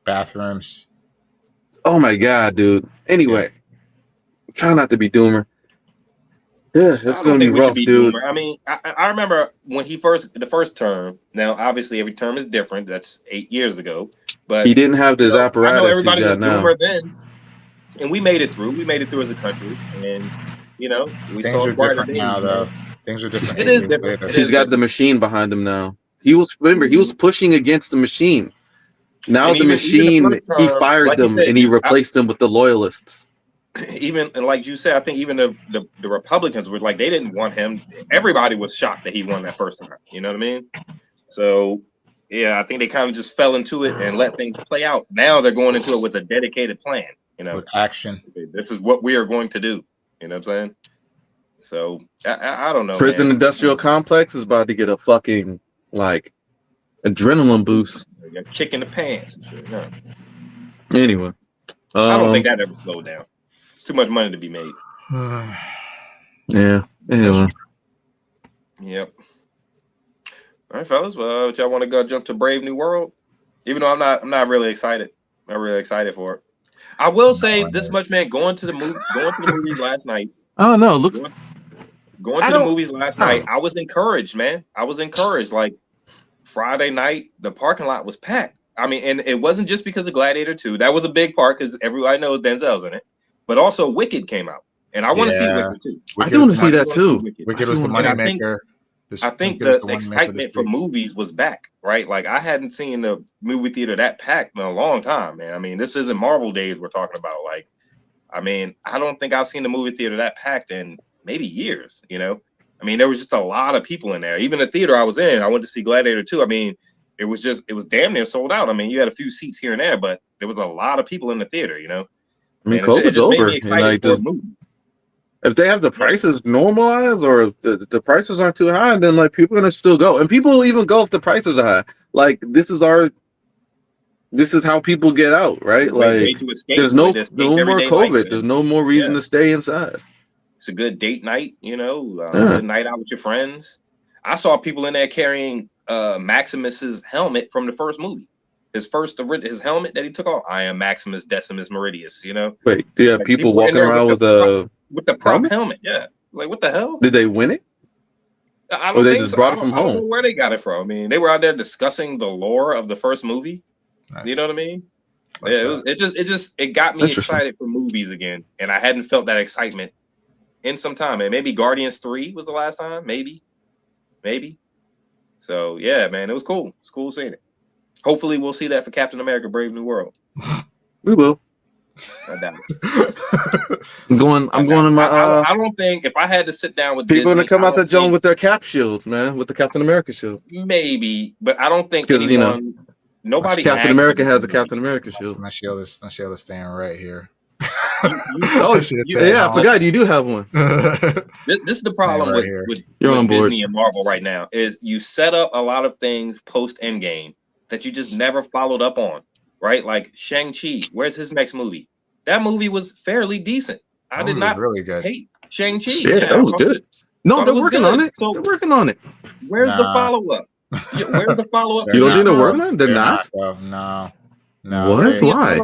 bathrooms. Oh my God, dude. Anyway, try not to be doomer. Yeah, it's gonna be rough, dude. Doomer. I mean, I remember when the first term. Now, obviously, every term is different. That's 8 years ago. But he didn't have this apparatus. I know everybody was doomer then, and we made it through. We made it through as a country, and we things are different now, though. Things are different. It is different. He's got the machine behind him now. He was pushing against the machine. Now the machine, he fired them and he replaced them with the loyalists. Even and like you said, I think even the Republicans were like they didn't want him. Everybody was shocked that he won that first time. You know what I mean? So I think they kind of just fell into it and let things play out. Now they're going into it with a dedicated plan. With action. This is what we are going to do. You know what I'm saying? So I don't know. Prison Industrial Complex is about to get a fucking like adrenaline boost. You're kicking the pants. And shit. No. Anyway, I don't think that ever slowed down. It's too much money to be made. Yeah. Anyway. Yep. All right, fellas. Well, y'all want to go jump to Brave New World? Even though I'm not really excited. I'm not really excited for it. I will say this much, man. Going to the movies last night. Oh no! Looks going to the movies last night. I was encouraged, man. I was encouraged. Like Friday night, the parking lot was packed. I mean, and it wasn't just because of Gladiator 2. That was a big part because everybody knows Denzel's in it. But also, Wicked came out, and I want to see Wicked too. I do want to see that too. Wicked was the moneymaker. I think the excitement for movies was back, right? Like I hadn't seen the movie theater that packed in a long time, man. I mean, this isn't Marvel days we're talking about. Like, I mean, I don't think I've seen the movie theater that packed in maybe years, you know? I mean, there was just a lot of people in there. Even the theater I was in, I went to see Gladiator 2. I mean, it was damn near sold out. I mean, you had a few seats here and there, but there was a lot of people in the theater, you know? I mean, COVID's over. If they have the prices normalized or the prices aren't too high, then like people are gonna still go, and people will even go if the prices are high. Like this is how people get out, right? Like there's no more COVID. Life, there's no more reason to stay inside. It's a good date night, you know, good night out with your friends. I saw people in there carrying Maximus's helmet from the first movie. His helmet that he took off. I am Maximus Decimus Meridius. You know. Wait, yeah, like, people walking around with the prop helmet. Yeah, like what the hell? Did they win it? I don't think so. Brought it from home. I don't know where they got it from. I mean, they were out there discussing the lore of the first movie. Nice. You know what I mean? Like it got me excited for movies again, and I hadn't felt that excitement in some time. And maybe Guardians 3 was the last time. Maybe. So yeah, man, it was cool. It's cool seeing it. Hopefully, we'll see that for Captain America: Brave New World. We will. I doubt it. I'm going in my. I don't think if I had to sit down with people gonna come out the zone with their cap shield, man, with the Captain America shield. Maybe, but I don't think because nobody. Captain America has a Captain America shield. My shield is staying right here. I forgot you do have one. This is the problem with Disney and Marvel right now is you set up a lot of things post Endgame that you just never followed up on, right? Like Shang-Chi, where's his next movie? That movie was fairly decent. I did not really good. hate Shang-Chi. Yeah, that was good. No, they're working on it. So they're working on it. Where's the follow-up? Where's the follow-up? You don't think they're working on it? They're not? No. What? Why?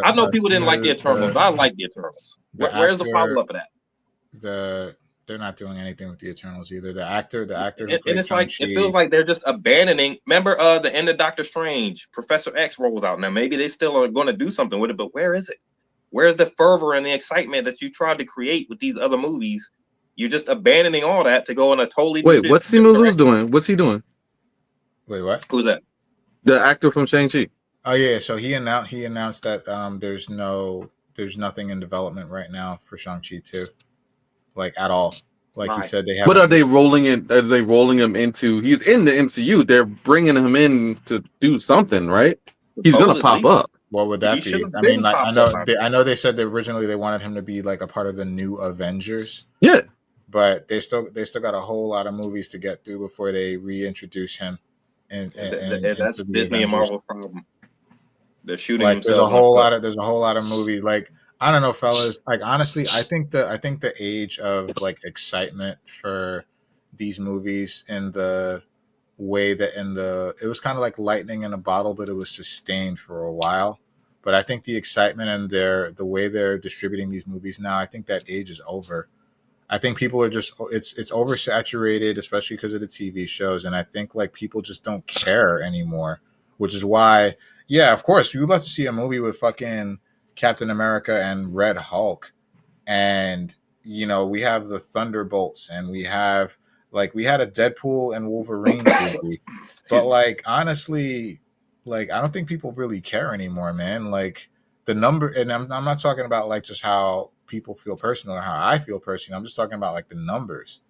I know people didn't like the Eternals, but I like the Eternals. Where's the follow-up of that? They're not doing anything with the Eternals either. The actor who and it's like it feels like they're just abandoning. Remember, the end of Doctor Strange, Professor X rolls out. Now maybe they still are going to do something with it, but where is it? Where's the fervor and the excitement that you tried to create with these other movies? You're just abandoning all that to go in a totally. Wait, what's Simu doing? What's he doing? Wait, what? Who's that? The actor from Shang-Chi. Oh yeah, so he announced that there's nothing in development right now for Shang-Chi 2. Like at all. Like he said, they have. What are they rolling in? Are they rolling him into? He's in the MCU. They're bringing him in to do something, right? He's gonna pop up. What would that be? I mean, like I know they said that originally they wanted him to be like a part of the new Avengers. Yeah, but they still got a whole lot of movies to get through before they reintroduce him. And that's Disney and Marvel's problem. They're shooting. Like there's a whole lot of movies. Like I don't know, fellas. Like honestly, I think the age of like excitement for these movies and the way that it was kind of like lightning in a bottle, but it was sustained for a while. But I think the excitement and the way they're distributing these movies now, I think that age is over. I think people are just it's oversaturated, especially because of the TV shows, and I think like people just don't care anymore. Which is why, yeah, of course, we would love to see a movie with fucking Captain America and Red Hulk, and we have the Thunderbolts, and we had a Deadpool and Wolverine movie, but like honestly, like I don't think people really care anymore, man. Like the number, and I'm not talking about like just how people feel personal or how I feel personally. I'm just talking about like the numbers.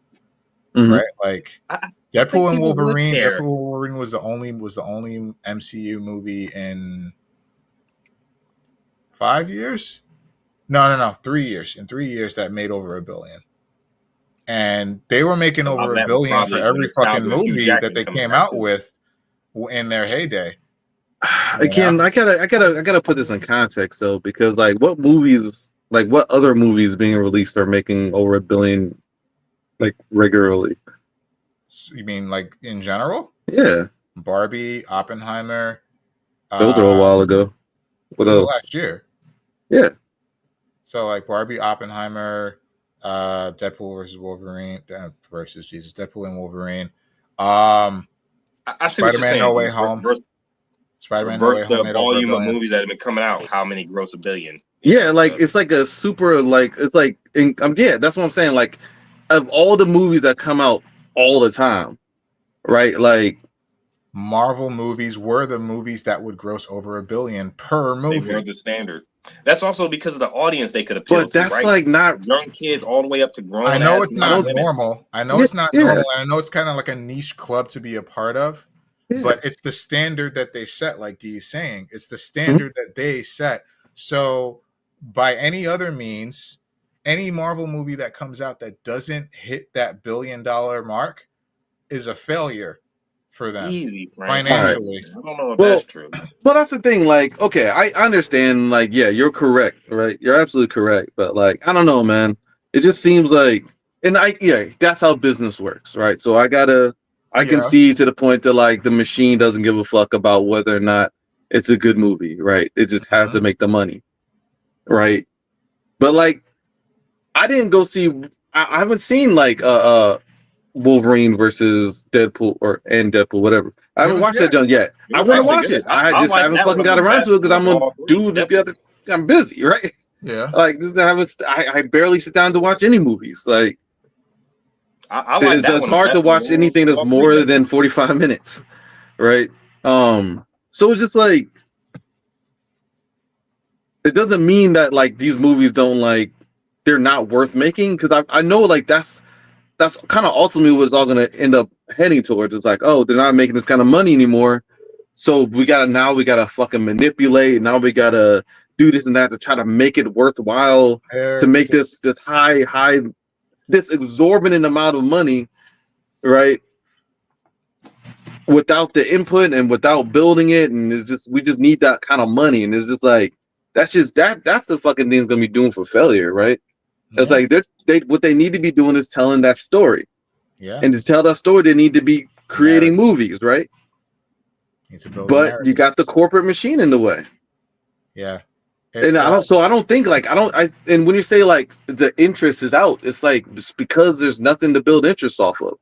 right? Like I Deadpool and Wolverine. Deadpool and Wolverine was the only MCU movie in 5 years. No, 3 years. In 3 years, that made over $1 billion. And they were making over $1 billion for every fucking movie that they came out with in their heyday. Again, I gotta put this in context though, because like what other movies being released are making over $1 billion like regularly? You mean like in general? Yeah. Barbie, Oppenheimer. Those are a while ago. What else? Last year. Yeah. So like Barbie, Oppenheimer, Deadpool versus Wolverine Deadpool and Wolverine. I see Spider-Man No Way Home. Spider-Man No Way Home made over $1 billion. Volume of movies that have been coming out, how many gross $1 billion? Yeah, like it's like a super like it's like yeah, that's what I'm saying. Like of all the movies that come out all the time, right? Like Marvel movies were the movies that would gross over $1 billion per movie. They were the standard. That's also because of the audience they could appeal to. But that's right? like not young kids all the way up to grown. I know it's not normal. I know it's not normal, and I know it's kind of like a niche club to be a part of. Yeah. But it's the standard that they set, like D is saying. It's the standard that they set. So by any other means, any Marvel movie that comes out that doesn't hit that $1 billion mark is a failure for them. Easy, financially. Right. I don't know if that's true. Well, that's the thing. Like, okay, I understand. Like, yeah, you're correct, right? You're absolutely correct. But like, I don't know, man. It just seems like, that's how business works, right? So I can see to the point that like the machine doesn't give a fuck about whether or not it's a good movie, right? It just has to make the money, right? But like, I didn't go see. I haven't seen like Wolverine versus Deadpool and Deadpool, whatever. I haven't watched that junk yet. I want to watch it. I just haven't fucking got around to it because I'm a dude. I'm busy, right? Yeah. Like I barely sit down to watch any movies. Like it's hard to watch anything that's more than 45 minutes, right? So it's just like it doesn't mean that like these movies don't like they're not worth making because I know like that's kind of ultimately what it's all going to end up heading towards. It's like, oh, they're not making this kind of money anymore. So we gotta fucking manipulate. Now we gotta do this and that to try to make it worthwhile to make this high, this exorbitant amount of money, right? Without the input and without building it. And we just need that kind of money. And it's just like, that's the fucking thing it's going to be doing for failure, right? Yeah. It's like what they need to be doing is telling that story. Yeah. And to tell that story, they need to be creating movies, right? But you got the corporate machine in the way. Yeah. And I don't think like, and when you say like the interest is out, it's like, it's because there's nothing to build interest off of.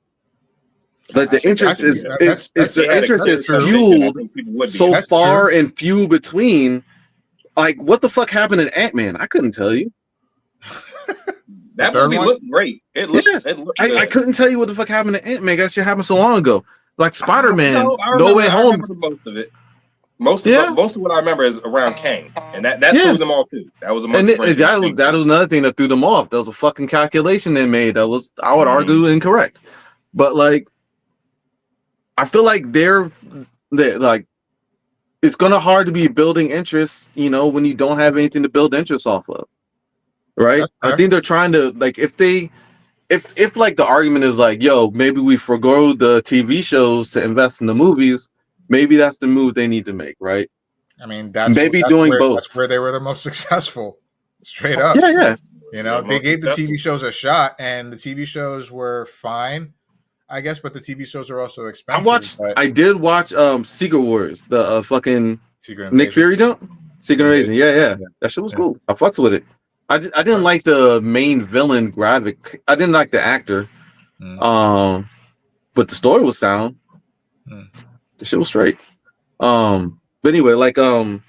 Like the interest is fueled so far and few between. Like, what the fuck happened in Ant-Man? I couldn't tell you. That movie looked great. It looked I couldn't tell you what the fuck happened to Ant-Man. That shit happened so long ago. Like Spider-Man, No Way Home. I remember most of it. Most of what I remember is around Kang, and that threw them all too. That was that was another thing that threw them off. That was a fucking calculation they made. That was, I would argue, incorrect. But like, I feel like they're like, it's gonna hard to be building interest, when you don't have anything to build interest off of, right? I think they're trying to like, if like the argument is like, yo, maybe we forgo the TV shows to invest in the movies. Maybe that's the move they need to make, right? I mean, that's both. That's where they were the most successful, straight up. Yeah. They gave the TV shows a shot, and the TV shows were fine, I guess. But the TV shows are also expensive. I did watch Secret Wars, the fucking Nick Fury jump. Secret Invasion, yeah. That shit was cool. I fucks with it. I didn't like the main villain graphic. I didn't like the actor, but the story was sound. The shit was straight. But anyway, like so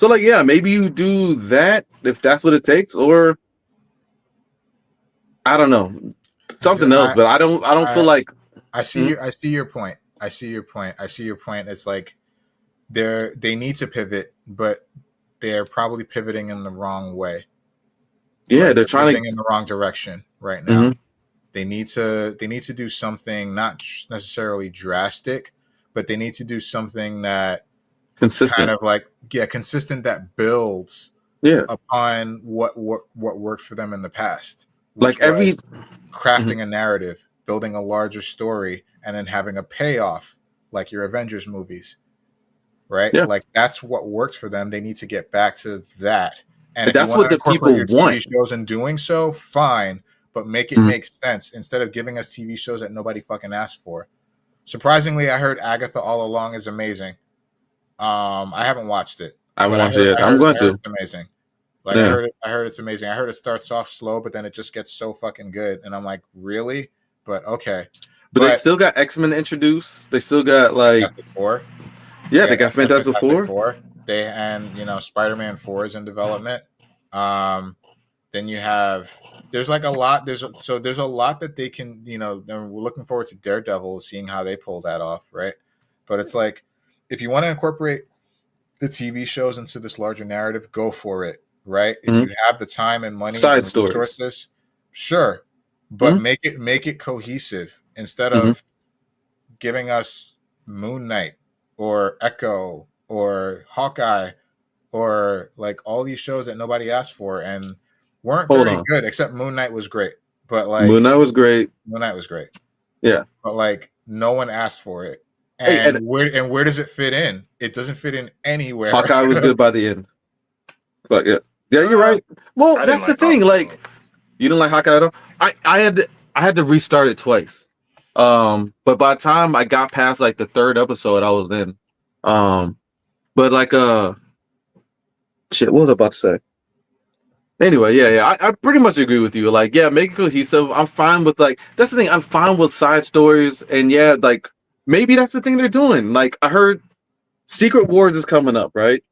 like maybe you do that if that's what it takes, or I don't know, something else. But I don't feel like I see your point. It's like they need to pivot, but they're probably pivoting in the wrong way. Yeah, they're trying in the wrong direction right now. They need to do something not necessarily drastic, but they need to do something that consistent, kind of like consistent, that builds upon what worked for them in the past. Like every crafting a narrative, building a larger story, and then having a payoff, like your Avengers movies, right? Yeah. Like that's what works for them. They need to get back to that. And but that's what the people your want. TV shows in doing so, fine, but make it make sense instead of giving us TV shows that nobody fucking asked for. Surprisingly, I heard Agatha All Along is amazing. I haven't watched it. I haven't watched it yet. I'm going to. It's amazing. Like I heard it's amazing. I heard it starts off slow, but then it just gets so fucking good. And I'm like, really? But okay. But they still got X-Men introduced. They still got like Fantastic Four. Yeah, they got Fantastic Four. They Spider-Man 4 is in development. Then you have there's like a lot. There's a lot that they can, and we're looking forward to Daredevil, seeing how they pull that off, right? But it's like, if you want to incorporate the TV shows into this larger narrative, go for it, right? If you have the time and money, side and stories, resources, sure, but make it cohesive instead of giving us Moon Knight or Echo or Hawkeye or like all these shows that nobody asked for and weren't very good, except Moon Knight was great. But like Moon Knight was great. Yeah. But like no one asked for it. And where does it fit in? It doesn't fit in anywhere. Hawkeye was good by the end. But yeah, you're right. Well, that's the thing. Like, you didn't like Hawkeye at all? I had to restart it twice. But by the time I got past like the third episode, I was in. But like shit, what was I about to say? Anyway, I pretty much agree with you. Like, make it cohesive. I'm fine with like that's the thing. I'm fine with side stories, and like maybe that's the thing they're doing. Like, I heard Secret Wars is coming up, right?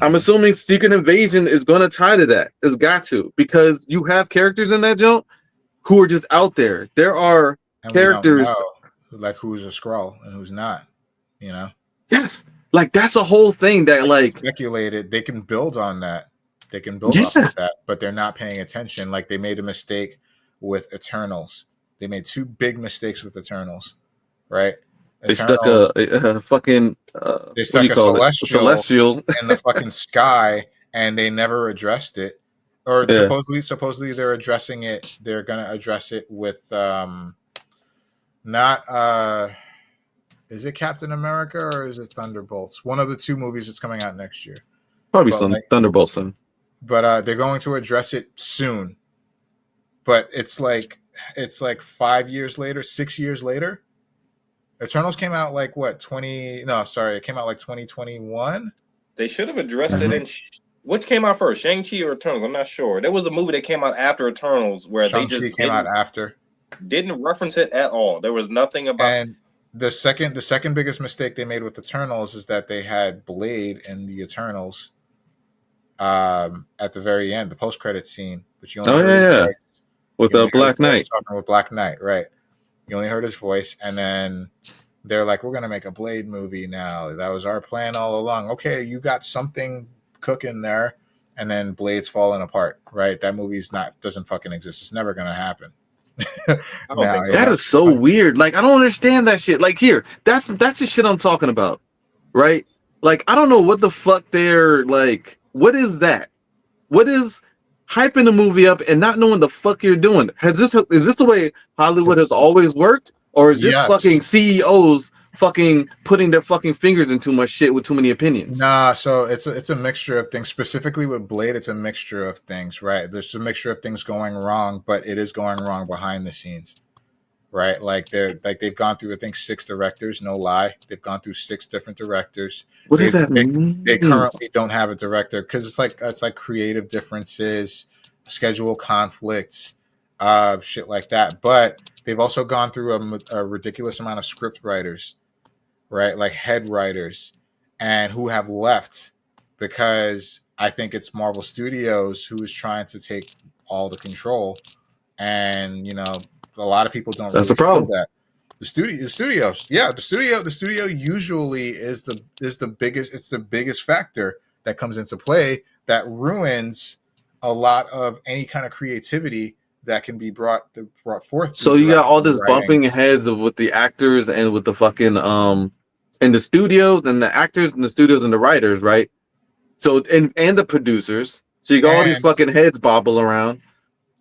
I'm assuming Secret Invasion is going to tie to that. It's got to, because you have characters in that jump who are just out there. There are characters like who's a Skrull and who's not. Yes, like that's a whole thing that like speculated. They can build on that. They can build off of that, but they're not paying attention. Like they made a mistake with Eternals. They made two big mistakes with Eternals, right? They stuck a fucking celestial in the fucking sky, and they never addressed it. Or supposedly they're addressing it. They're gonna address it with is it Captain America or is it Thunderbolts? One of the two movies that's coming out next year. Probably some Thunderbolts then. But they're going to address it soon. But it's like 5 years later, 6 years later. Eternals came out like what? It came out like 2021. They should have addressed it in which came out first, Shang-Chi or Eternals? I'm not sure. There was a movie that came out after Eternals where Shang-Chi they just came out after. Didn't reference it at all. There was nothing about. And the second biggest mistake they made with Eternals is that they had Blade in the Eternals at the very end, the post-credit scene, but you only heard his voice. With Black Knight. Talking with Black Knight, right? You only heard his voice, and then they're like, "We're gonna make a Blade movie now. That was our plan all along." Okay, you got something cooking there, and then Blade's falling apart, right? That movie's doesn't fucking exist. It's never gonna happen. That is so weird. Like, I don't understand that shit. Like, that's the shit I'm talking about, right? Like, I don't know what the fuck they're like. What is that? What is hyping the movie up and not knowing the fuck you're doing? Is this the way Hollywood has always worked, or is this fucking CEOs fucking putting their fucking fingers in too much shit with too many opinions? Nah, so it's a mixture of things. Specifically with Blade, it's a mixture of things, right? There's a mixture of things going wrong, but it is going wrong behind the scenes, right? Like they've gone through, I think, 6 directors. No lie, they've gone through 6 different directors. What does that mean? They currently don't have a director because it's like creative differences, schedule conflicts, shit like that. But they've also gone through a ridiculous amount of script writers, right? Like head writers, and who have left because I think it's Marvel Studios who is trying to take all the control, and a lot of people don't. That's the problem. That the studio usually is the biggest. It's the biggest factor that comes into play that ruins a lot of any kind of creativity that can be brought forth. So you got all this bumping heads of with the actors and with the fucking and the studios and the actors and the studios and the writers, right? So and the producers. So you got all these fucking heads bobble around.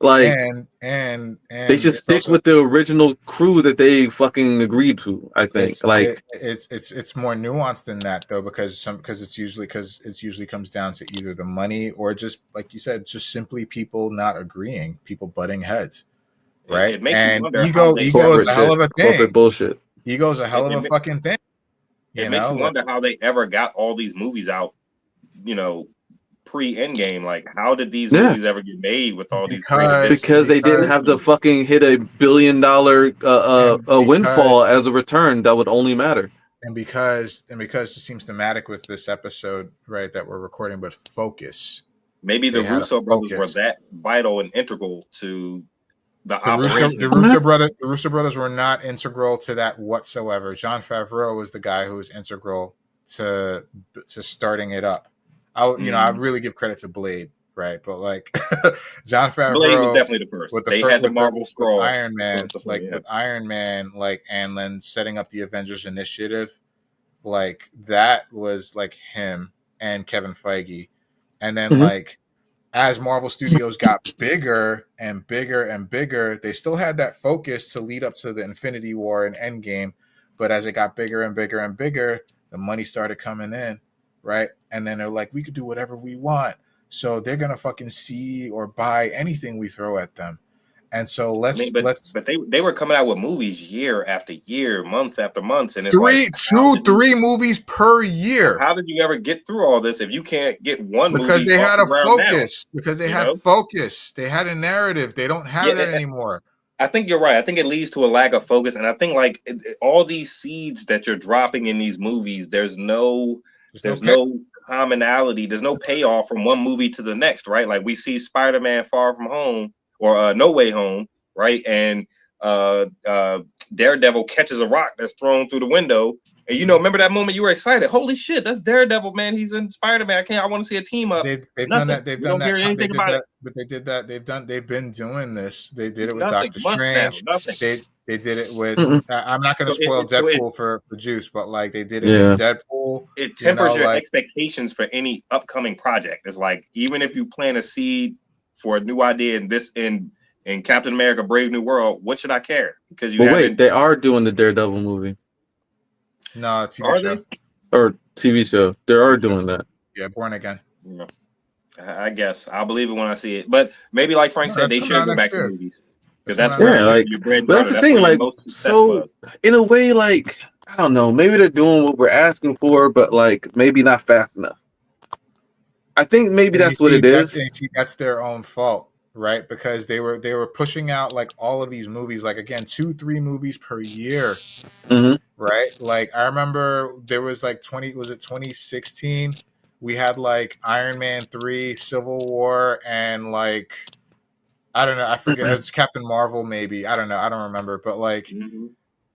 Like and they should stick with the original crew that they fucking agreed to. I think it's more nuanced than that though, because it usually comes down to either the money or just like you said, just simply people not agreeing, people butting heads, right? And ego is a hell of a thing. Corporate bullshit. Ego's a hell of a fucking thing. It makes you wonder how they ever got all these movies out, pre-Endgame. Like, how did these movies ever get made with all these? Because they didn't have to fucking hit $1 billion windfall as a return that would only matter. And because it seems thematic with this episode, right, that we're recording, but focus. Maybe the Russo brothers were that vital and integral to the operation. The Russo brothers were not integral to that whatsoever. Jon Favreau was the guy who was integral to starting it up. I really give credit to Blade, right? But like Jon Favreau, Blade was definitely the first. They had the Marvel Scroll, Iron Man, with Iron Man, and then setting up the Avengers Initiative, like that was like him and Kevin Feige, and then like as Marvel Studios got bigger and bigger and bigger, they still had that focus to lead up to the Infinity War and Endgame, but as it got bigger and bigger and bigger, the money started coming in. Right. And then they're like, we could do whatever we want. So they're going to fucking see or buy anything we throw at them. And so but they were coming out with movies year after year, months after months. And it's three movies per year. How did you ever get through all this if you can't get one movie? Because they had a focus. Because they had focus. They had a narrative. They don't have that anymore. I think you're right. I think it leads to a lack of focus. And I think like all these seeds that you're dropping in these movies, there's no commonality. There's no payoff from one movie to the next, right? Like we see Spider-Man Far From Home or No Way Home, right? And Daredevil catches a rock that's thrown through the window. And remember that moment you were excited. Holy shit, that's Daredevil, man. He's in Spider-Man. I want to see a team up. They've done that. They've done that. But they did that. They've been doing this. They did it with Doctor Strange. They did it with. I'm not going to spoil Deadpool for Juice, but like they did it with Deadpool. It tempers your expectations for any upcoming project. It's like even if you plant a seed for a new idea in Captain America: Brave New World, what should I care? Because they are doing the Daredevil movie. No, TV show or TV show. They are doing that. Yeah, Born Again. Yeah. I guess I'll believe it when I see it. But maybe, like Frank said, they should go back to movies. Because that's your bread. But that's the thing, like, so in a way, like, I don't know, maybe they're doing what we're asking for, but like maybe not fast enough. I think maybe that's what it is. That's their own fault, right? Because they were pushing out like all of these movies, like again, 2-3 movies per year, right? Like I remember there was like 2016? We had like Iron Man 3, Civil War, and like I don't know, I forget, it's Captain Marvel maybe. I don't know, I don't remember, but like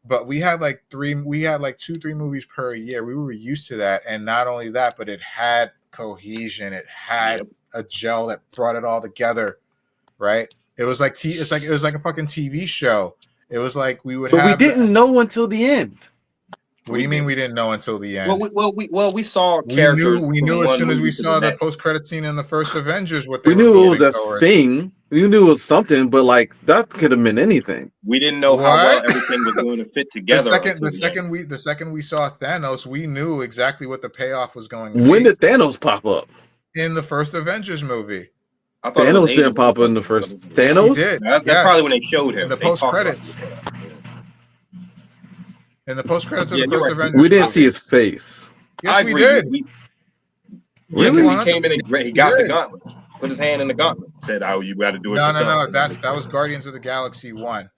but we had like 2-3 movies per year. We were used to that, and not only that, but it had cohesion. It had a gel that brought it all together, right? It was like it was like a fucking TV show. It was like we didn't know until the end. What do you mean we didn't know until the end? We saw characters. We knew as soon as we saw the post-credit scene in the first Avengers what they we knew it was a thing. We knew it was something, but like that could have meant anything. We didn't know how well everything was going to fit together. The second we saw Thanos, we knew exactly what the payoff was going to be. When did Thanos pop up? In the first Avengers movie. Thanos didn't pop up in the first. Thanos? He did. That's probably when they showed him. In the post-credits. In the post-credits of the first Avengers. We didn't see his face. Yes, we did. Really? He came in and he got the gauntlet. Put his hand in the gauntlet. Said, "Oh, you got to do it." No. That was Guardians of the Galaxy 1.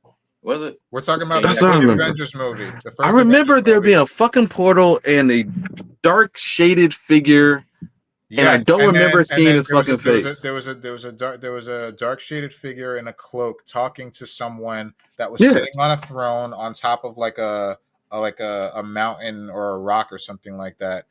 Was it? We're talking about the first Avengers movie. I remember there being a fucking portal and a dark shaded figure, and I don't remember seeing his fucking face. There was a dark shaded figure in a cloak talking to someone that was sitting on a throne on top of like a mountain or a rock or something like that.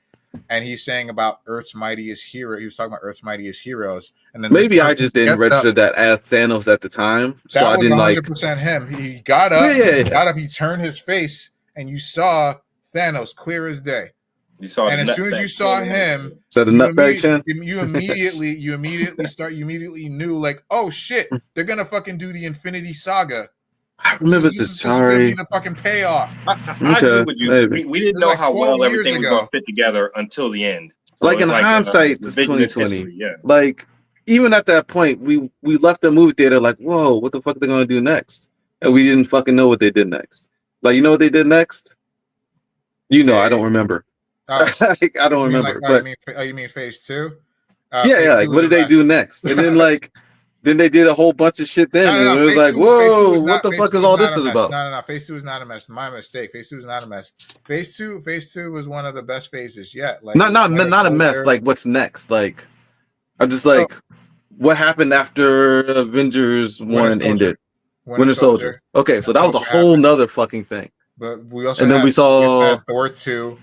and he's saying about Earth's mightiest hero. He was talking about Earth's mightiest heroes, and then maybe I just didn't register that as Thanos at the time, so I didn't like. That was 100% him. He got up, got up, he turned his face, and you saw Thanos clear as day. You saw, and as soon as you saw him, so the nutbag chin. You immediately knew, like, oh shit, they're gonna fucking do the Infinity Saga. I remember this is gonna be the fucking payoff. I agree with you. We didn't know like how well everything was gonna fit together until the end. So like in hindsight, this 2020. Yeah. Like even at that point, we left the movie theater like, whoa, what the fuck are they gonna do next? And we didn't fucking know what they did next. Like, you know what they did next? You know, I don't remember. Like, I don't remember. Like, but you mean Phase 2? Yeah. Like, what did they do next? And then like. Then they did a whole bunch of shit then. And it was like, whoa, what the fuck is all this about? No. Phase 2 is not a mess. My mistake. Phase 2 is not a mess. Phase 2 was one of the best phases yet. Like not a mess. Like, what's next? Like, I'm just like, what happened after Avengers 1 ended? Winter Soldier. Okay, so that was a whole nother fucking thing. But we also we saw Thor 2.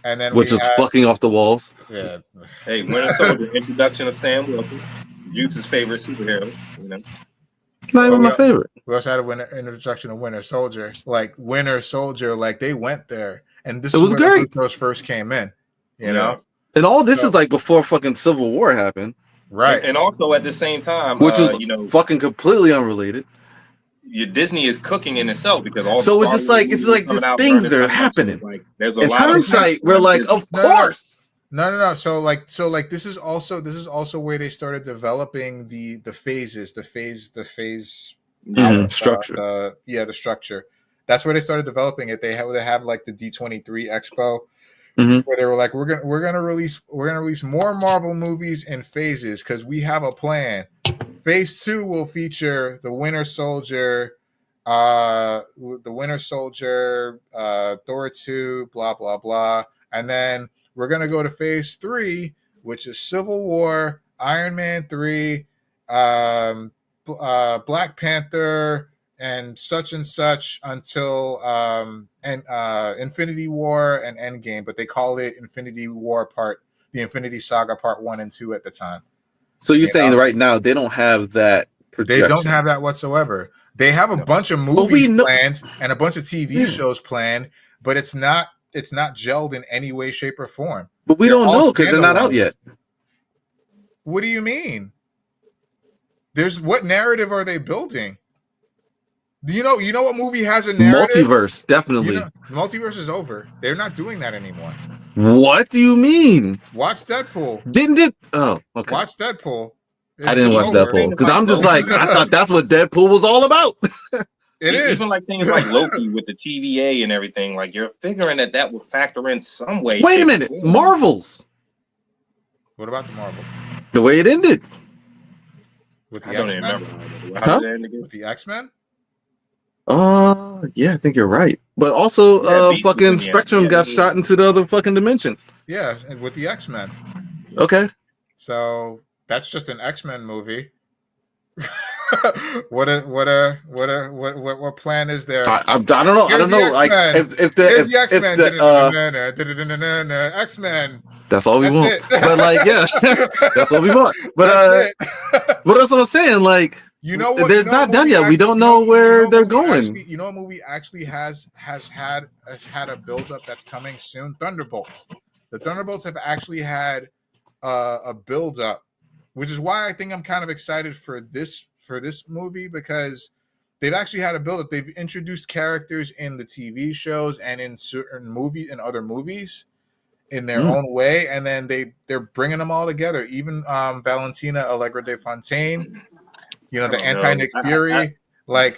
And then which is fucking off the walls. Yeah. Hey, Winter Soldier, introduction of Sam Wilson. Juice's favorite superhero, you know. It's not even my favorite. We also had an introduction of Winter Soldier. Like Winter Soldier, like they went there, and this was where the Usos first came in. You know, and all this is like before fucking Civil War happened, right? And also at the same time, which was fucking completely unrelated. Disney is cooking in itself because all. So it's just like just things that are happening. Like there's a in lot hindsight, we're like, of course. No. So this is also where they started developing the phases, the phase structure. The structure. That's where they started developing it. They have like the D23 Expo, where they were like, we're gonna release more Marvel movies in phases because we have a plan. Phase 2 will feature the Winter Soldier, Thor 2, blah blah blah, and then we're going to go to Phase 3, which is Civil War, Iron Man 3, Black Panther, and such until Infinity War and Endgame. But they call it the Infinity Saga Part 1 and 2 at the time. So you're saying right now they don't have that projection. They don't have that whatsoever. They have a bunch of movies planned and a bunch of TV shows planned, but it's not gelled in any way, shape, or form. But we don't know because they're not out yet. What do you mean? What narrative are they building? Do you know what movie has a narrative? Multiverse, definitely. Multiverse is over. They're not doing that anymore. What do you mean? Watch Deadpool. Didn't it? Oh, okay. Watch Deadpool. I didn't watch Deadpool because I'm just like, I thought that's what Deadpool was all about. It is. Even like things like Loki with the TVA and everything, like you're figuring that will factor in some way. Wait a minute, Marvels. What about the Marvels? The way it ended. With the X-Men? With the X-Men? Yeah, I think you're right. But also, fucking Spectrum got shot into the other fucking dimension. Yeah, with the X-Men. Okay. So that's just an X-Men movie. What plan is there? I don't know. I don't know. Like if the X-Men. That's all we want. But like, yeah, that's what we want. But that's what I'm saying. Like, it's not done yet. We don't know where they're going. You know, a movie actually has had a build-up that's coming soon. Thunderbolts. The Thunderbolts have actually had a build-up, which is why I think I'm kind of excited for this movie, because they've actually had a build-up. They've introduced characters in the TV shows and in certain movies and other movies in their own way, and then they're bringing them all together. Even Valentina Allegra de Fontaine, the anti-Nick Fury, right?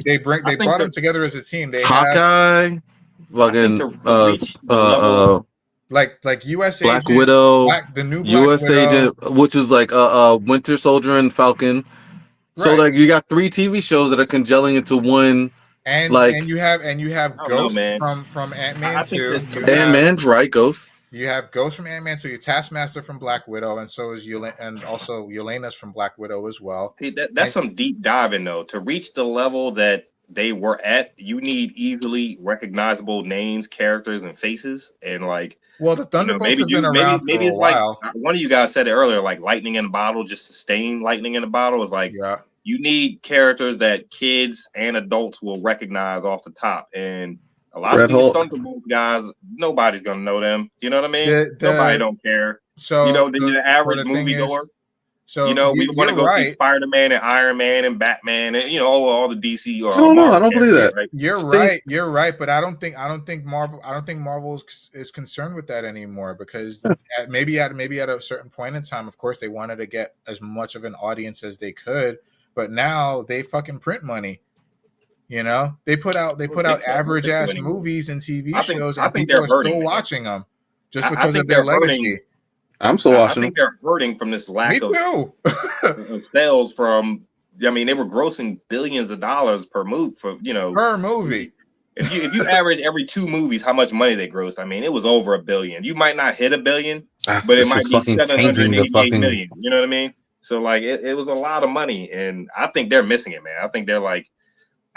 They brought them together as a team. They Hawkeye, fucking like U.S. Black Agent, Widow, the new Black U.S. Widow. Agent, which is like Winter Soldier and Falcon. So Right. like you got 3 TV shows that are congealing into one. And like you have Ghost from Ant-Man 2. Ant-Man's right, Ghost. You have Ghost from Ant-Man 2. Your Taskmaster from Black Widow, and so is Yelena's from Black Widow as well. See, that's some deep diving though. To reach the level that they were at, you need easily recognizable names, characters, and faces, and like. Well, the Thunderbolts have been around for maybe a it's while. Like one of you guys said it earlier, like lightning in a bottle, just sustain lightning in a bottle is like you need characters that kids and adults will recognize off the top. And a lot of these Thunderbolts guys, nobody's gonna know them. You know what I mean? Nobody don't care. So the average movie goer. So we want to go see Spider-Man and Iron Man and Batman and all the DC or I don't believe that. Right? You're right, but I don't think Marvel is concerned with that anymore, because maybe at a certain point in time, of course, they wanted to get as much of an audience as they could, but now they fucking print money. They put out average ass movies and TV shows, and people are still watching them just because of their legacy. I'm still watching. I think they're hurting from this lack of sales from. I mean, they were grossing billions of dollars per movie per movie. If you average every 2 movies how much money they grossed, I mean, it was over $1 billion. You might not hit $1 billion, but it might be 788 million. You know what I mean? So like, it was a lot of money, and I think they're missing it, man. I think they're like.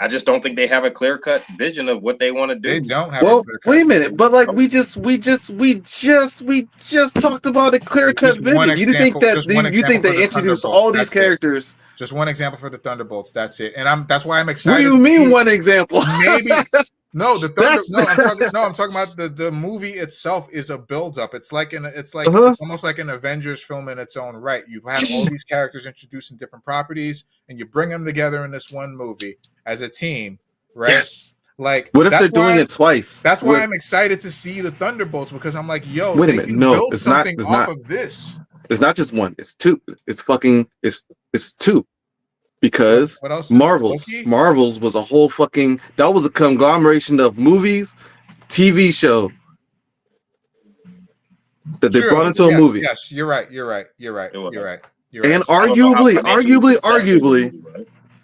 I just don't think they have a clear-cut vision of what they want to do. They don't have. Well, wait a minute, but like we just talked about a clear-cut vision. You think they introduced all these characters? Just one example for the Thunderbolts. That's it, and that's why I'm excited. What do you mean one example? Maybe no. I'm talking about the movie itself is a build-up. It's almost like an Avengers film in its own right. You've had all these characters introduced in different properties, and you bring them together in this one movie as a team, right? Yes. Like, what if they're doing it twice? That's why I'm excited to see the Thunderbolts, because I'm like, yo, wait a minute, no, it's not. It's not of this. It's not just one. It's 2. It's 2. Because Marvel's was a whole fucking. That was a conglomeration of movies, TV show that they brought into a movie. Yes, you're right. And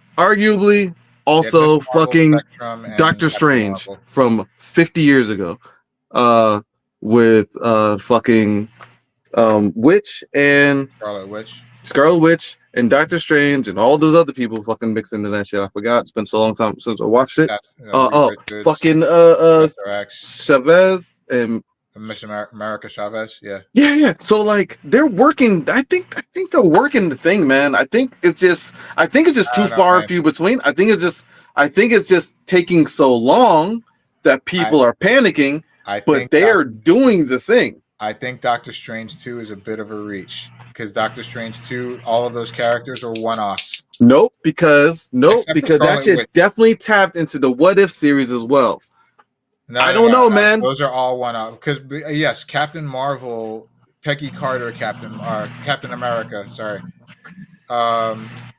arguably. Also, fucking Doctor Strange from 50 years ago, with fucking Witch and Scarlet Witch and Doctor Strange and all those other people fucking mixed into that shit. I forgot. It's been so long time since I watched it. Fucking Chavez and Mission America Chavez, yeah. So like they're working. I think they're working the thing, man. I think it's just too far and few between. I think it's just taking so long that people are panicking. But they are doing the thing. I think Doctor Strange 2 is a bit of a reach, because Doctor Strange 2, all of those characters are one-offs. Nope, because that shit definitely tapped into the What If series as well. I don't know, man. Those are all one-off. Because yes, Captain Marvel, Peggy Carter, Captain America. Sorry,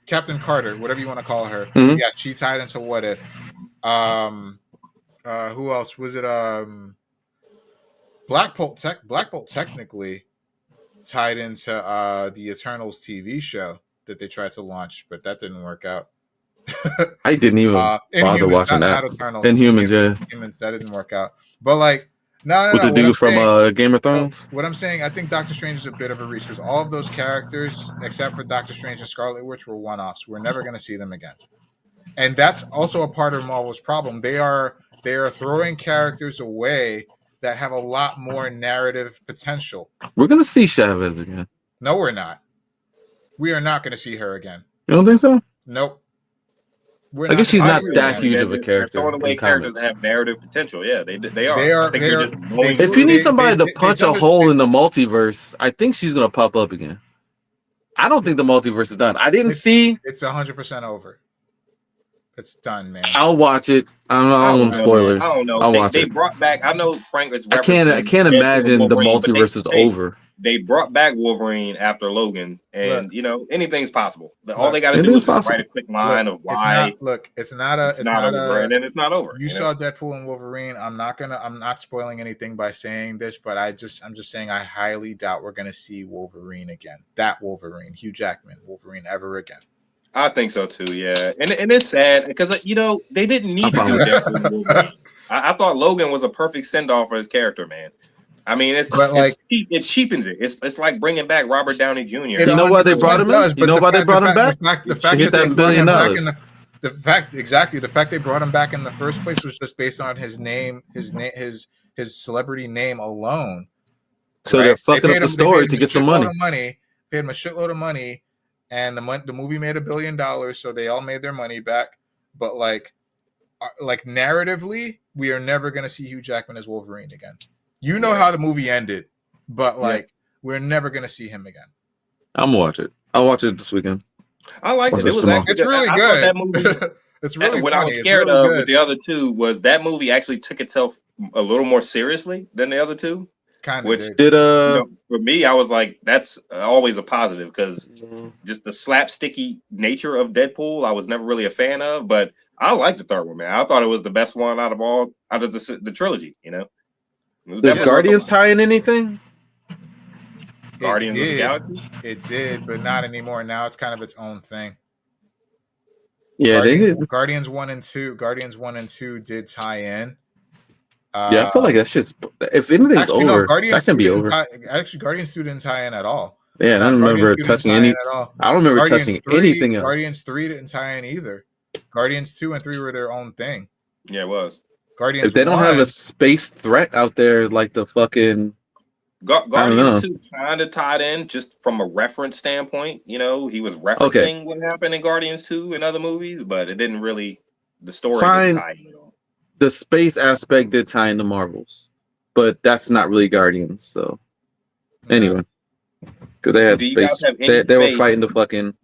Captain Carter, whatever you want to call her. Mm-hmm. Yeah, she tied into What If. Who else was it? Black Bolt technically tied into the Eternals TV show that they tried to launch, but that didn't work out. I didn't even bother watching that. Inhumans, that didn't work out. But like, no. With the dude from Game of Thrones. What I'm saying, I think Doctor Strange is a bit of a reach, because all of those characters, except for Doctor Strange and Scarlet Witch, were one-offs. We're never going to see them again, and that's also a part of Marvel's problem. They are throwing characters away that have a lot more narrative potential. We're going to see Chavez again. No, we're not. We are not going to see her again. You don't think so? Nope. I guess she's not that huge of a character. They're throwing away characters that have narrative potential. Yeah, they are. If you need somebody to punch a hole in the multiverse, I think she's going to pop up again. I don't think the multiverse is done. It's 100% over. It's done, man. I'll watch it. I don't want spoilers. I don't know. I'll watch it. They brought back. I know Frank is. I can't imagine the multiverse is over. They brought back Wolverine after Logan, and anything's possible. All they got to do is write a quick line of why. It's not over, and then it's not over. You saw Deadpool and Wolverine. I'm not spoiling anything by saying this, but I'm just saying I highly doubt we're gonna see Wolverine again. That Wolverine, Hugh Jackman, Wolverine ever again. I think so too, yeah. And it's sad because they didn't need to do Deadpool and Wolverine. I thought Logan was a perfect send off for his character, man. I mean, it cheapens it. It's like bringing back Robert Downey Jr. You know why they brought him in? You know why they brought him back? The fact that $1 billion. The fact they brought him back in the first place was just based on his celebrity name alone. So they're fucking up the story to get some money. Paid him a shitload of money, and the movie made $1 billion, so they all made their money back. But like narratively, we are never gonna see Hugh Jackman as Wolverine again. You know how the movie ended, but we're never gonna see him again. I'm gonna watch it. I'll watch it this weekend. I like it. It was actually it's really good. That movie, it's really what funny. I was scared of with the other two was that movie actually took itself a little more seriously than the other two. Kind of which did. For me, I was like, that's always a positive because just the slapsticky nature of Deadpool, I was never really a fan of. But I liked the third one, man. I thought it was the best one out of the trilogy. Does Guardians tie in anything? Guardians of the Galaxy? It did, but not anymore. Now it's kind of its own thing. Yeah, they did. Guardians 1 and 2 did tie in. I feel like that shit's. If anything's over, that can be over. Guardians 2 didn't tie in at all. Yeah, I don't remember touching any. I don't remember touching anything else. Guardians 3 didn't tie in either. Guardians 2 and 3 were their own thing. Yeah, it was. Guardians. If they don't have a space threat out there like the fucking. Guardians 2 kind of tied in just from a reference standpoint. He was referencing what happened in Guardians 2 and other movies, but it didn't really. The story didn't tie in. The space aspect did tie into Marvels, but that's not really Guardians. So anyway, because they had space, they were fighting the fucking.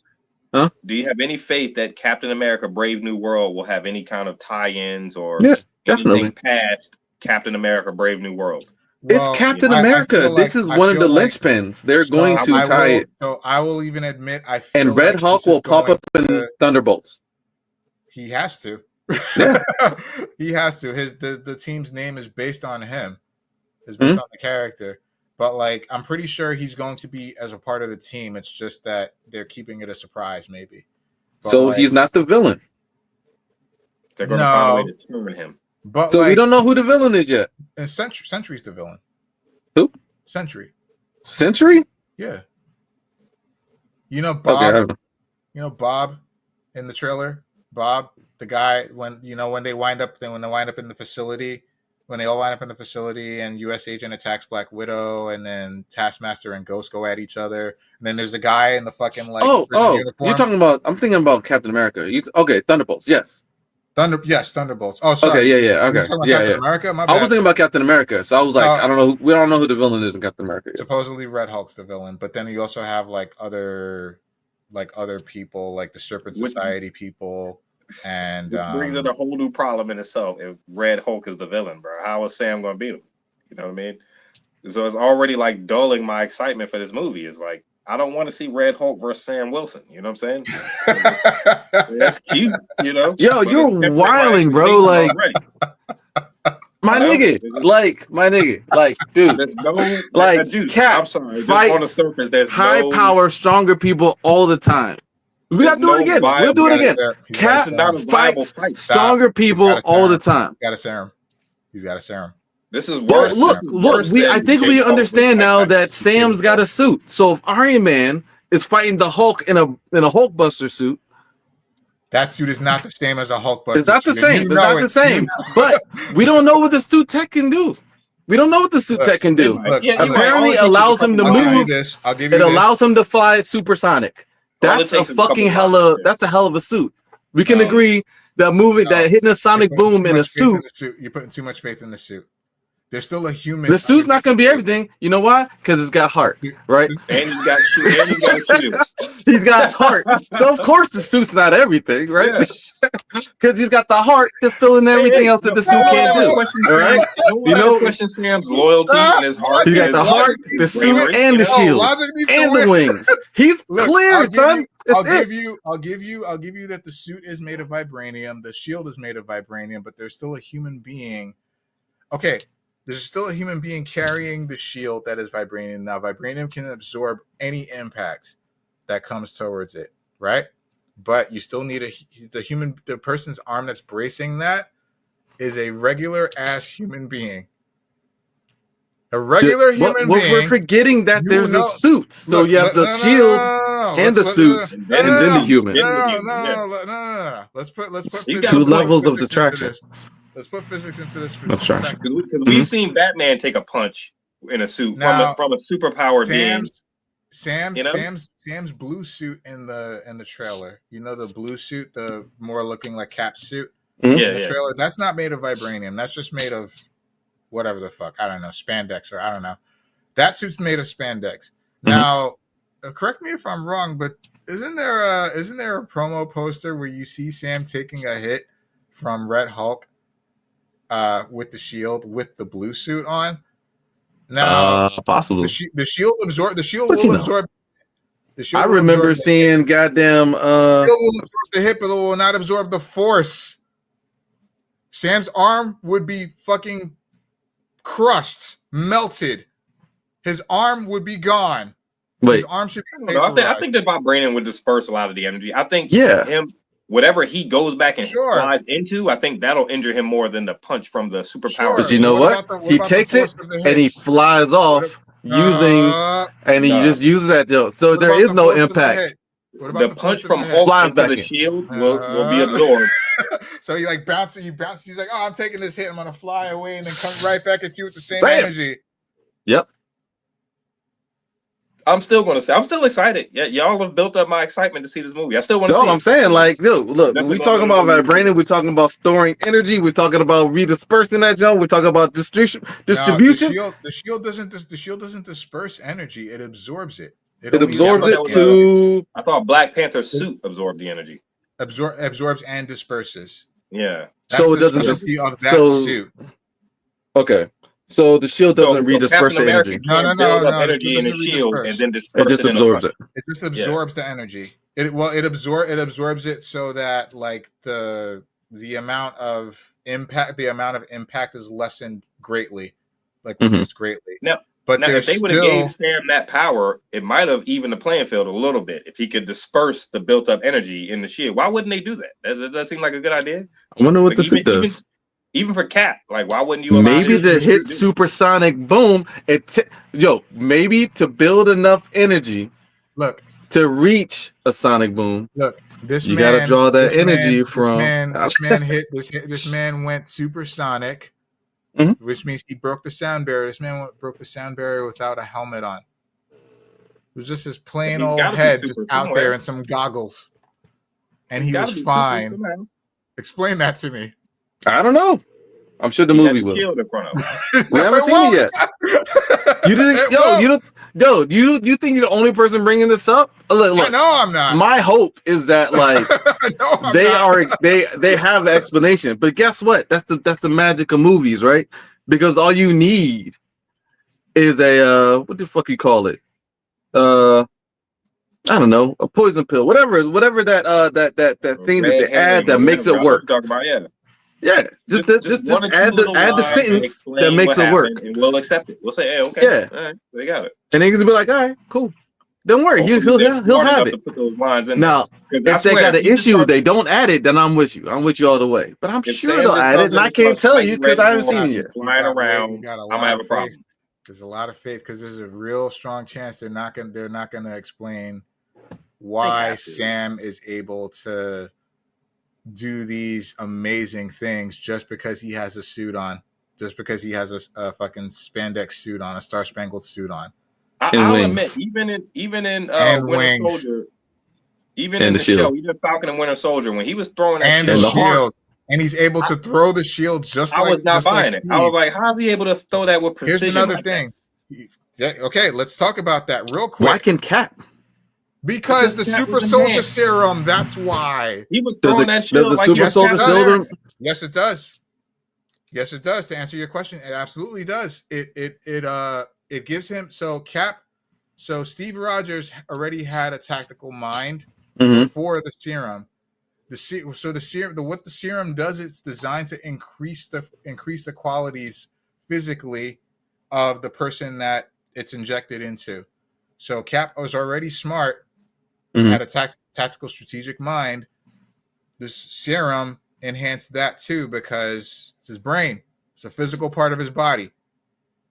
Huh? Do you have any faith that Captain America: Brave New World will have any kind of tie-ins or anything past Captain America: Brave New World? It's Captain America. This is one of the linchpins. They're going to tie it. So I will even admit, and Red Hulk will pop up in Thunderbolts. He has to. Yeah. He has to. The team's name is based on him. It's based on the character. But I'm pretty sure he's going to be as a part of the team. It's just that they're keeping it a surprise, maybe. But so he's not the villain. They're going to find a way to determine him. But so we don't know who the villain is yet. And Sentry's the villain. Who? Sentry. Sentry? Yeah. Bob. Okay, Bob in the trailer. Bob, the guy when they wind up in the facility, when they all wind up in the facility and US Agent attacks Black Widow and then Taskmaster and Ghost go at each other. And then there's the guy in the fucking uniform. You're talking about I'm thinking about Captain America. Thunderbolts, yes. Thunderbolts. Oh, sorry. Okay, yeah. Okay. Captain America? My bad. I was thinking about Captain America, so I was like, I don't know. We don't know who the villain is in Captain America yet. Supposedly Red Hulk's the villain, but then you also have other people, like the Serpent Society people. And which brings in a whole new problem in itself. If Red Hulk is the villain, bro, how is Sam going to beat him? You know what I mean? So it's already dulling my excitement for this movie. It's like I don't want to see Red Hulk versus Sam Wilson. You know what I'm saying? That's cute. Yo, you're wilding, bro. My nigga, dude. There's no dude, Cap. I'm sorry. Fights on the surface, there's high power, stronger people all the time. We got to do it again. We'll do it again. Cap fights stronger people all the time. He's got a serum. This is worse. Look. I think we understand now that Sam's got a suit. So if Iron Man is fighting the Hulk in a Hulkbuster suit, that suit is not the same as a Hulkbuster. It's not the same. It's not the same. But we don't know what the suit tech can do. We don't know what the suit tech can do. Apparently, it allows him to move. It allows him to fly supersonic. That's a fucking that's a hell of a suit. We can agree that hitting a sonic boom in a suit. You're putting too much faith in the suit. There's still a human. The suit's not going to be everything. You know why? Because it's got heart, right? And he's got shoes. He's got heart. So of course the suit's not everything, right? Because he's got the heart to fill in everything else that the suit can't do. Right? Question Sam's loyalty and his heart. He's got the heart, the suit, and the shield, and the wings. He's clear, son. I'll give you that the suit is made of vibranium, the shield is made of vibranium, but there's still a human being. Okay, there's still a human being carrying the shield that is vibranium. Now, vibranium can absorb any impact that comes towards it, right? But you still need the person's arm that's bracing that is a regular ass human being. A regular human being. We're forgetting that there's a suit. So you have the shield and the suits, and then the human. No. Let's put physics two levels of detraction. Let's put physics into this for That's a right. second. Because we've seen Batman take a punch in a suit from a superpowered being. Sam's blue suit in the trailer. You know, the blue suit, the more looking like Cap suit. In the trailer. That's not made of vibranium. That's just made of whatever the fuck. I don't know, spandex, or I don't know. That suit's made of spandex. Now, correct me if I'm wrong, but isn't there a promo poster where you see Sam taking a hit from Red Hulk with the shield with the blue suit on? Now, possibly the shield absorb. The shield will absorb. The shield I remember seeing goddamn. The shield will absorb the hit, but it will not absorb the force. Sam's arm would be fucking crushed, melted. His arm would be gone. Wait, his arm should be I think that vibranium would disperse a lot of the energy. I think him, whatever he goes back and flies into, I think that'll injure him more than the punch from the superpower. But you know what? He takes it and he flies off using, and he just uses that joke. So there is no impact. The punch from Hulk into the shield will be absorbed. So he like bounces. He's like, "Oh, I'm taking this hit. I'm gonna fly away and then come right back at you with the same energy." Yep. I'm still excited. Yeah, y'all have built up my excitement to see this movie. I still want to see I'm saying, like, look, we talking about vibranium, we're talking about storing energy, we're talking about redispersing that jump, we're talking about distribution. The shield doesn't disperse energy, it absorbs it. It absorbs it to I thought Black Panther's suit absorbed the energy. Absorbs and disperses. Yeah. That's so it doesn't just of that suit. Okay. So the shield doesn't redisperse the energy. No. Energy in the shield and then it just absorbs it. It just absorbs the energy. It absorbs it so that like the amount of impact is lessened greatly, like reduced greatly. Now if they would have gave Sam that power, it might have evened the playing field a little bit. If he could disperse the built up energy in the shield, why wouldn't they do that? Does that seem like a good idea? I wonder what this does. Even for Cap, like, why wouldn't you? Maybe to hit supersonic boom, maybe to build enough energy. Look, to reach a sonic boom. Look, you gotta draw that energy from. This man went supersonic, which means he broke the sound barrier. This man broke the sound barrier without a helmet on. It was just his plain old head just out there in some goggles, and he was fine. Explain that to me. I don't know. I'm sure the movie will. We haven't seen it yet. You didn't. You think you're the only person bringing this up? Look, no, I'm not. My hope is that like they have an explanation. But guess what? That's the magic of movies, right? Because all you need is a what the fuck you call it? I don't know, a poison pill, whatever that thing that they add that makes it work. Yeah, just add the sentence that makes it work, and we'll accept it. We'll say, "Hey, okay, all right, they got it," and they're gonna be like, "All right, cool, don't worry, he'll have it." Now, if they got an issue, they don't add it, then I'm with you. I'm with you all the way. But I'm sure they'll add it, and I can't tell you because I haven't seen it yet. Flying around, I'm gonna have a problem. There's a lot of faith because there's a real strong chance they're not gonna explain why Sam is able to do these amazing things just because he has a suit on, just because he has a fucking spandex suit on, a star spangled suit on. I'll admit, even in Winter Soldier, even in the show, even Falcon and Winter Soldier, when he was throwing that shield, and he's able to throw the shield just like. I was not buying it. I was like, how's he able to throw that with precision? Here's another thing. Okay, let's talk about that real quick. Why can Cap? Because the super soldier serum, that's why. He was throwing that shield. Does the super soldier serum? Yes, it does. Yes, it does. To answer your question, it absolutely does. It gives him so Steve Rogers already had a tactical mind before the serum. What the serum does, it's designed to increase the qualities physically of the person that it's injected into. So Cap was already smart, had a tactical strategic mind. This serum enhanced that too because it's his brain. It's a physical part of his body.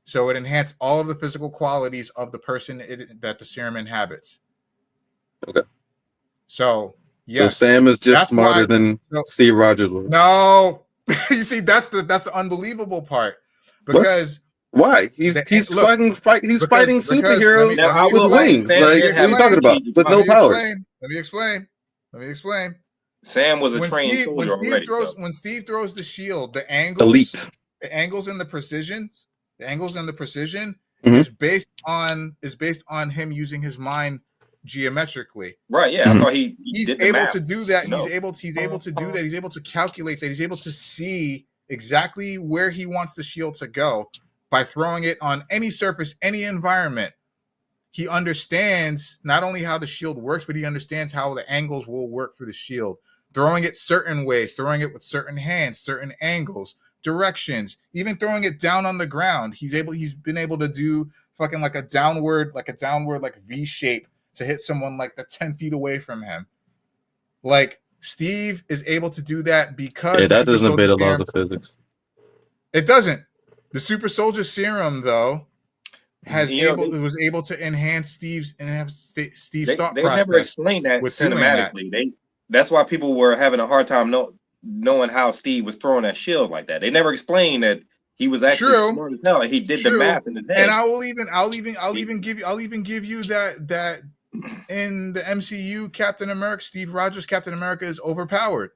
So it enhanced all of the physical qualities of the person that the serum inhabits. Okay. So yes, so Sam is just smarter than Steve Rogers was. No, you see, that's the unbelievable part because why he's fighting superheroes with wings. Like, what are you talking about? With no powers. Let me explain. Sam was a trained soldier already. When Steve throws the shield, the angles and the precision is based on him using his mind geometrically. Right. Yeah. I thought he's able to do that. He's able to do that. He's able to calculate that. He's able to see exactly where he wants the shield to go by throwing it on any surface, any environment. He understands not only how the shield works, but he understands how the angles will work for the shield. Throwing it certain ways, throwing it with certain hands, certain angles, directions, even throwing it down on the ground. He's been able to do fucking like a downward V shape to hit someone like 10 feet away from him. Like, Steve is able to do that because that doesn't obey the laws of physics. It doesn't. The super soldier serum, though, was able to enhance Steve's thought process. They never explained that cinematically. That's why people were having a hard time knowing how Steve was throwing that shield like that. They never explained that he was actually smart as hell. He did the math in his head. And I'll even give you that in the MCU, Captain America, Steve Rogers, Captain America is overpowered.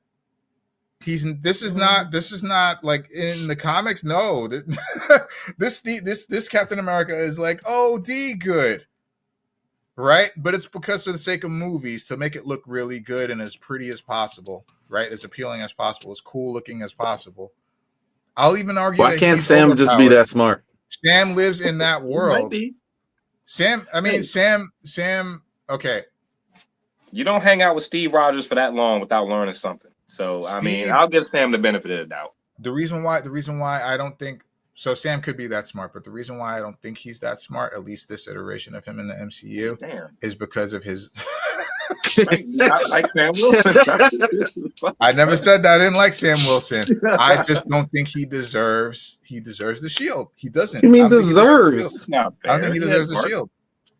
This is not like in the comics. No, this Captain America is like OD good, right? But it's because for the sake of movies to make it look really good and as pretty as possible, right? As appealing as possible, as cool looking as possible. I'll even argue. Why can't Sam just be that smart? Sam lives in that world. Sam. Okay. You don't hang out with Steve Rogers for that long without learning something. So I'll give Sam the benefit of the doubt. The reason why I don't think so, Sam could be that smart, but the reason why I don't think he's that smart, at least this iteration of him in the MCU, is because of his. I like Sam Wilson. I never said that. I didn't like Sam Wilson. I just don't think he deserves the shield. He doesn't. You mean deserves? I don't think he deserves the shield.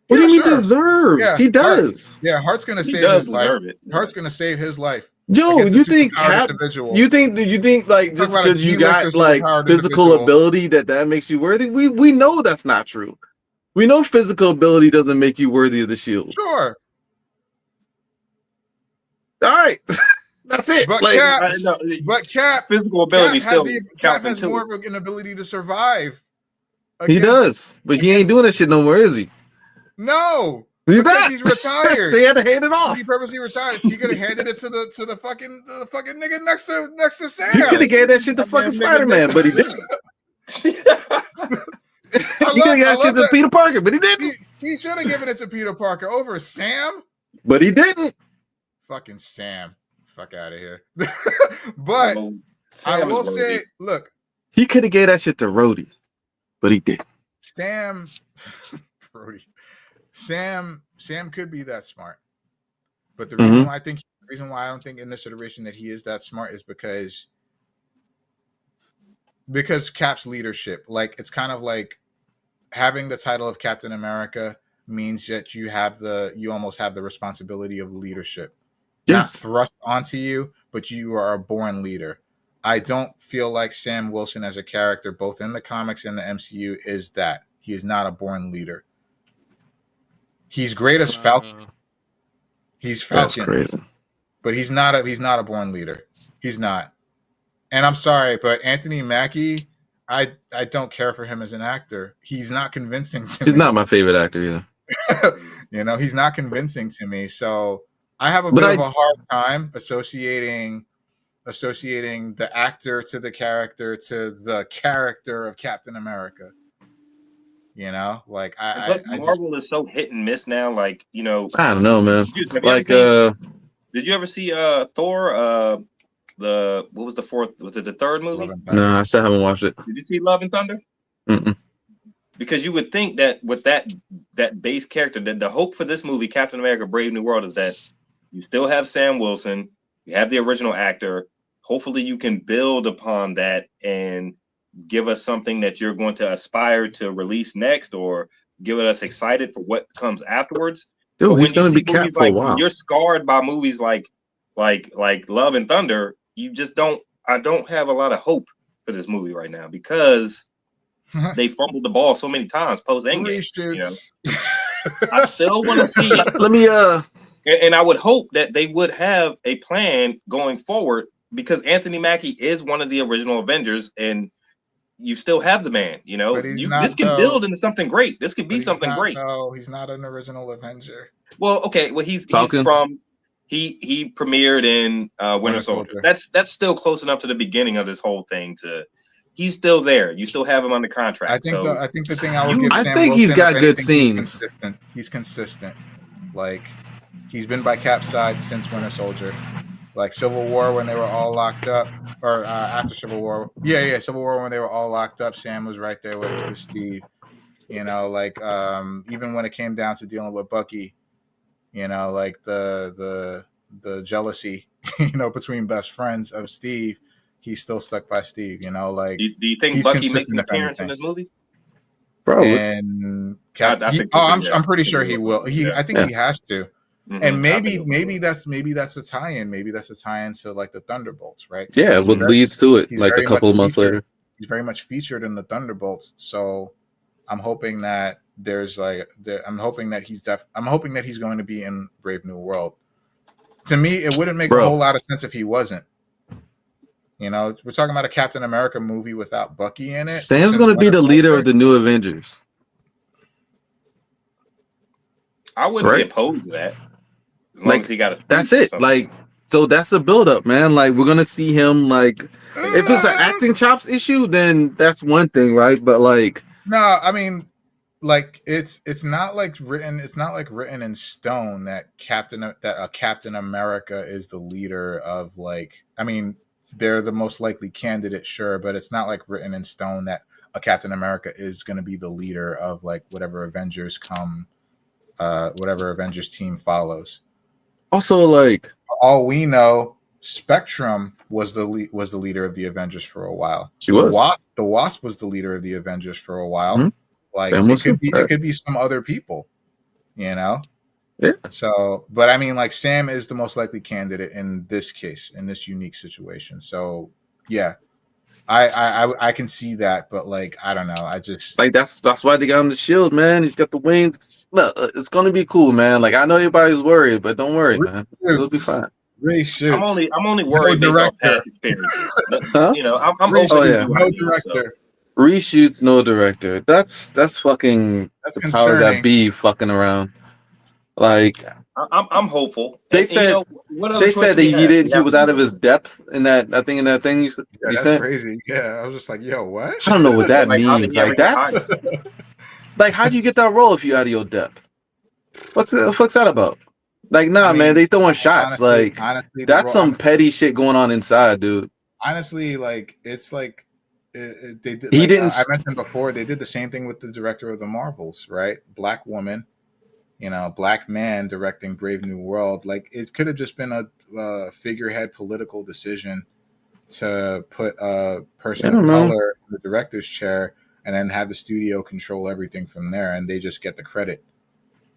What do you mean deserves? Yeah, he does. Hart's gonna save his life. Hart's gonna save his life. Joe, you think like just because you got like physical ability that makes you worthy? We know that's not true. We know physical ability doesn't make you worthy of the shield. Sure. All right. That's it. But Cap physical ability Cap has more of an ability to survive. He does, but he ain't doing that shit no more, is he? No. He's retired. They had to hand it off. He purposely retired. He could have handed it to the fucking nigga next to Sam. He could have gave that shit to fucking Spider-Man, but he didn't. He could have got shit to Peter Parker, but he didn't. He should have given it to Peter Parker over Sam, but he didn't. Fucking Sam, fuck out of here. But I will say, look, he could have gave that shit to Rhodey, but he didn't. Sam could be that smart, but the reason why I don't think in this iteration that he is that smart is because Cap's leadership. Like, it's kind of like having the title of Captain America means that you almost have the responsibility of leadership. Yes. Not thrust onto you, but you are a born leader. I don't feel like Sam Wilson as a character, both in the comics and the MCU, is that. He is not a born leader. He's great as Falcon. He's Falcon. That's crazy. But he's not a born leader. He's not. And I'm sorry, but Anthony Mackie, I don't care for him as an actor. He's not convincing to me. He's not my favorite actor either. He's not convincing to me. So I have a bit of a hard time associating the actor to the character of Captain America. Like Marvel is so hit and miss now. Like, I don't know, man. Like, did you ever see Thor? What was the fourth? Was it the third movie? No, I still haven't watched it. Did you see Love and Thunder? Mm-mm. Because you would think that with that base character, that the hope for this movie, Captain America: Brave New World, is that you still have Sam Wilson, you have the original actor. Hopefully, you can build upon that and give us something that you're going to aspire to release next, or give us excited for what comes afterwards. Dude, But he's when you gonna see be Cap movies for a like when while. you're scarred by movies like Love and Thunder, you just don't. I don't have a lot of hope for this movie right now because they fumbled the ball so many times post Endgame. You know, I still want to see. Let me and I would hope that they would have a plan going forward because Anthony Mackie is one of the original Avengers, and you still have the man. You know, But he's not, this can build into something great. This could be something great. No, he's not an original Avenger. Well, okay. Well, he's from. He premiered in Winter Soldier. That's still close enough to the beginning of this whole thing. He's still there. You still have him under contract. I think the thing I would give Sam think Wilson, he's got good scenes. He's consistent. Like he's been by Cap's side since Winter Soldier. Like Civil War when they were all locked up, or after Civil War. Yeah, Civil War when they were all locked up. Sam was right there with Steve. You know, like even when it came down to dealing with Bucky. You know, like the jealousy, you know, between best friends of Steve, he's still stuck by Steve. You know, like do you think Bucky makes an appearance in this movie? Probably. And I'm pretty sure he will. I think he has to. Mm-hmm. And maybe that's a tie-in. Maybe that's a tie-in to like the Thunderbolts, right? Yeah, what leads to it like a couple of months later. He's very much featured in the Thunderbolts, so I'm hoping that I'm hoping that he's going to be in Brave New World. To me, it wouldn't make a whole lot of sense if he wasn't. You know, we're talking about a Captain America movie without Bucky in it. Sam's going to be the leader of the new Avengers. I wouldn't be opposed to that. As long as he got a that's it. Like, so that's the build-up, man. Like, we're going to see him, like, if it's an acting chops issue, then that's one thing, right? But, like... No, I mean... Like it's not like written in stone that a Captain America is the leader of, like, I mean, they're the most likely candidate, sure, but it's not like written in stone that a Captain America is going to be the leader of like whatever Avengers team follows. Also, like, all we know, Spectrum was the leader of the Avengers for a while. She was. The Wasp was the leader of the Avengers for a while. Mm-hmm. Like it could be some other people, you know? Yeah. So, but I mean, like Sam is the most likely candidate in this case, in this unique situation. So yeah, I can see that, but like, I don't know. I just like, that's why they got him the shield, man. He's got the wings. Look, it's going to be cool, man. Like, I know everybody's worried, but don't worry, man. It'll be fine. I'm only worried based on past experiences. Huh? You know, I'm open to no director. Reshoots, no director. That's fucking the power that be fucking around. Like, I'm hopeful. They said that he was out of his depth in that. I think in that thing you said. That's crazy. Yeah, I was just like, yo, what? I don't know what that means. Like, that's like, how do you get that role if you're out of your depth? What's that about? Like, nah, man, they throwing shots. Honestly, that's some petty shit going on inside, dude. Honestly, like, it's like. They did. I mentioned before, they did the same thing with the director of the Marvels, right? Black woman, you know, black man directing Brave New World. Like, it could have just been a figurehead political decision to put a person of color in the director's chair and then have the studio control everything from there, and they just get the credit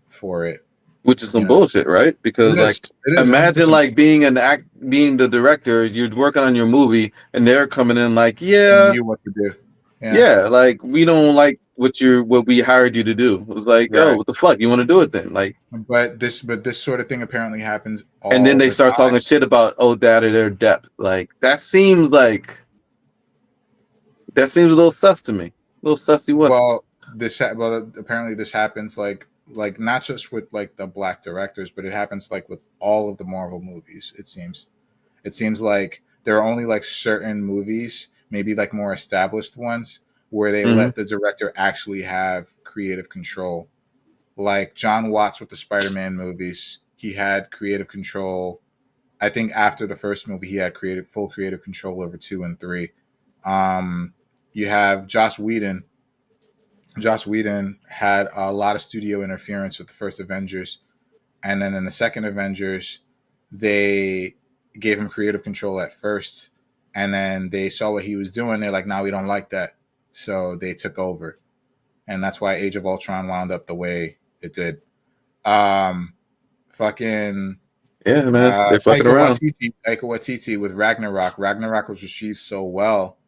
for it. Which is some bullshit, right? Because imagine like being the director, you're working on your movie, and they're coming in like, yeah, you what to do. Yeah, like, we don't like what we hired you to do. It was like, yo, what the fuck? You want to do it then? Like, but this sort of thing apparently happens. And then they start talking shit about that or their depth. Like, that seems a little sus to me. A little sussy. Well, apparently this happens like not just with like the black directors, but it happens like with all of the Marvel movies. It seems like there are only like certain movies, maybe like more established ones, where they let the director actually have creative control. Like John Watts with the Spider-Man movies, he had creative control. I think after the first movie, he had full creative control over 2 and 3. You have Joss Whedon. Joss Whedon had a lot of studio interference with the first Avengers. And then in the second Avengers, they gave him creative control at first. And then they saw what he was doing. They're like, no, we don't like that. So they took over. And that's why Age of Ultron wound up the way it did. Fucking yeah, man, they're fucking around. Taika Waititi with Ragnarok. Ragnarok was received so well,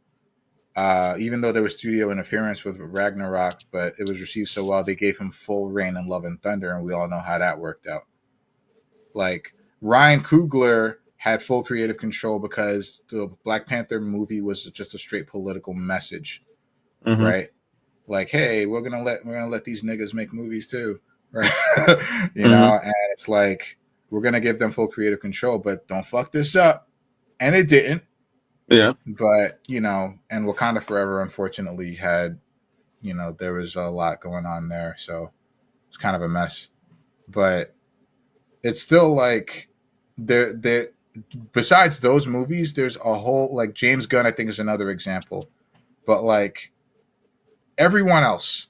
even though there was studio interference with Ragnarok, but it was received so well. They gave him full reign in Love and Thunder, and we all know how that worked out. Like Ryan Coogler had full creative control because the Black Panther movie was just a straight political message, right? Like, hey, we're gonna let these niggas make movies too, right? you know, and it's like we're gonna give them full creative control, but don't fuck this up, and it didn't. Yeah, but you know, and Wakanda Forever, unfortunately, had, you know, there was a lot going on there, so it's kind of a mess. But it's still like there. Besides those movies, there's a whole, like, James Gunn, I think, is another example. But like everyone else,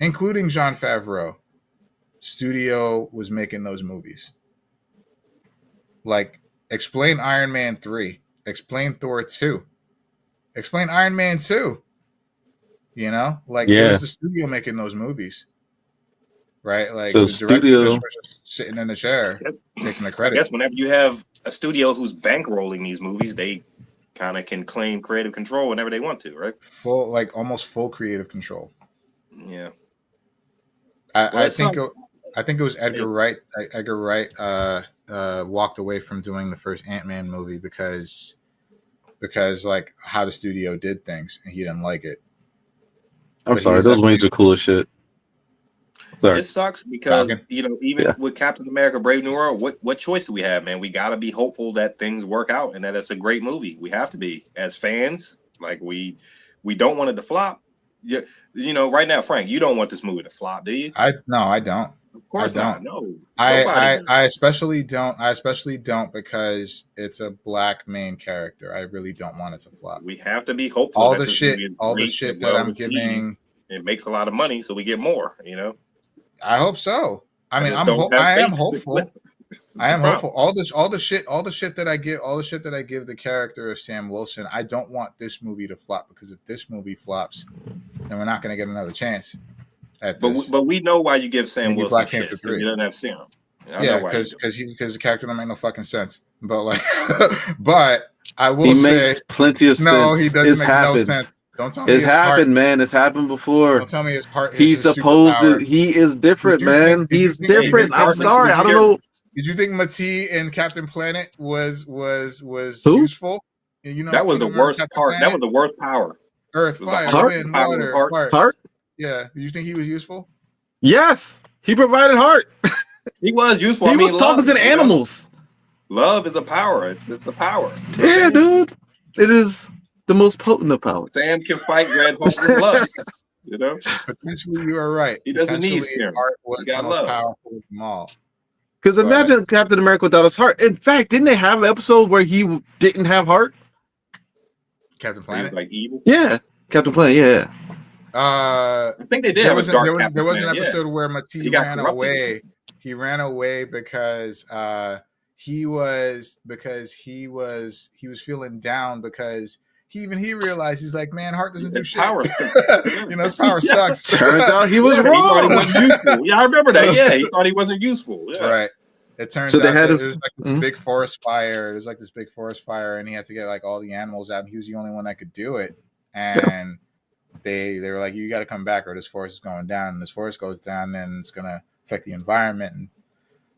including Jon Favreau, studio was making those movies. Like, explain Iron Man 3, explain Thor 2, explain Iron Man 2. You know, like, it was the studio making those movies. Right, like, so the studio was just sitting in the chair taking the credit. I guess whenever you have a studio who's bankrolling these movies, they kind of can claim creative control whenever they want to, right? Almost full creative control. Yeah, I think it was Edgar Wright. Edgar Wright walked away from doing the first Ant-Man movie because like how the studio did things, and he didn't like it. I'm sorry, those wings are cool as shit. Sorry. It sucks because, you know, even with Captain America: Brave New World, what choice do we have, man? We got to be hopeful that things work out and that it's a great movie. We have to be, as fans. Like, we don't want it to flop. You know, right now, Frank, you don't want this movie to flop, do you? No, I don't. Of course I not. don't. No, I especially don't because it's a black main character. I really don't want it to flop. We have to be hopeful. All the shit that I'm giving, it makes a lot of money, so we get more. You know. I hope so. I mean, I am hopeful. I am hopeful. All the shit that I give the character of Sam Wilson, I don't want this movie to flop, because if this movie flops, then we're not going to get another chance at this. But we know why you give Sam Wilson Black shit. Panther 3. He doesn't have serum. Because the character don't make no fucking sense. But like, but I will say, makes plenty of sense. No, he doesn't make no sense. Don't tell me it's happened, man. It's happened before. Don't tell me his heart. He's supposed to. He is different, man. He's different. I'm sorry. I don't know. Did you think Matee in Captain Planet was useful? You know, that was the worst part. That was the worst power. Earth, fire, wind, water, heart. Yeah. Did you think he was useful? Yes, he provided heart. He was useful. He was talking to animals. Love is a power. It's a power. Yeah, dude. It is the most potent of powers. Sam can fight Red Hulk with love. You know? Potentially, you are right. He doesn't need serum. Heart was the most powerful of them all. Because imagine Captain America without his heart. In fact, didn't they have an episode where he didn't have heart? Captain Planet? Like evil? Yeah. Captain Planet, yeah. I think they did. There was an episode where Matee ran away. He ran away because he was feeling down because he realized, he's like, man, heart doesn't do shit. You know, his power sucks. Turns out he was wrong. He thought he wasn't useful. Yeah, I remember that. Yeah, he thought he wasn't useful. Yeah. Right. It turns out there was like this big forest fire. There was like this big forest fire, and he had to get like all the animals out. And he was the only one that could do it. And they were like, you got to come back, or this forest is going down. And this forest goes down, and it's gonna affect the environment. And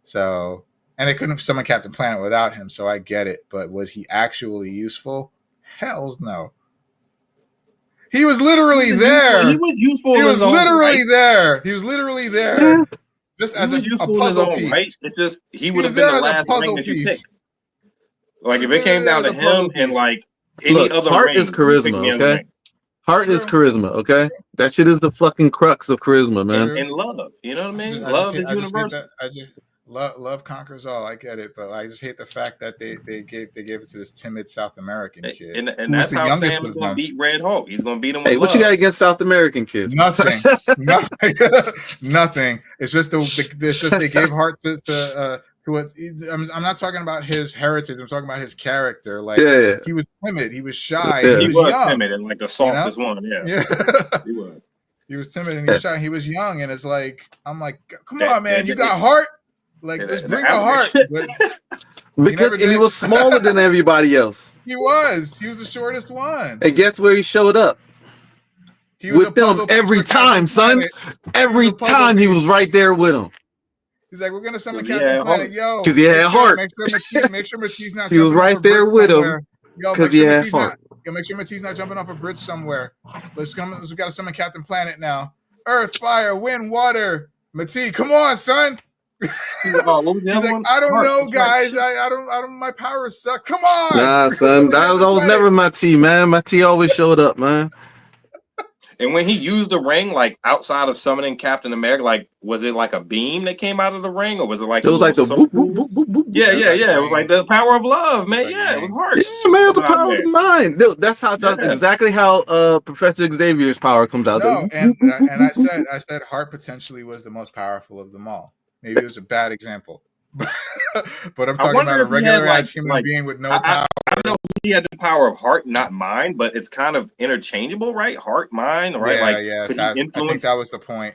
so, and they couldn't summon Captain Planet without him. So I get it. But was he actually useful? Hells no. He was literally there. He was useful. He was literally there. He was literally there. Just as a puzzle piece. Right? It's just he would have been the last ring that you picked. Like, if it came down to him and like any other heart ring, is charisma, okay? Heart is charisma, okay? That shit is the fucking crux of charisma, man. And love, you know what I mean? Love is universal. Love conquers all. I get it, but I just hate the fact that they gave it to this timid South American kid. And that's how Sam is going to beat Red Hulk. He's going to beat him. Hey, what you got against South American kids? Nothing. Nothing. It's just they gave heart to what. I'm not talking about his heritage. I'm talking about his character. Like, he was timid. He was shy. He was young. Timid and like the softest one. Yeah. He was. He was timid and he was shy. He was young, and it's like I'm like, come on, man, you got heart. Like, just bring the heart. But because he was smaller than everybody else. He was the shortest one. And guess where he showed up? He was with them every time, son. Every time he was right there with him. He's like, we're gonna summon Captain Planet, yo. Because he had heart. Make sure Matisse not. He was right there with him. Because he had heart. Make sure Matisse not jumping off a bridge somewhere. We gotta summon Captain Planet now. Earth, fire, wind, water. Matisse, come on, son. He's like, I don't know, guys. I don't. My powers suck. Come on. Nah, son. That was never my T, man. My T always showed up, man. And when he used the ring, like outside of summoning Captain America, like was it like a beam that came out of the ring, or was it like it was like the whoop, whoop, whoop, whoop, whoop. Yeah. It was like the power of love, man. Yeah, it was hard. Yeah, man, the power of mind. That's exactly how Professor Xavier's power comes out. No, and I said heart potentially was the most powerful of them all. Maybe it was a bad example, but I'm talking about a regularized human being with no power. I know he had the power of heart, not mind, but it's kind of interchangeable, right? Heart, mind, right? Yeah. I think that was the point.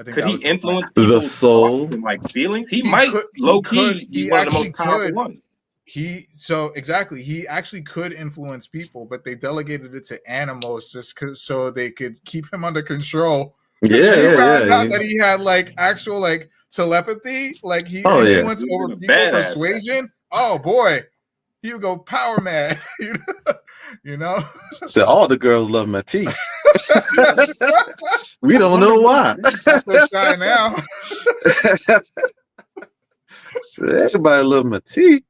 Could he influence the soul and like feelings? He might low key be one of the most powerful ones. He actually could influence people, but they delegated it to animals just so they could keep him under control. Yeah. Not that he had like actual like telepathy, like he influenced over people, persuasion. Oh boy, he would go power mad. You know. So all the girls love my tea. We don't know why. So shy now. So everybody love my tea.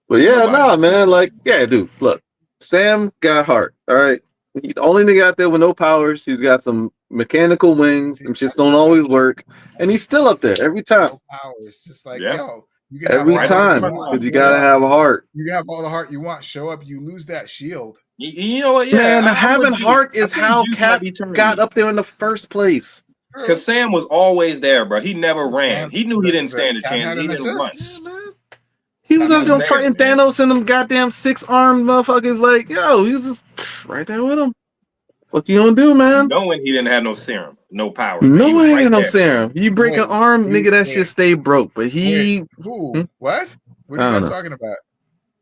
But yeah, man. Like, yeah, dude. Look, Sam got heart. All right. He the only nigga out there with no powers. He's got some mechanical wings. Them shits don't always work, and he's still up there every time. Powers, just like yo. You can every time, because you gotta have a heart. You have all the heart you want. Show up, you lose that shield. You know what? Yeah, man, having heart is how Cap got up there in the first place. Because Sam was always there, bro. He never ran. He knew he didn't stand a chance. He didn't run. He was out there fighting Thanos and them goddamn 6-armed motherfuckers. Like, yo, he was just right there with him. What you gonna do, man? Knowing he didn't have no serum, no power. No one had no serum. You break an arm, nigga, that shit stay broke. But he, what? What are you guys talking about?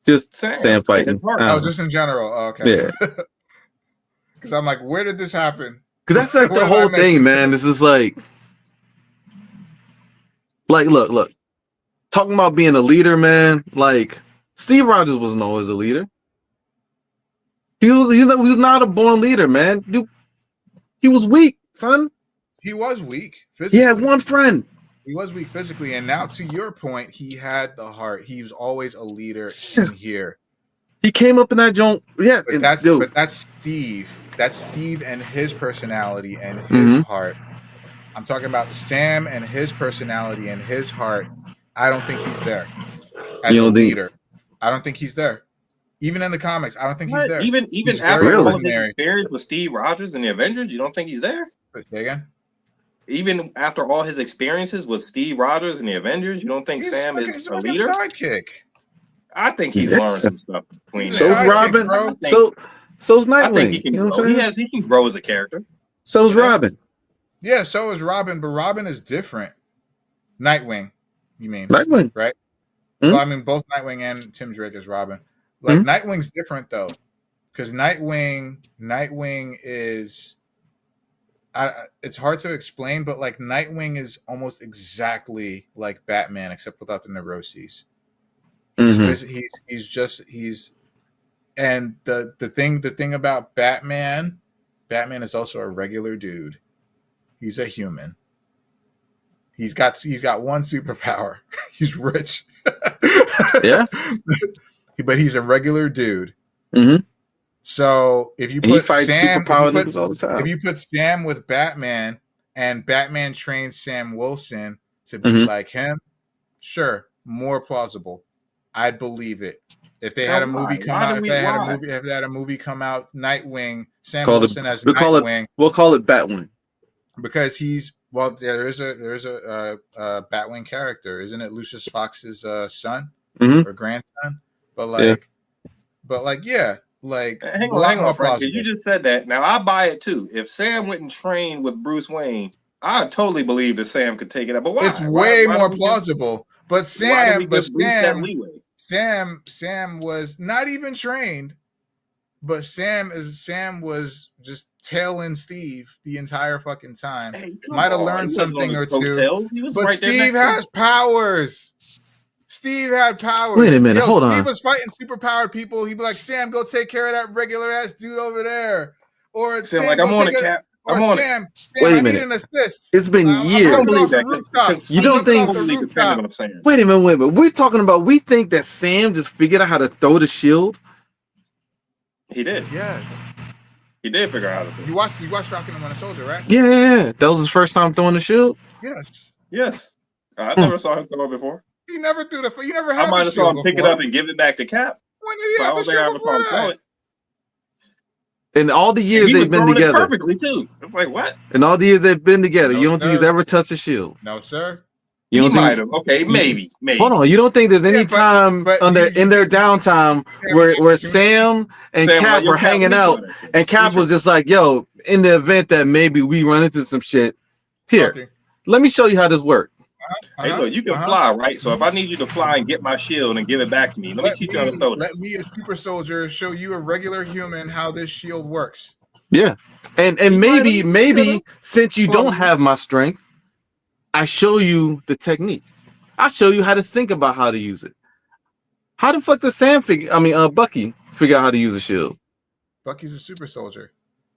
Just Sam fighting. Oh, just in general. Oh, okay. Yeah. Because I'm like, where did this happen? Because that's like the whole thing, man. This is like, look. Talking about being a leader, man. Like Steve Rogers wasn't always a leader. He was not a born leader, man. Dude, he was weak, son. He was weak physically. He had one friend. He was weak physically, and now to your point, he had the heart. He was always a leader in here. He came up in that joint. Yeah, but that's Steve. That's Steve and his personality and his heart. I'm talking about Sam and his personality and his heart. I don't think he's there as a leader. I don't think he's there. Even in the comics, I don't think he's there. Even after all of his experience with Steve Rogers and the Avengers, you don't think he's there? Say again? Even after all his experiences with Steve Rogers and the Avengers, you don't think Sam is a leader? Sidekick. I think he's learned some stuff between. So's Robin. So's Nightwing. He can grow as a character. So's Robin. Yeah, so is Robin, but Robin is different. Nightwing, you mean? Nightwing, right? Well, I mean both Nightwing and Tim Drake as Robin. Like Nightwing's different though, because Nightwing is. It's hard to explain, but like Nightwing is almost exactly like Batman, except without the neuroses. He's and the thing about Batman is also a regular dude. He's a human. He's got one superpower. He's rich. Yeah. But he's a regular dude. So if you put Sam with Batman and Batman trains Sam Wilson to be like him, sure, more plausible. I'd believe it. If they had a movie come out, if they had a movie come out, Nightwing, Sam Wilson as Nightwing. We'll call it Batwing. Because there's a Batwing character, isn't it? Lucius Fox's son or grandson. But like hang a lot on, more Frank, plausible. because you just said that. Now I buy it too. If Sam went and trained with Bruce Wayne, I totally believe that Sam could take it up. But why? It's way why more do we plausible. But why do we Sam, give Bruce that leeway? Sam was not even trained, but Sam was just tailing Steve the entire fucking time. Hey, Might have on. learned He wasn't something on or his two. coattails. He was But right there Steve next to has powers. Steve had powers. Wait a minute, hold Steve on. was fighting superpowered people. He'd be like, Sam, go take care of that regular ass dude over there. Or Sam, Sam, like, go I'm on take it, care. Cap. Or I'm on Sam, Wait a I need minute. an assist. It's been I'm years. jumping off the that, rooftop. You don't think- Wait a minute. We think that Sam just figured out how to throw the shield? He did. Yes. He did figure out how to do it. You watched Falcon and Winter Soldier, right? Yeah. That was his first time throwing the shield? Yes. Yes. I never saw him throw it before. He never threw the. You never had I might the have saw shield him pick it before. up and give it back to Cap. When did he But I have the don't think I shield ever saw him before throw that? it. In all the years He was they've been throwing it together. perfectly too. It's like what? In all the years they've been together, No, you don't think he's sir. ever touched a shield? No, sir. You He don't might think? have. Okay, maybe. Hold on. You don't think there's any Yeah, but- time but in their you- downtime you where haven't seen- Sam and Sam, Cap like, yo, were Cap, hanging let me out, throw that shit. and Cap was just like, "Yo, in the event that maybe we run into some shit, here, Okay. let me show you how this works." Hey, look, you can fly, right? So if I need you to fly and get my shield and give it back to me, let me teach you how to throw Let it. me, a super soldier, show you a regular human how this shield works. Yeah, and maybe since you don't have my strength, I show you the technique. I show you how to think about how to use it. How the fuck does Bucky figure out how to use a shield? Bucky's a super soldier.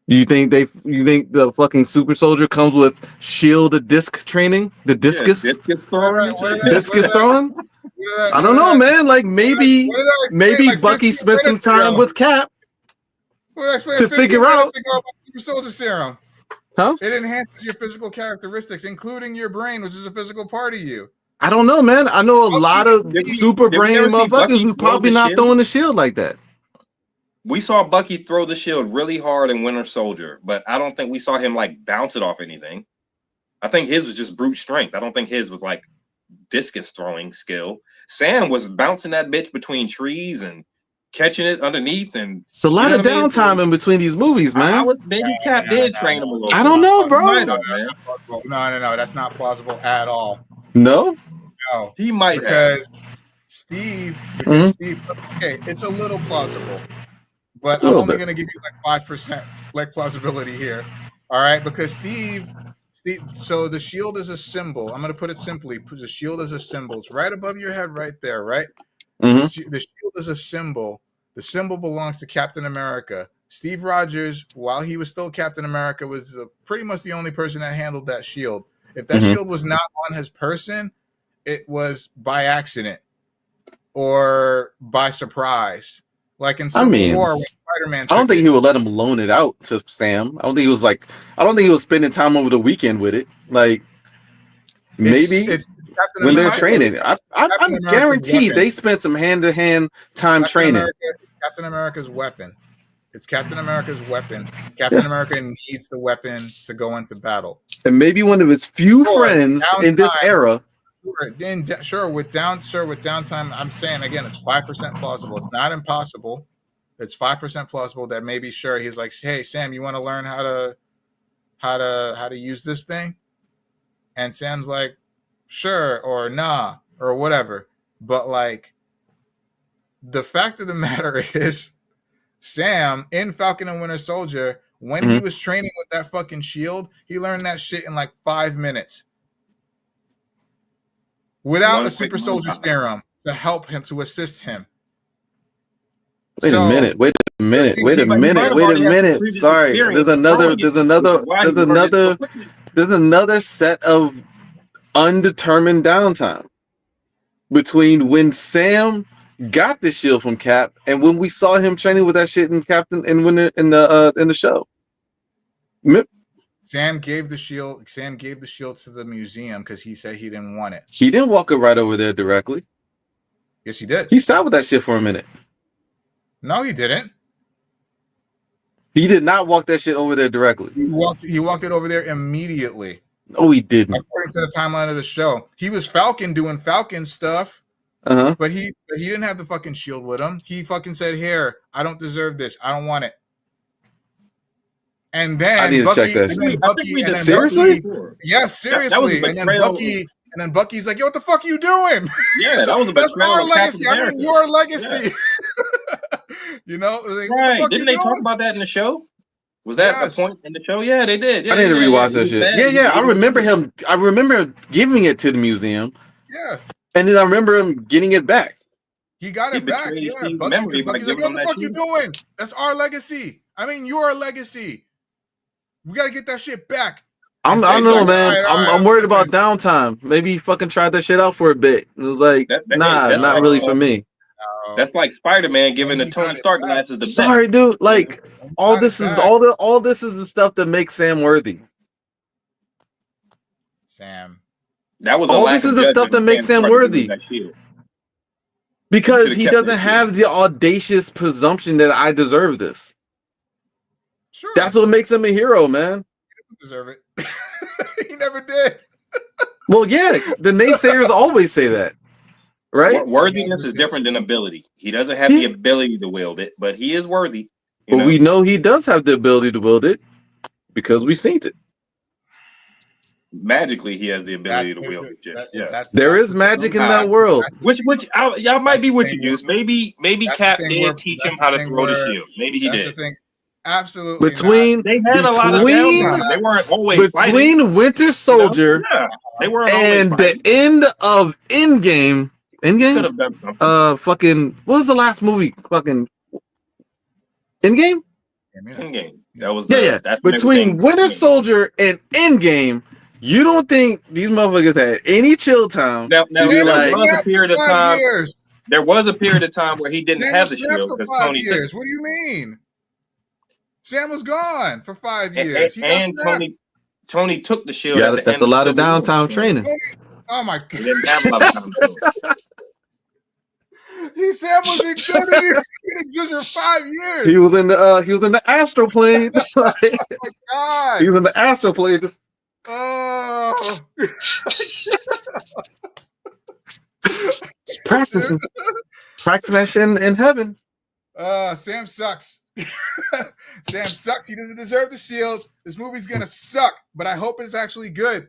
You think the fucking super soldier comes with shield disc training? The discus? Yeah, discus throwing? Discus throwing? I don't know, man. Like maybe Bucky spent some time with Cap to figure out about super soldier serum. Huh? It enhances your physical characteristics, including your brain, which is a physical part of you. I don't know, man. I know a lot of super did we brain ever see motherfuckers Bucky who throw probably the not shield? throwing the shield like that. We saw Bucky throw the shield really hard in Winter Soldier, but I don't think we saw him like bounce it off anything. I think his was just brute strength. I don't think his was like discus throwing skill. Sam was bouncing that bitch between trees and catching it underneath, and It's a lot of downtime in between these movies, man. Maybe Cap did train him a little. I don't know, bro. No, that's not plausible at all. No, he might because Steve. Okay, it's a little plausible, but I'm only going to give you like 5% like plausibility here. All right, because Steve. So the shield is a symbol. I'm going to put it simply. The shield is a symbol. It's right above your head, right there, right? Mm-hmm. The shield is a symbol. The symbol belongs to Captain America. Steve Rogers, while he was still Captain America, was pretty much the only person that handled that shield. If that shield was not on his person, it was by accident or by surprise. Like in Civil War when Spider-Man. I don't think he would let him loan it out to Sam. I don't think he was spending time over the weekend with it. Like maybe it's when they're training. I'm guaranteed they spent some hand-to-hand time training. Captain America's weapon. It's Captain America's weapon. Captain America needs the weapon to go into battle. And maybe one of his few friends in this era. Sure, with downtime, I'm saying again, it's 5% plausible. It's not impossible. It's 5% plausible that maybe he's like, hey Sam, you want to learn how to use this thing? And Sam's like, sure, or nah, or whatever. But like, the fact of the matter is, Sam in Falcon and Winter Soldier, when he was training with that fucking shield, he learned that shit in like 5 minutes. Without a super soldier serum to help him, to assist him. Wait a minute. Sorry. There's another set of undetermined downtime between when Sam got the shield from Cap and when we saw him training with that shit in the show. Sam gave the shield to the museum because he said he didn't want it. He didn't walk it right over there directly. Yes, he did. He sat with that shit for a minute. No, he didn't. He did not walk that shit over there directly. He walked it over there immediately. No, he didn't. According to the timeline of the show, he was Falcon doing Falcon stuff. But he didn't have the fucking shield with him. He fucking said, "Here, I don't deserve this. I don't want it." And then I need to check that shit. Seriously? Yes, seriously. And then Bucky's like, "Yo, what the fuck are you doing?" Yeah, that was a that's our legacy. I mean, your legacy. Yeah. You know, like, right? Didn't they talk about that in the show? Was that a point in the show? Yeah, they did. Yeah, I need to rewatch that shit. Yeah. I remember him. I remember giving it to the museum. Yeah. And then I remember him getting it back. He got it back. Yeah. Bucky's like, "What the fuck you doing? That's our legacy. I mean, your legacy. We got to get that shit back." I don't know, man. I'm worried about downtime. Maybe he fucking tried that shit out for a bit. It was like, not really for me. That's like Spider-Man giving the Tony Stark glasses the Sorry, dude. Like all this is the stuff that makes Sam worthy. Sam. That was all this is the stuff that makes Sam worthy. Because he doesn't have the audacious presumption that I deserve this. Sure. That's what makes him a hero, man. He doesn't deserve it. He never did. Well, yeah, the naysayers always say that. Right? Worthiness is different than ability. He doesn't have the ability to wield it, but he is worthy. But we know he does have the ability to wield it because we've seen it. Magically, he has the ability to wield it. There is magic in that world. Which y'all might be what you use. Maybe Cap did teach him how to throw the shield. Maybe he did. Absolutely. They had a lot of downtime. They weren't always fighting. Winter Soldier they weren't and the end of Endgame. Fucking what was the last movie? Fucking Endgame? Endgame. That was that's between Winter Soldier and Endgame. You don't think these motherfuckers had any chill time? Now there was a period of time. There was a period of time where he didn't have the shield because Tony. Years. What do you mean? Sam was gone for 5 years. And Tony took the shield. Yeah, that's a lot of downtime training. Oh my god! He didn't have a lot of time. Sam was exhibited. He existed for 5 years. He was in the astral plane. Oh my god! He was in the astral plane. Practicing that shit in heaven. Sam sucks. Sam sucks. He doesn't deserve the shield. This movie's gonna suck, but I hope it's actually good.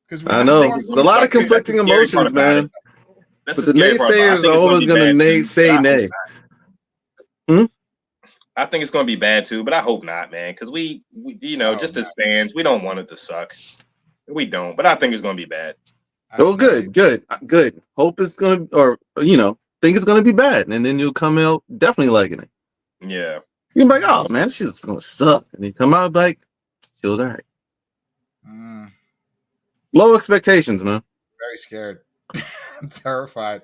Because I know it's a lot of conflicting emotions, man. But the naysayers are always gonna say nay. I think it's gonna be bad too, but I hope not, man. Because we just as fans, we don't want it to suck. We don't, but I think it's gonna be bad. Oh, good. Hope it's gonna, think it's gonna be bad, and then you'll come out definitely liking it. Yeah. You're like, oh man, shit's gonna suck, and you come out like, she was alright. Low expectations, man. Very scared. I'm terrified.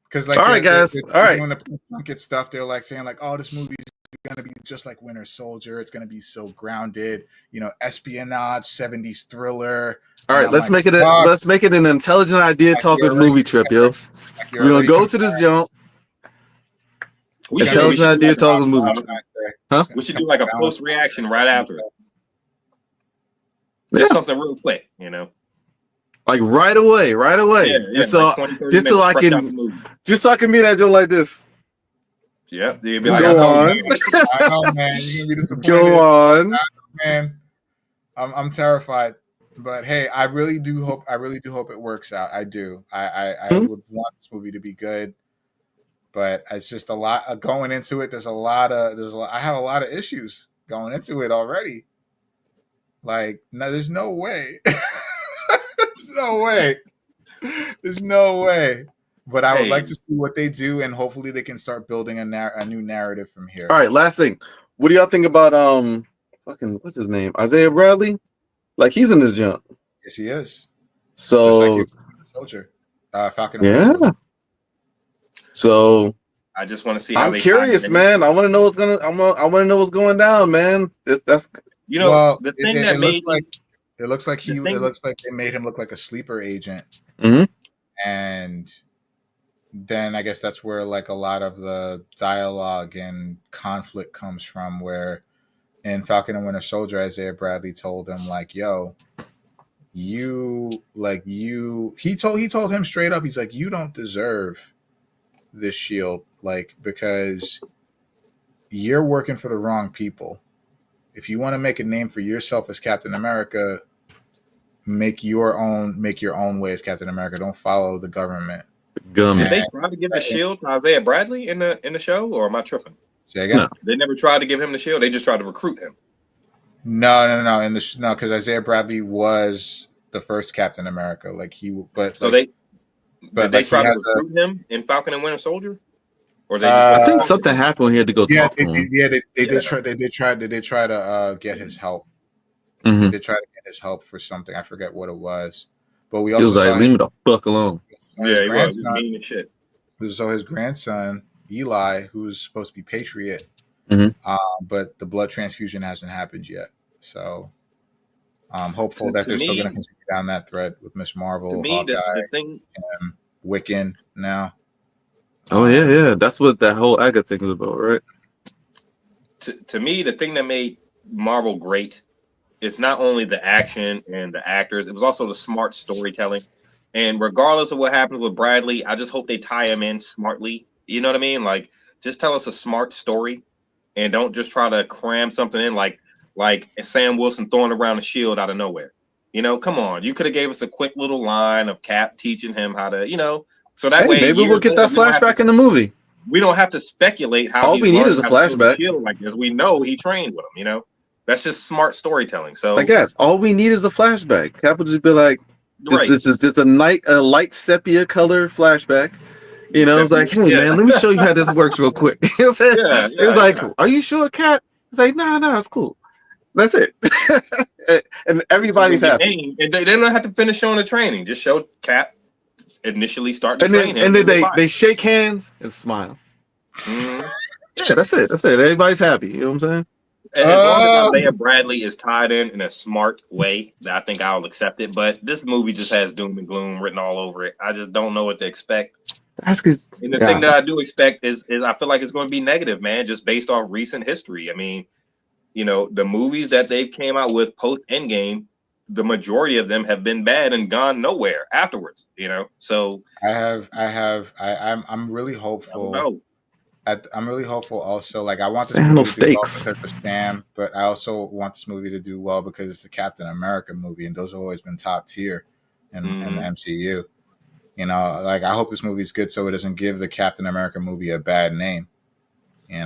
Because all right, guys. All right. When the get stuff, they're like saying like, "Oh, this movie is gonna be just like Winter Soldier. It's gonna be so grounded, espionage, 70s thriller." All right, let's make it an intelligent idea talkers movie trip, yo. We're gonna go to this jump. Intelligent idea talkers movie trip. Huh? We should do like a post reaction right after it. Just something real quick, Like right away. Yeah, just so I can be that joke like this. Yeah, be like, go on. I know, man. You're gonna be disappointed. Go on, man. I'm terrified, but hey, I really do hope it works out. I do. I would want this movie to be good, but it's just a lot going into it. I have a lot of issues going into it already. Like, no, there's no way. There's no way. But I would like to see what they do, and hopefully they can start building a new narrative from here. All right, last thing. What do y'all think about what's his name? Isaiah Bradley? Like, he's in this jump. Yes, he is. So just like Soldier, Falcon. Yeah. So I just want to see how I'm curious, man. I want to know what's going down, man. The thing that made it looks like they made him look like a sleeper agent. Mm-hmm. And then I guess that's where like a lot of the dialogue and conflict comes from, where in Falcon and Winter Soldier, Isaiah Bradley told him like, yo, he told him straight up, he's like, you don't deserve this shield, like, because you're working for the wrong people. If you want to make a name for yourself as Captain America, make your own way as Captain America. Don't follow the government. Did they try to give the shield to Isaiah Bradley in the show, or am I tripping? Say again? No. They never tried to give him the shield. They just tried to recruit him. No. No, because Isaiah Bradley was the first Captain America. Like did they try to recruit him in Falcon and Winter Soldier? Or I think something happened when he had to go talk to him. They did try to get his help. Mm-hmm. They did try to get his help for something. I forget what it was. But we also was like, leave me the fuck alone. Yeah, he was mean as shit. So his grandson, Eli, who's supposed to be Patriot, but the blood transfusion hasn't happened yet. So I'm hopeful that they're still going to continue down that thread with Miss Marvel, Hawkeye, and Wiccan now. Oh yeah, that's what that whole Agatha thing was about, right? To me, the thing that made Marvel great is not only the action and the actors, it was also the smart storytelling. And regardless of what happens with Bradley, I just hope they tie him in smartly. You know what I mean? Like, just tell us a smart story, and don't just try to cram something in like Sam Wilson throwing around a shield out of nowhere. You know, come on, you could have gave us a quick little line of Cap teaching him how to, so that way maybe we'll get that flashback in the movie. We don't have to speculate how. All we need is a flashback. Like this, we know he trained with him. That's just smart storytelling. So I guess all we need is a flashback. Cap would just be like, "This is a light sepia color flashback." It's like, "Hey man, let me show you how this works real quick." You know what I'm saying? It was like, "Are you sure, Cap?" It's like, "No, it's cool." That's it. And everybody's happy. And they don't have to finish showing the training. Just show Cap initially start to train him. And then they shake hands and smile. Mm-hmm. Yeah, that's it. Everybody's happy. You know what I'm saying? And as long as Isaiah Bradley is tied in a smart way, I think I'll accept it. But this movie just has doom and gloom written all over it. I just don't know what to expect. That's because thing that I do expect is I feel like it's going to be negative, man, just based off recent history. I mean, the movies that they've came out with post Endgame, the majority of them have been bad and gone nowhere afterwards. So I'm really hopeful. I'm really hopeful also. Like, I want this movie to do well because of Sam, but I also want this movie to do well because it's the Captain America movie, and those have always been top tier in the MCU. Like, I hope this movie is good so it doesn't give the Captain America movie a bad name.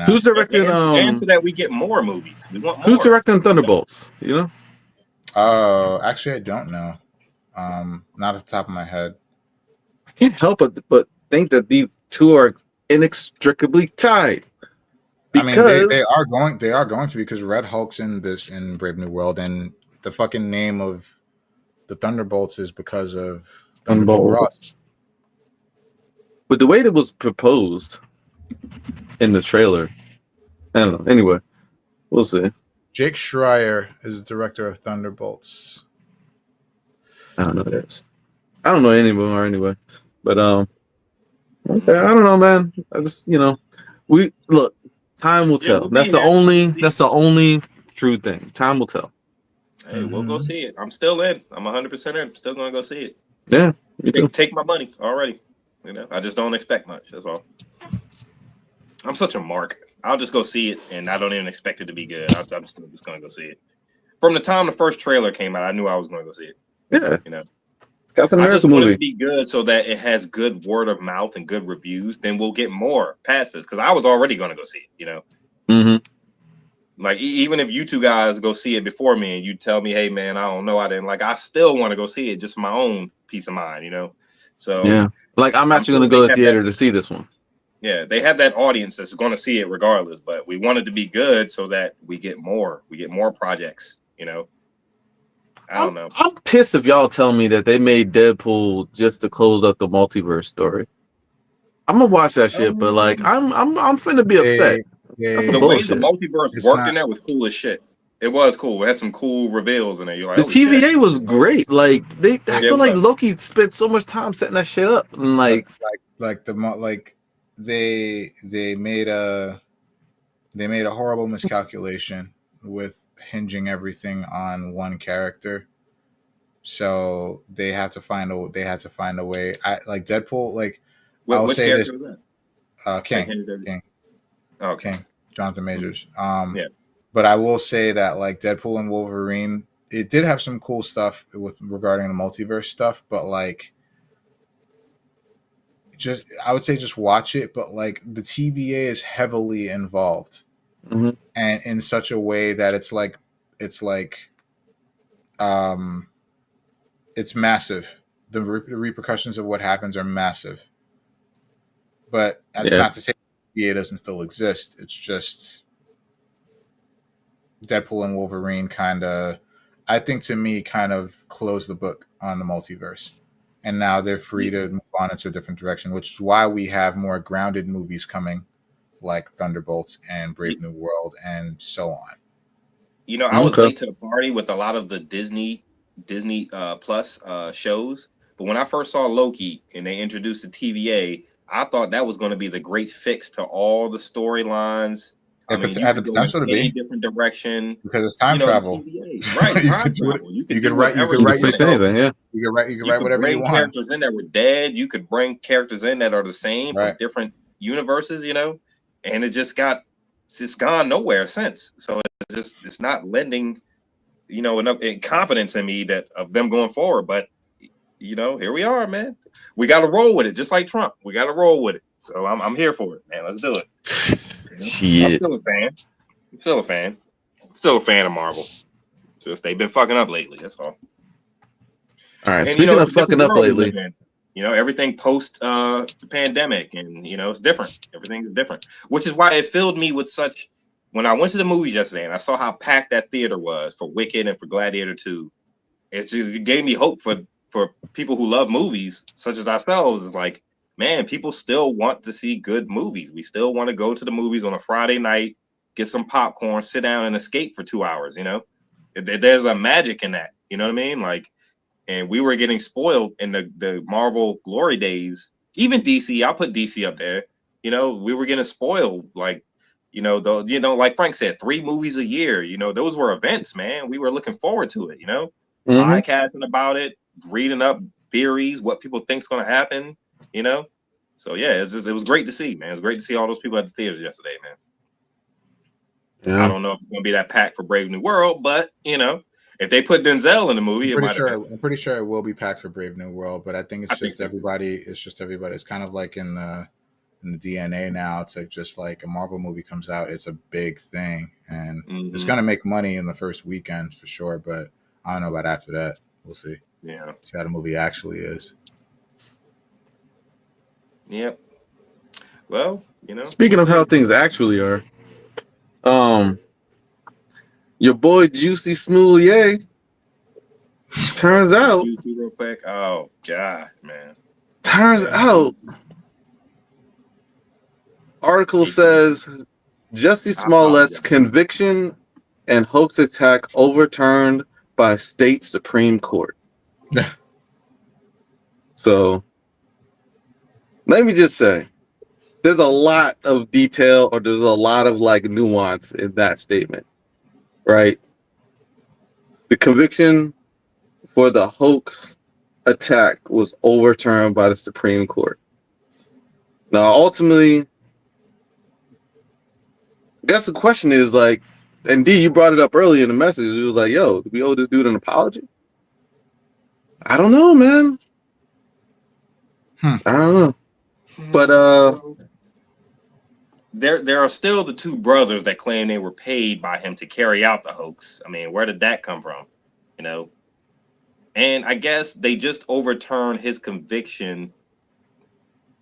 Who's directing? And so that we get more movies. We want more. Who's directing Thunderbolts? Oh, actually, I don't know. Not at the top of my head. I can't help but think that these two are inextricably tied. Because they are going to, because Red Hulk's in Brave New World, and the fucking name of the Thunderbolts is because of Thunderbolt Ross. But the way that was proposed in the trailer, I don't know. Anyway, we'll see. Jake Schreier is the director of Thunderbolts. I don't know this. I don't know anymore anyway. But okay, I don't know, man. I just we look. Time will tell. That's the only true thing. Time will tell. Hey, we'll go see it. I'm still in. I'm 100% in. I'm still gonna go see it. Yeah, me too. Take my money already. I just don't expect much. That's all. I'm such a mark. I'll just go see it, and I don't even expect it to be good. I'm still just gonna go see it. From the time the first trailer came out, I knew I was gonna go see it. Yeah, it's Captain America I just want movie it to be good so that it has good word of mouth and good reviews. Then we'll get more passes because I was already gonna go see it. Mm-hmm. Like, even if you two guys go see it before me and you tell me, hey man, I don't know, I didn't, like, I still want to go see it just for my own peace of mind. So yeah, like, I'm actually gonna go to the theater to see this one. Yeah, they have that audience that's going to see it regardless, but we want it to be good so that we get more projects, I don't know. I'm pissed if y'all tell me that they made Deadpool just to close up the multiverse story. I'm gonna watch that shit, but like, I'm finna be upset. That's the bullshit. way the multiverse worked in there was cool as shit. It was cool. It had some cool reveals in there. You're like, the TVA shit. was great. Like, I feel like Loki spent so much time setting that shit up, and they made a horrible miscalculation with hinging everything on one character. So they had to find a way. I like Deadpool. Like I'll Which say this, character was that? King, Oh, okay. King, Jonathan Majors. Yeah. But I will say that like Deadpool and Wolverine, it did have some cool stuff regarding the multiverse stuff, but like I would say just watch it, but like the TVA is heavily involved, and in such a way that it's massive. The repercussions of what happens are massive. But that's not to say TVA doesn't still exist. It's just Deadpool and Wolverine I think to me, kind of closed the book on the multiverse. And now they're free to move on into a different direction, which is why we have more grounded movies coming, like Thunderbolts and Brave New World and so on. You know, I was late to the party with a lot of the Disney Plus shows. But when I first saw Loki and they introduced the TVA, I thought that was going to be the great fix to all the storylines. It had the potential to be different direction because it's time travel, right? You could write anything. Yeah, you could write whatever you want. Characters in that were dead. You could bring characters in that are the same from different universes. You know, and it's gone nowhere since. So it's not lending, enough confidence in me of them going forward. But here we are, man. We got to roll with it, just like Trump. We got to roll with it. So I'm here for it, man. Let's do it. Shit. I'm still a fan. Still a fan of Marvel. Just they've been fucking up lately. That's all. All right. Speaking of fucking up lately, everything post the pandemic, and it's different. Everything is different, which is why it filled me with such. When I went to the movies yesterday and I saw how packed that theater was for Wicked and for Gladiator 2, it gave me hope for people who love movies such as ourselves. It's like, man, people still want to see good movies. We still want to go to the movies on a Friday night, get some popcorn, sit down and escape for 2 hours. There's a magic in that. You know what I mean? Like, and we were getting spoiled in the Marvel glory days. Even DC, I'll put DC up there. We were getting spoiled. Like, like Frank said, 3 movies a year. Those were events, man. We were looking forward to it. Podcasting about it, reading up theories, what people think's going to happen. So yeah, it was great to see, man. It was great to see all those people at the theaters yesterday, man. Yeah. I don't know if it's gonna be that packed for Brave New World, but if they put Denzel in the movie, I'm pretty sure it will be packed for Brave New World. But I think everybody. It's just everybody. It's kind of like in the DNA now. It's like just like a Marvel movie comes out, it's a big thing, and it's gonna make money in the first weekend for sure. But I don't know about after that. We'll see. Yeah, see how the movie actually is. Yep. Well, Speaking of how things actually are, your boy Juicy Smollett turns out. Juicy real quick. Oh God, man. Turns out, article says Jussie Smollett's conviction and hoax attack overturned by state Supreme Court. So. Let me just say, there's a lot of detail or there's a lot of like nuance in that statement, right? The conviction for the hoax attack was overturned by the Supreme Court. Now, ultimately, I guess the question is like, and D, you brought it up earlier in the message. It was like, yo, do we owe this dude an apology? I don't know, man. I don't know. But there are still the 2 brothers that claim they were paid by him to carry out the hoax. I mean, where did that come from? And I guess they just overturned his conviction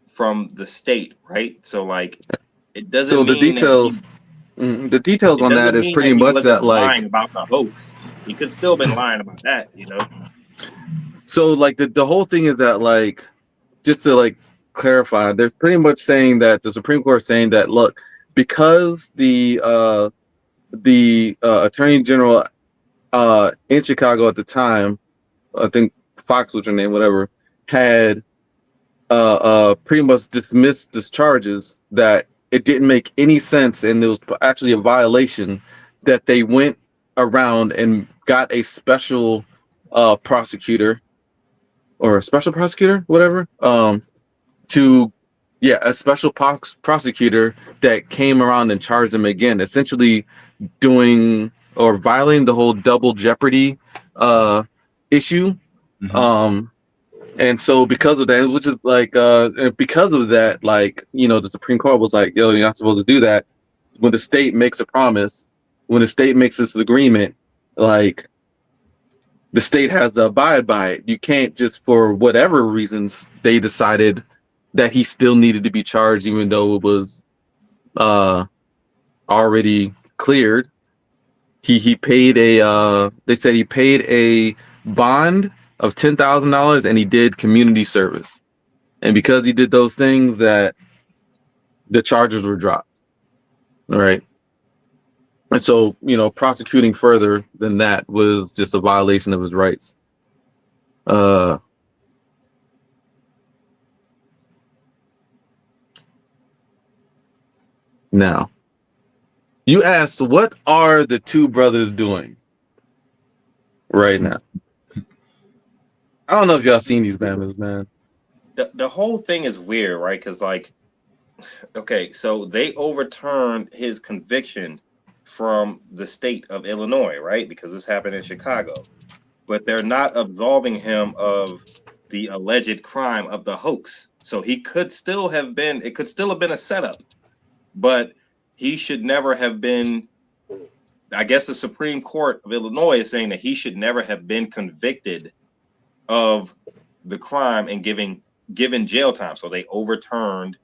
from the state, right? So like, it doesn't. So the details on that is pretty much that like lying about the hoax. He could still been lying about that, So like the whole thing is that like, just to like clarify, they're pretty much saying that the Supreme Court is saying that look, because the Attorney General in Chicago at the time, I think Fox was her name, whatever, had pretty much dismissed these charges, that it didn't make any sense, and it was actually a violation that they went around and got a special prosecutor or a special prosecutor, whatever, a special prosecutor that came around and charged him again, essentially doing or violating the whole double jeopardy issue. Mhm. And so because of that, which is like because of that, like, you know, the Supreme Court was like, yo, you're not supposed to do that. When the state makes a promise, when the state makes this agreement, like, the state has to abide by it. You can't just, for whatever reasons, they decided that he still needed to be charged, even though it was already cleared. He paid they said he paid a bond of $10,000 and he did community service. And because he did those things, that the charges were dropped. All right. And so, you know, prosecuting further than that was just a violation of his rights. Now, you asked, what are the two brothers doing right now? I don't know if y'all seen these Bambas, man. The whole thing is weird, right? Because, like, okay, so they overturned his conviction from the state of Illinois, right? Because this happened in Chicago. But they're not absolving him of the alleged crime of the hoax. So he could still have been, it could still have been a setup, but he should never have been, I guess the Supreme Court of Illinois is saying that he should never have been convicted of the crime and given jail time. So they overturned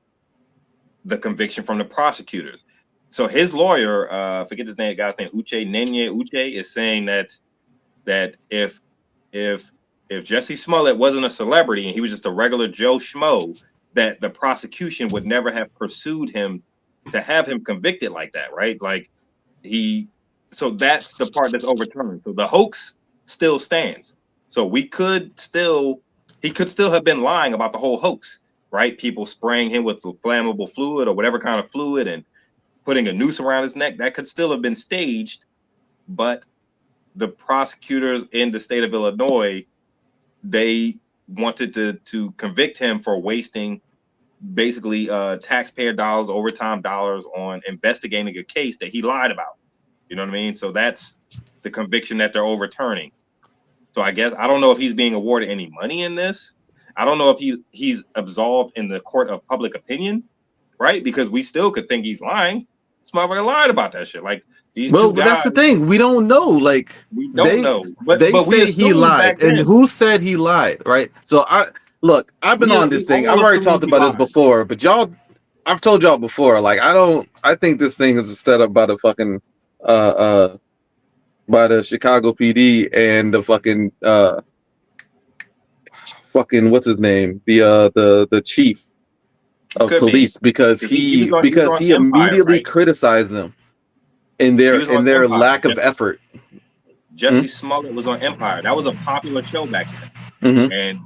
the conviction from the prosecutors. So his lawyer, forget his name, guy's name, Uche, is saying that if Jesse Smollett wasn't a celebrity and he was just a regular Joe Schmo, that the prosecution would never have pursued him to have him convicted like that, right? Like so that's the part that's overturned. So the hoax still stands. So he could still have been lying about the whole hoax, right? People spraying him with flammable fluid or whatever kind of fluid and putting a noose around his neck. That could still have been staged, but the prosecutors in the state of Illinois, they wanted to convict him for wasting basically taxpayer dollars, overtime dollars on investigating a case that he lied about. You know what I mean? So that's the conviction that they're overturning. So I guess I don't know if he's being awarded any money in this. I don't know if he's absolved in the court of public opinion, right? Because we still could think he's lying. This motherfucker lied about that shit. Like these two guys, that's the thing. We don't know. Like, we don't know. But they say he lied, and who said he lied, right? So I've been on this thing. I've already talked about this before, but I've told y'all before. Like, I think this thing is set up by the fucking by the Chicago PD and the fucking what's his name, the chief of police, because he immediately criticized them in their lack of effort. Jesse Smollett was on Empire. That was a popular show back then. And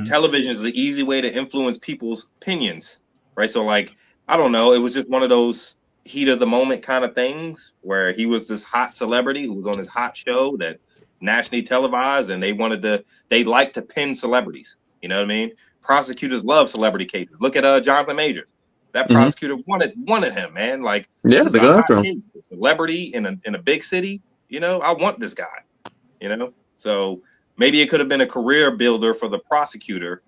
television is the easy way to influence people's opinions, right? So, like, I don't know, it was just one of those heat of the moment kind of things where he was this hot celebrity who was on this hot show that nationally televised, and they like to pin celebrities. You know what I mean? Prosecutors love celebrity cases. Look at Jonathan Majors. That prosecutor wanted him, man. Like, yeah, they go after him. A celebrity in a big city. You know, I want this guy. You know, so maybe it could have been a career builder for the prosecutor,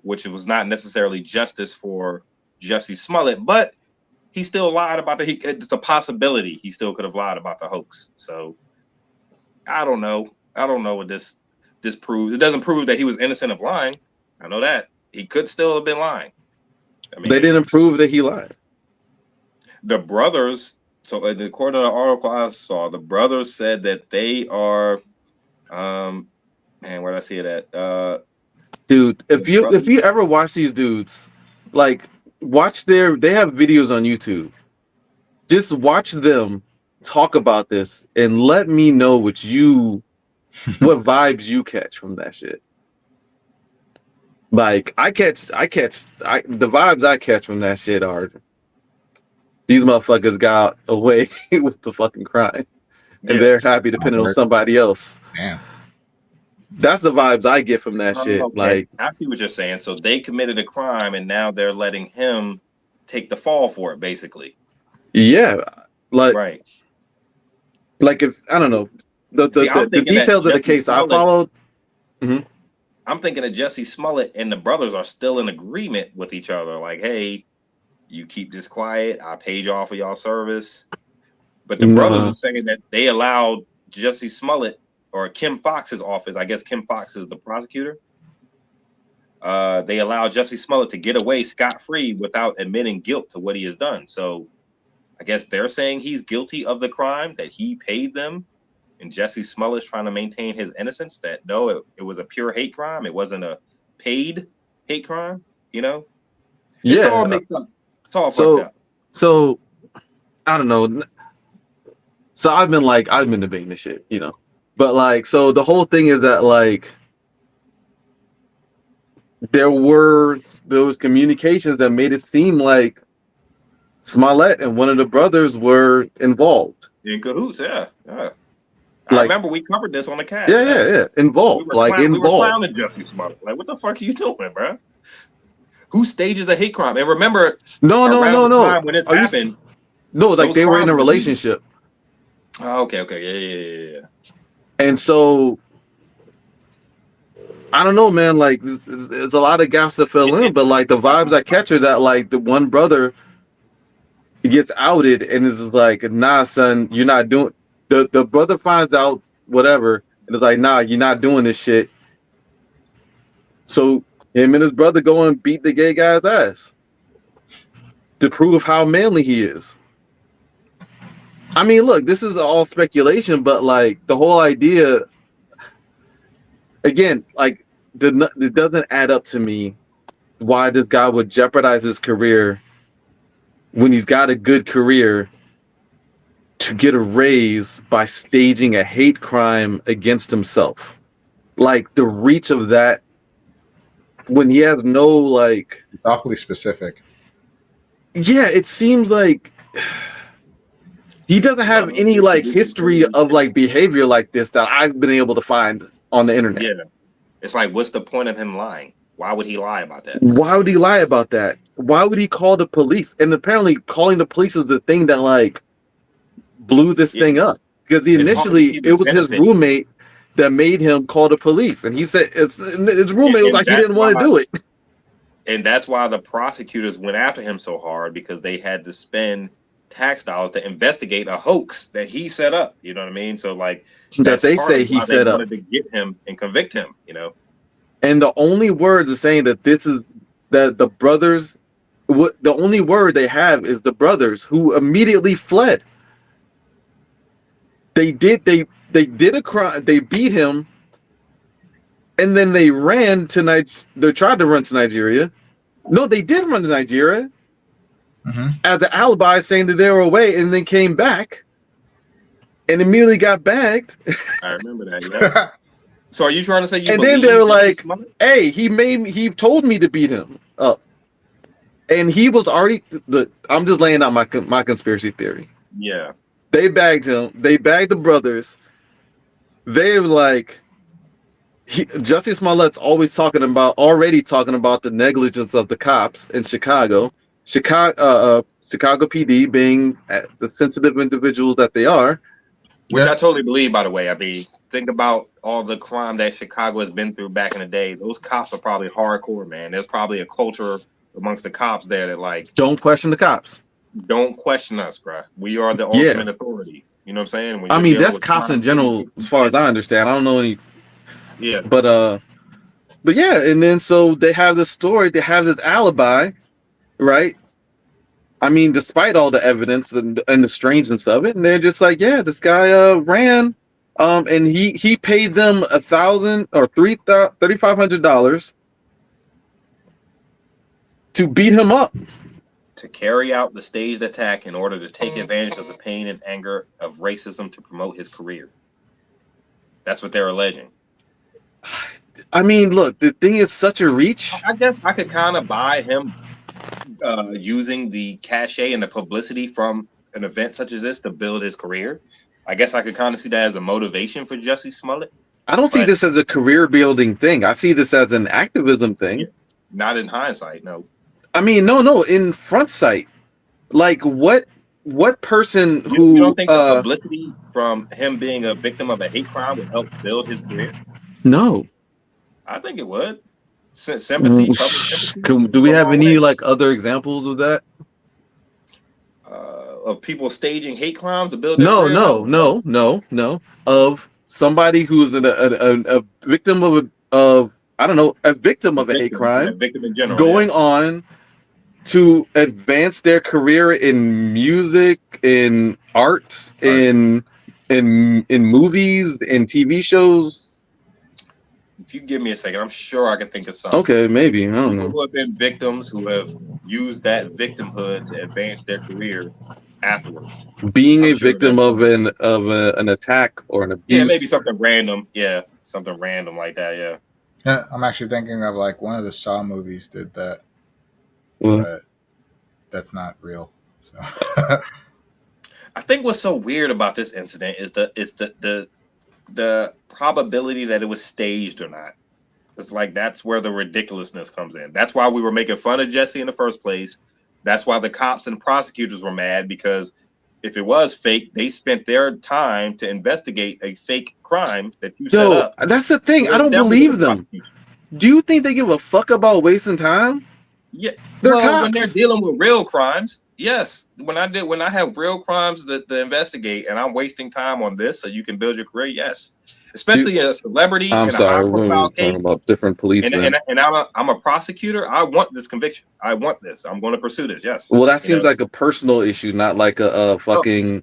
which was not necessarily justice for Jesse Smollett, but he still lied about it's a possibility he still could have lied about the hoax. So I don't know what this proves. It doesn't prove that he was innocent of lying. I know that he could still have been lying. I mean, they didn't prove that he lied. The brothers, so according to the article I saw, the brothers said that they are, man, where did I see it at? Dude, if you ever watch these dudes, like, they have videos on YouTube. Just watch them talk about this and let me know what vibes you catch from that shit. Like, the vibes I catch from that shit are these motherfuckers got away with the fucking crime, and they're happy to pin it on somebody else. Damn. That's the vibes I get from that shit. Okay. Like, I see what you're saying. So they committed a crime, and now they're letting him take the fall for it, basically. yeah, like, right. Like if I don't know the details of the case I followed. Mm-hmm. I'm thinking that Jesse Smollett and the brothers are still in agreement with each other. Like, hey, you keep this quiet. I paid y'all for y'all service. But the brothers are saying that they allowed Jesse Smollett or Kim Fox's office. I guess Kim Fox is the prosecutor. They allowed Jesse Smollett to get away scot-free without admitting guilt to what he has done. So I guess they're saying he's guilty of the crime, that he paid them, and Jesse Smollett's trying to maintain his innocence, that no, it was a pure hate crime. It wasn't a paid hate crime, you know? Yeah. It's all mixed up. It's all fucked up. So, I don't know. So I've been debating this shit, you know? But like, so the whole thing is that like, there was communications that made it seem like Smollett and one of the brothers were involved. In cahoots, yeah. I Like, remember we covered this on the cast. Yeah. Involved. We were involved. clowning Jesse Smollett. Like, what the fuck are you doing, bro? Who stages a hate crime? And remember, no. When this happened, no, like they were in a relationship. Oh, okay, yeah. And so, I don't know, man. Like, there's a lot of gaps that fill in, but like the vibes I catch are that like the one brother gets outed and is just like, nah, son, you're not doing. The brother finds out whatever and is like, nah, you're not doing this shit. So him and his brother go and beat the gay guy's ass to prove how manly he is. I mean, look, this is all speculation, but like the whole idea, again, like it doesn't add up to me why this guy would jeopardize his career when he's got a good career to get a raise by staging a hate crime against himself. Like the reach of that when he has no like... It's awfully specific. Yeah, it seems like he doesn't have any like history of like behavior like this that I've been able to find on the internet. Yeah. It's like, what's the point of him lying? Why would he lie about that? Why would he lie about that? Why would he call the police? And apparently calling the police is the thing that like blew this thing up. Because it was his roommate that made him call the police. And he said his roommate was like, he didn't want to do it. And that's why the prosecutors went after him so hard, because they had to spend tax dollars to investigate a hoax that he set up. You know what I mean? So like that they say he set up to get him and convict him, you know. And the only word is saying that this is that the brothers, the only word they have is the brothers who immediately fled. They did a crime. They beat him, and then they ran to They tried to run to Nigeria. No, they did run to Nigeria as an alibi, saying that they were away, and then came back and immediately got bagged. I remember that. Yeah. So are you trying to say you? And then they were like, "Hey, he told me to beat him up," and he was already. I'm just laying out my conspiracy theory. Yeah. They bagged him. They bagged the brothers. They were like, Jussie Smollett's already talking about the negligence of the cops in Chicago. Chicago PD being the sensitive individuals that they are. Which I totally believe, by the way. I mean, think about all the crime that Chicago has been through back in the day. Those cops are probably hardcore, man. There's probably a culture amongst the cops there that like don't question the cops. Don't question us, bro. We are the ultimate authority. You know what I'm saying? I mean, that's cops in general, as far as I understand. I don't know any. Yeah. But yeah, and then so they have this story. They have this alibi, right? I mean, despite all the evidence and the strangeness of it, and they're just like, yeah, this guy ran, and he paid them $1,000 or $3,500 to beat him up. To carry out the staged attack in order to take advantage of the pain and anger of racism to promote his career. That's what they're alleging. I mean, look, the thing is such a reach. I guess I could kind of buy him using the cachet and the publicity from an event such as this to build his career. I guess I could kind of see that as a motivation for Jussie Smollett. I don't see this as a career building thing. I see this as an activism thing. Yeah, not in hindsight, no. I mean, no, in front sight. Like what person who you don't think the publicity from him being a victim of a hate crime would help build his career? No. I think it would. Sympathy, public sympathy. Do we have any like other examples of that? Of people staging hate crimes to build their No. Of somebody who's a victim of I don't know, a victim of a hate crime, a victim in general, going on to advance their career in music, in art, in movies, in TV shows. If you give me a second, I'm sure I can think of something. Okay, maybe. I don't know. Who have been victims who have used that victimhood to advance their career afterwards. Being a victim of an attack or an abuse. Yeah, maybe something random. Yeah, something random like that. Yeah. Yeah, I'm actually thinking of like one of the Saw movies did that, but that's not real. So. I think what's so weird about this incident is the probability that it was staged or not. It's like that's where the ridiculousness comes in. That's why we were making fun of Jesse in the first place. That's why the cops and prosecutors were mad, because if it was fake, they spent their time to investigate a fake crime that you set up. That's the thing. I don't believe them. Do you think they give a fuck about wasting time? Yeah, they're cops. When they're dealing with real crimes, yes. When I have real crimes to investigate, and I'm wasting time on this so you can build your career, yes. Especially a celebrity. I'm sorry, we're talking about different police. And I'm a prosecutor. I want this conviction. I want this. I'm going to pursue this. Yes. Well, that seems like a personal issue, not like a fucking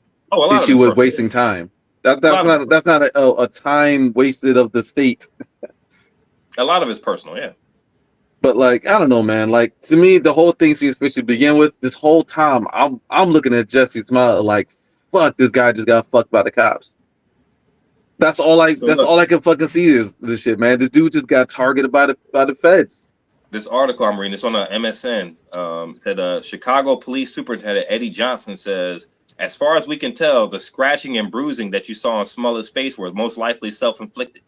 issue with wasting time. That's not a time wasted of the state. A lot of it's personal, yeah. But like, I don't know, man. Like, to me, the whole thing seems fishy to begin with. This whole time, I'm looking at Jesse Smollett like, fuck, this guy just got fucked by the cops. That's all I can fucking see is this shit, man. This dude just got targeted by the feds. This article I'm reading, it's on MSN, said Chicago Police Superintendent Eddie Johnson says, as far as we can tell, the scratching and bruising that you saw on Smollett's face was most likely self-inflicted.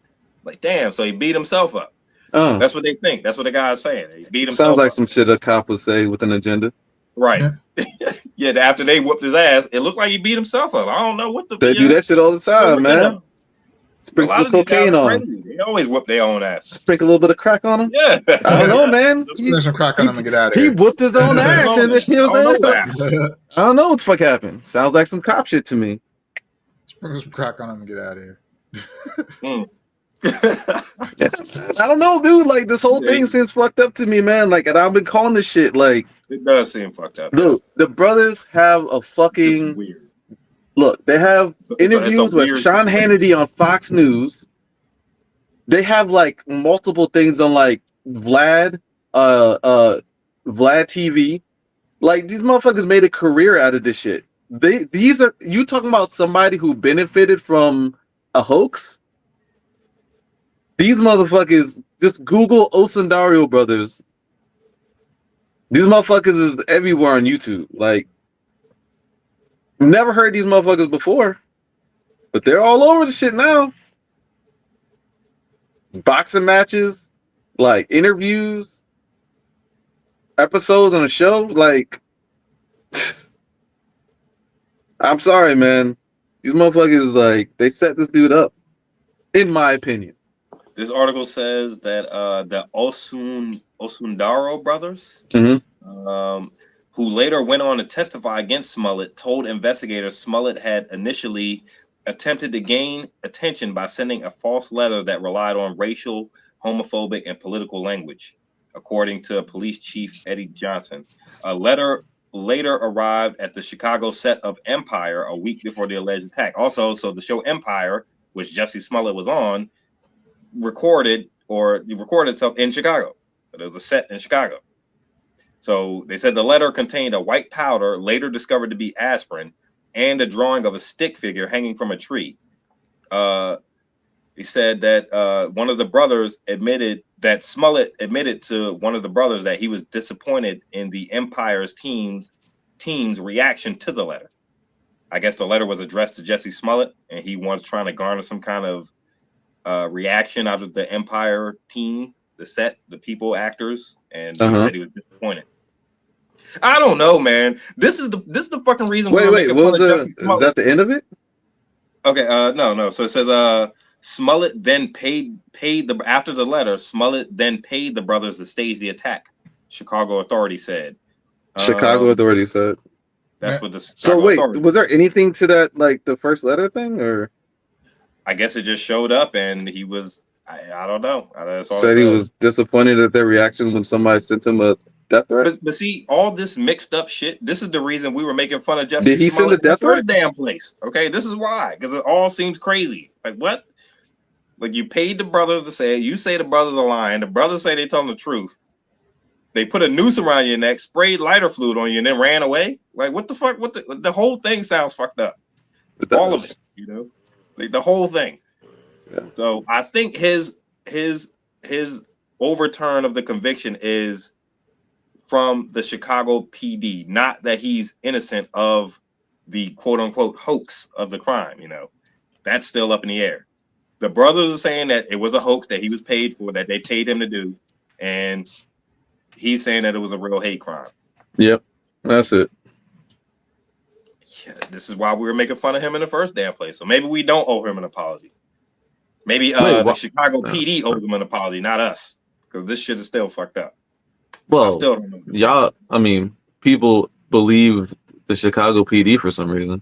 Like, damn, so he beat himself up. Oh. That's what they think. That's what the guy's saying. He beat himself Sounds like up. some shit a cop would say with an agenda. Right. Yeah, after they whooped his ass, it looked like he beat himself up. I don't know what the... They do that shit all the time, man. Sprinkle some cocaine on them. They always whoop their own ass. Sprinkle a little bit of crack on him? Yeah. I don't know, man. Sprinkle some crack on him and get out of here. He whooped his own ass. And I don't know what the fuck happened. Sounds like some cop shit to me. Sprinkle some crack on him and get out of here. I don't know, dude. Like, this whole thing seems fucked up to me, man. Like, and I've been calling this shit, like... It does seem fucked up. Dude, the brothers have a fucking... Weird. Look, they have interviews with Sean Hannity on Fox News. They have, like, multiple things on, like, Vlad TV. Like, these motherfuckers made a career out of this shit. You talking about somebody who benefited from a hoax? These motherfuckers, just Google Osundario brothers. These motherfuckers is everywhere on YouTube. Like, never heard these motherfuckers before, but they're all over the shit now. Boxing matches, like interviews, episodes on a show. Like, I'm sorry, man. These motherfuckers, like, they set this dude up, in my opinion. This article says that the Osundaro brothers, who later went on to testify against Smollett, told investigators Smollett had initially attempted to gain attention by sending a false letter that relied on racial, homophobic, and political language, according to police chief Eddie Johnson. A letter later arrived at the Chicago set of Empire a week before the alleged attack. Also, so the show Empire, which Jesse Smollett was on, recorded itself in Chicago. But it was a set in Chicago. So they said the letter contained a white powder later discovered to be aspirin and a drawing of a stick figure hanging from a tree. He said that one of the brothers Smollett admitted to one of the brothers that he was disappointed in the Empire's team's reaction to the letter. I guess the letter was addressed to Jesse Smollett, and he was trying to garner some kind of reaction out of the Empire team, the set, the people, actors, and he said he was disappointed. I don't know, man. This is the fucking reason. Wait, what was is that the end of it? Okay, no. So it says, Smollett then paid the after the letter. Smollett then paid the brothers to stage the attack. Chicago authorities said. Chicago authorities said. That's what the. So wait, was there anything to that, like the first letter thing, or? I guess it just showed up, and he was. I don't know. That's all said he was disappointed at their reaction when somebody sent him a death threat. But see, all this mixed up shit. This is the reason we were making fun of Justice. Did he send a death threat? Damn place. Okay, this is why, because it all seems crazy. Like what? Like you paid the brothers to say it. You say the brothers are lying. The brothers say they telling the truth. They put a noose around your neck, sprayed lighter fluid on you, and then ran away. Like what the fuck? What the whole thing sounds fucked up. All of it, you know, like the whole thing. Yeah. So I think his overturn of the conviction is from the Chicago PD, not that he's innocent of the quote unquote hoax of the crime. You know, that's still up in the air. The brothers are saying that it was a hoax that he was paid for, that they paid him to do, and he's saying that it was a real hate crime. Yep, that's it. Yeah, this is why we were making fun of him in the first damn place. So maybe we don't owe him an apology. Maybe the Chicago PD owes him an apology, not us, because this shit is still fucked up. Well, y'all, I mean, people believe the Chicago PD for some reason.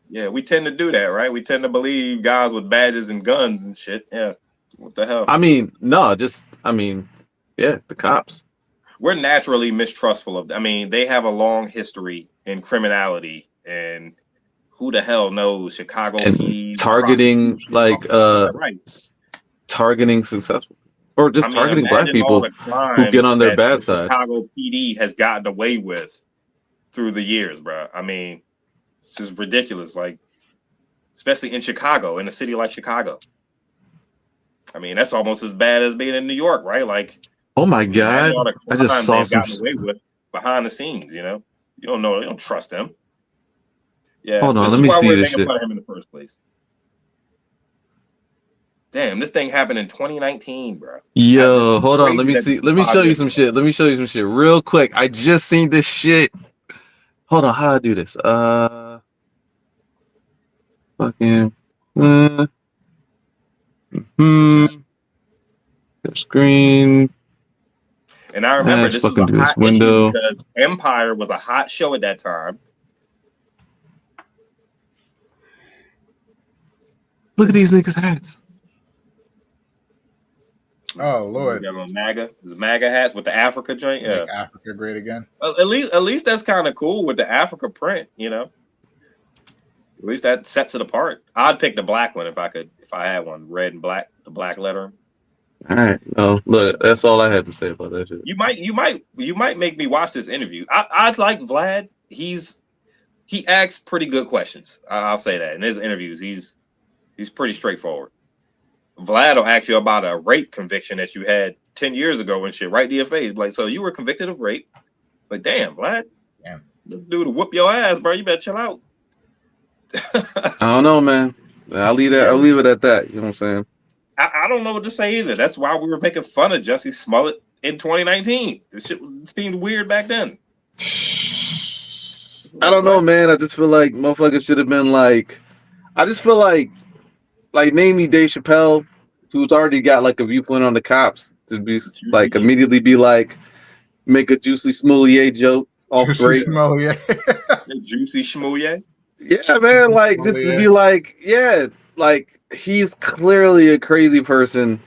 Yeah, we tend to do that, right? We tend to believe guys with badges and guns and shit. Yeah, what the hell? I mean, no, yeah, the cops. We're naturally mistrustful of them. I mean, they have a long history in criminality, and who the hell knows Chicago PD targeting targeting successful or just targeting black people who get on their bad side. Chicago PD has gotten away with through the years, bro. I mean, it's just ridiculous. Like, especially in Chicago, in a city like Chicago. I mean, that's almost as bad as being in New York, right? Like, oh my god, I just saw some away with behind the scenes. You know, you don't trust them. Yeah, hold on, let me see this shit. Fun of him in the first place. Damn, this thing happened in 2019, bro. Yo, hold on, let me see. Let me show you some shit. Let me show you some shit real quick. I just seen this shit. Hold on, how do I do this? Fucking. Screen. And I remember this was a hot issue because Empire was a hot show at that time. Look at these niggas' hats. Oh Lord! MAGA, the MAGA hats with the Africa joint. Yeah, Make Africa great again. At least that's kind of cool with the Africa print. You know, at least that sets it apart. I'd pick the black one if I had one, red and black, the black lettering. All right, no, look, that's all I had to say about that shit. You might make me watch this interview. I'd like Vlad. He asks pretty good questions. I'll say that in his interviews, he's pretty straightforward. Vlad will ask you about a rape conviction that you had 10 years ago and shit, right to your face. Like, so you were convicted of rape. Like, damn, Vlad. Damn. This dude will whoop your ass, bro. You better chill out. I don't know, man. I'll leave it at that. You know what I'm saying? I don't know what to say either. That's why we were making fun of Jussie Smollett in 2019. This shit seemed weird back then. I don't know, man. I just feel like motherfuckers should have been like, I just feel like name me Dave Chappelle, who's already got like a viewpoint on the cops, to be like immediately be like, make a Juicy Smollett joke off break. Juicy Smollett. Yeah, man. Like just to be like, yeah, like he's clearly a crazy person.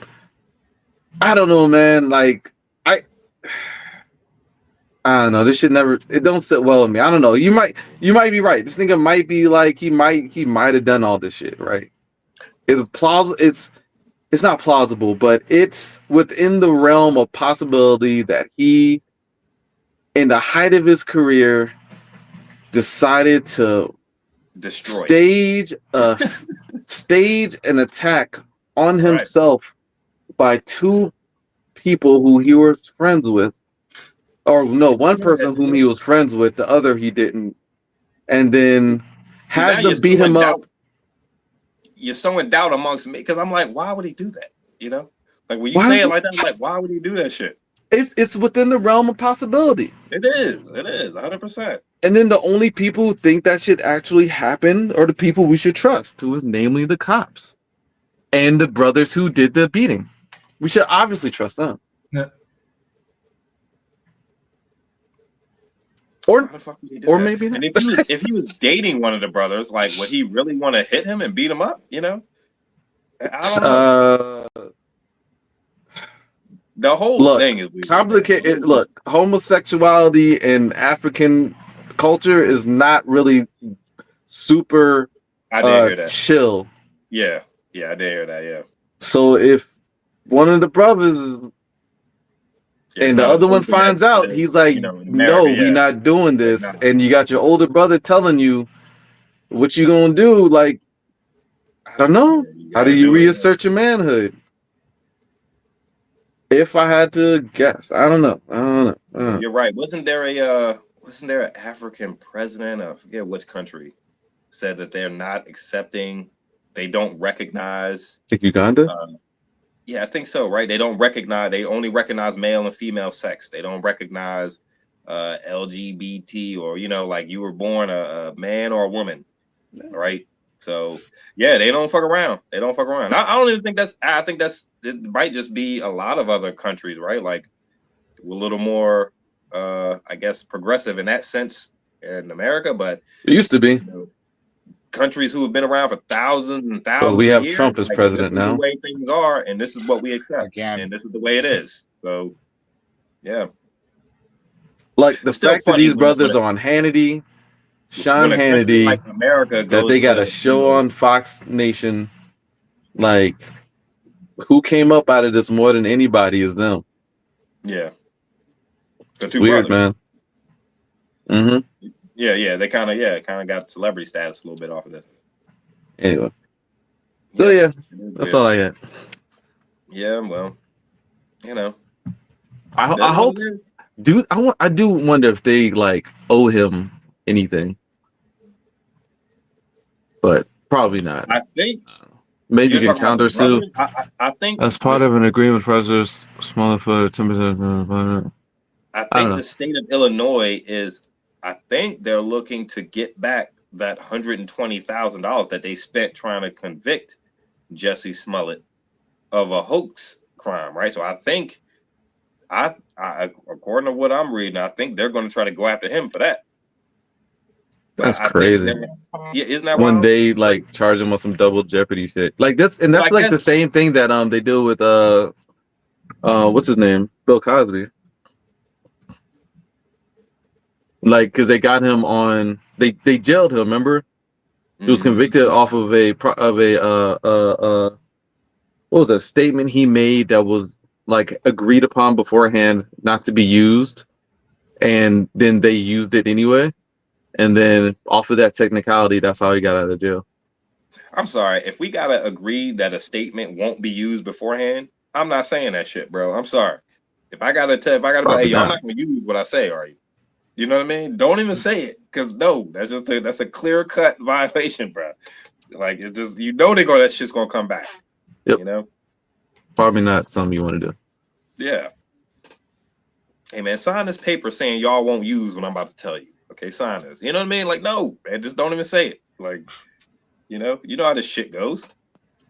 I don't know, man. Like I don't know. This shit it don't sit well with me. I don't know. You might be right. This nigga might be like he might have done all this shit, right? It's plausible. It's not plausible, but it's within the realm of possibility that he, in the height of his career, decided to stage an attack on himself by two people who he was friends with, or no, one person whom he was friends with, the other he didn't, and then have them beat him up. you're sowing doubt amongst me because I'm like, why would he do that? You know, like when you say it like that, I'm like, why would he do that shit? It's within the realm of possibility. It is 100%. And then the only people who think that shit actually happened are the people we should trust, who is namely the cops and the brothers who did the beating. We should obviously trust them. No. Or maybe not. And if he was dating one of the brothers, like, would he really want to hit him and beat him up? You know, I don't know. The whole thing is weird. Complicated. Look, homosexuality in African culture is not really super I did hear that. chill. Yeah, I did hear that. Yeah. So if one of the brothers is and the other one finds out, he's like, no, we're not doing this. No. And you got your older brother telling you what you gonna do. Like, I don't know. How do you reassert your manhood? If I had to guess, I don't know. You're right. Wasn't there an African president? I forget which country said that they're not accepting. They don't recognize. I think Uganda. Yeah, I think so, right? They only recognize male and female sex. They don't recognize LGBT or, like you were born a man or a woman, right? So, yeah, they don't fuck around. I don't even think I think it might just be a lot of other countries, right? Like a little more, I guess, progressive in that sense in America, but it used to be. Countries who have been around for thousands and thousands. Well, we have of years, Trump as president now. This is the way things are, and this is what we accept, and this is the way it is. So, yeah. Like the fact that these brothers are on Hannity, Sean Hannity, like America, that they got a show on Fox Nation. Like, who came up out of this more than anybody is them. Yeah. It's weird, man. Mm-hmm. Yeah, they kind of got celebrity status a little bit off of this. Anyway, so yeah, that's all I got. Yeah, well, I hope, dude. I do wonder if they like owe him anything, but probably not. I think maybe you can counter sue. I think as part of an agreement, President Smollett for 10%. I think the state of Illinois is. I think they're looking to get back that $120,000 that they spent trying to convict Jesse Smollett of a hoax crime, right? So I think, I according to what I'm reading, I think they're going to try to go after him for that. That's crazy. Yeah, isn't that when they like charge him with some double jeopardy shit like this? And that's like the same thing that they do with what's his name, Bill Cosby. Like, because they got him on, they jailed him. Remember, he was convicted off of what was that statement he made that was like agreed upon beforehand not to be used, and then they used it anyway, and then off of that technicality, that's how he got out of jail. I'm sorry, if we gotta agree that a statement won't be used beforehand, I'm not saying that shit, bro. I'm sorry. If I gotta be, hey, yo, I'm not gonna use what I say, are you? You know what I mean? Don't even say it, because no, that's a clear cut violation, bro. Like it's just that shit's gonna come back. Yep. You know, probably not something you want to do. Yeah. Hey man, sign this paper saying y'all won't use what I'm about to tell you. Okay, sign this. You know what I mean? Like no, man, just don't even say it. Like, you know how this shit goes.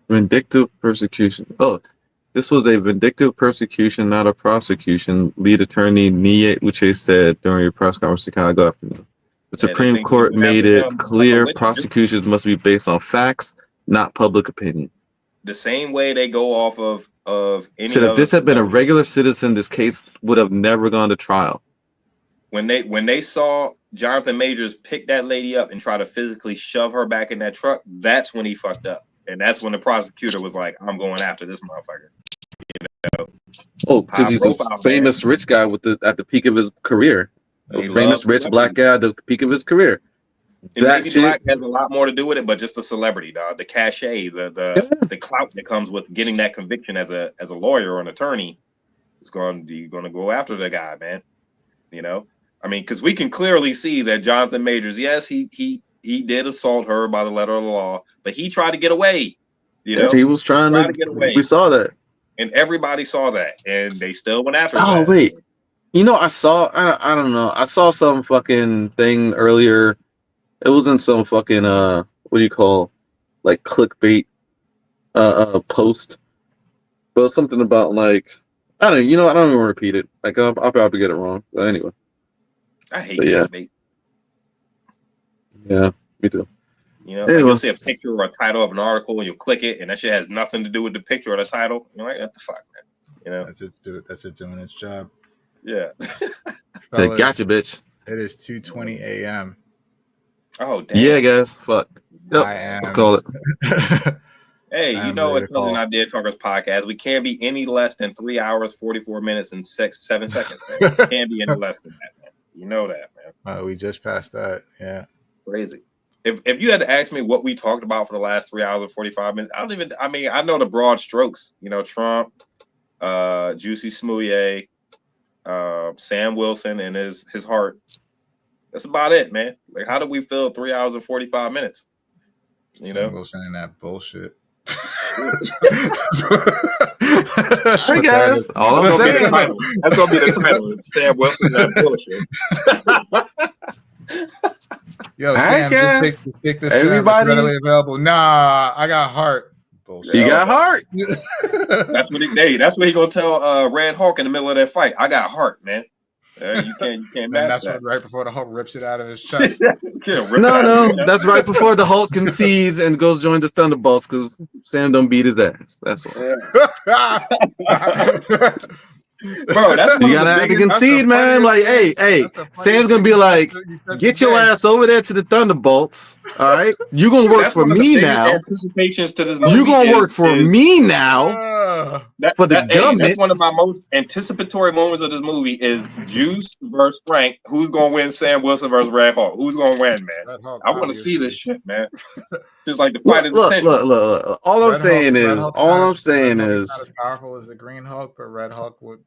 Vindictive persecution. Oh. This was a vindictive persecution, not a prosecution, lead attorney Nia Uche said during a press conference in Chicago afternoon. The Supreme Court made it clear prosecutions must be based on facts, not public opinion. The same way they go off of any said if this had been a regular citizen, this case would have never gone to trial. When they saw Jonathan Majors pick that lady up and try to physically shove her back in that truck, that's when he fucked up. And that's when the prosecutor was like, I'm going after this motherfucker. You know? Oh, because he's a famous rich guy at the peak of his career. A famous rich black guy at the peak of his career. That shit black has a lot more to do with it, but just the celebrity, dog, the cachet, the clout that comes with getting that conviction as a lawyer or an attorney is going to go after the guy, man. You know, I mean, because we can clearly see that Jonathan Majors, yes, he did assault her by the letter of the law, but he tried to get away. You know, he was trying to get away. We saw that, and everybody saw that, and they still went after. Oh wait, you know, I don't know. I saw some fucking thing earlier. It wasn't some fucking what do you call, like, clickbait post, but it was something about, like, I don't even want to repeat it. Like, I'll probably get it wrong. But anyway, I hate clickbait. Yeah, me too. You know, like, you'll see a picture or a title of an article, and you'll click it, and that shit has nothing to do with the picture or the title. You're like, what the fuck, man? You know, that's it doing its job. Yeah. Say, gotcha, bitch. It is 2:20 a.m. Oh, damn. Yeah, guys. Fuck. Yep. Let's call it. Hey, you know, it's Intelligent Idea Talkers podcast. We can't be any less than 3 hours, 44 minutes, and 7 seconds, man. We can't be any less than that, man. You know that, man. We just passed that. Yeah. Crazy. If you had to ask me what we talked about for the last 3 hours and 45 minutes, I know the broad strokes. You know, Trump, Juicy Smollett, Sam Wilson and his heart. That's about it, man. Like, how do we fill 3 hours and 45 minutes? You know, Sam Wilson and that bullshit. Hey guys, all I'm saying. That's gonna be the title. Sam Wilson and that bullshit. Yo, Sam, just take this. Everybody readily available. Nah, I got heart. Bullshit. You got heart. That's what he gonna tell Red Hulk in the middle of that fight. I got heart, man. You can't. And that's what right before the Hulk rips it out of his chest. No, that's right before the Hulk concedes and goes join the Thunderbolts because Sam don't beat his ass. That's why. Bro, you gotta have to concede, man. Like, hey, Sam's gonna be like, get your ass over there to the Thunderbolts. All right, you gonna work for me now. Anticipations to this movie. You gonna work for me now. For the government. That's one of my most anticipatory moments of this movie is Juice versus Frank. Who's gonna win? Sam Wilson versus Red Hulk. Who's gonna win, man? I want to see this shit, man. Just like the fight of the century. Look. All I'm saying is, not as powerful as the Green Hulk, but Red Hulk would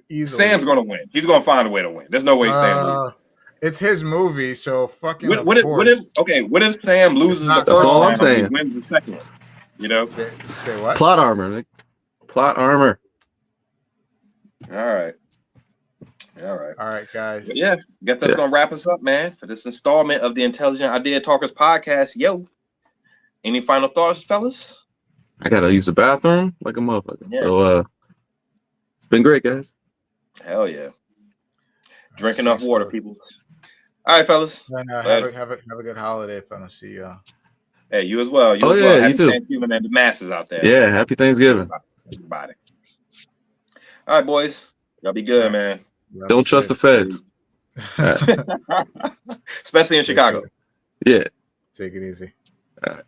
easily. Sam's gonna win. He's gonna find a way to win. There's no way Sam loses. It's his movie, so fucking. What if Sam loses the first? That's all I'm saying. He wins the second one. You know. Say what? Plot armor. Plot armor. All right, guys. But yeah, I guess that's gonna wrap us up, man, for this installment of the Intelligent Idea Talkers podcast. Yo, any final thoughts, fellas? I gotta use the bathroom like a motherfucker. Yeah. So it's been great, guys. Hell yeah. Drink enough water, people. All right, fellas. Have a good holiday if I don't see y'all. Hey, you as well. Happy you too. Thanksgiving and the masses out there. Yeah, happy Thanksgiving. Everybody. All right, boys. Y'all be good, man. Don't trust the feds. Especially in Chicago. Yeah. Take it easy. All right.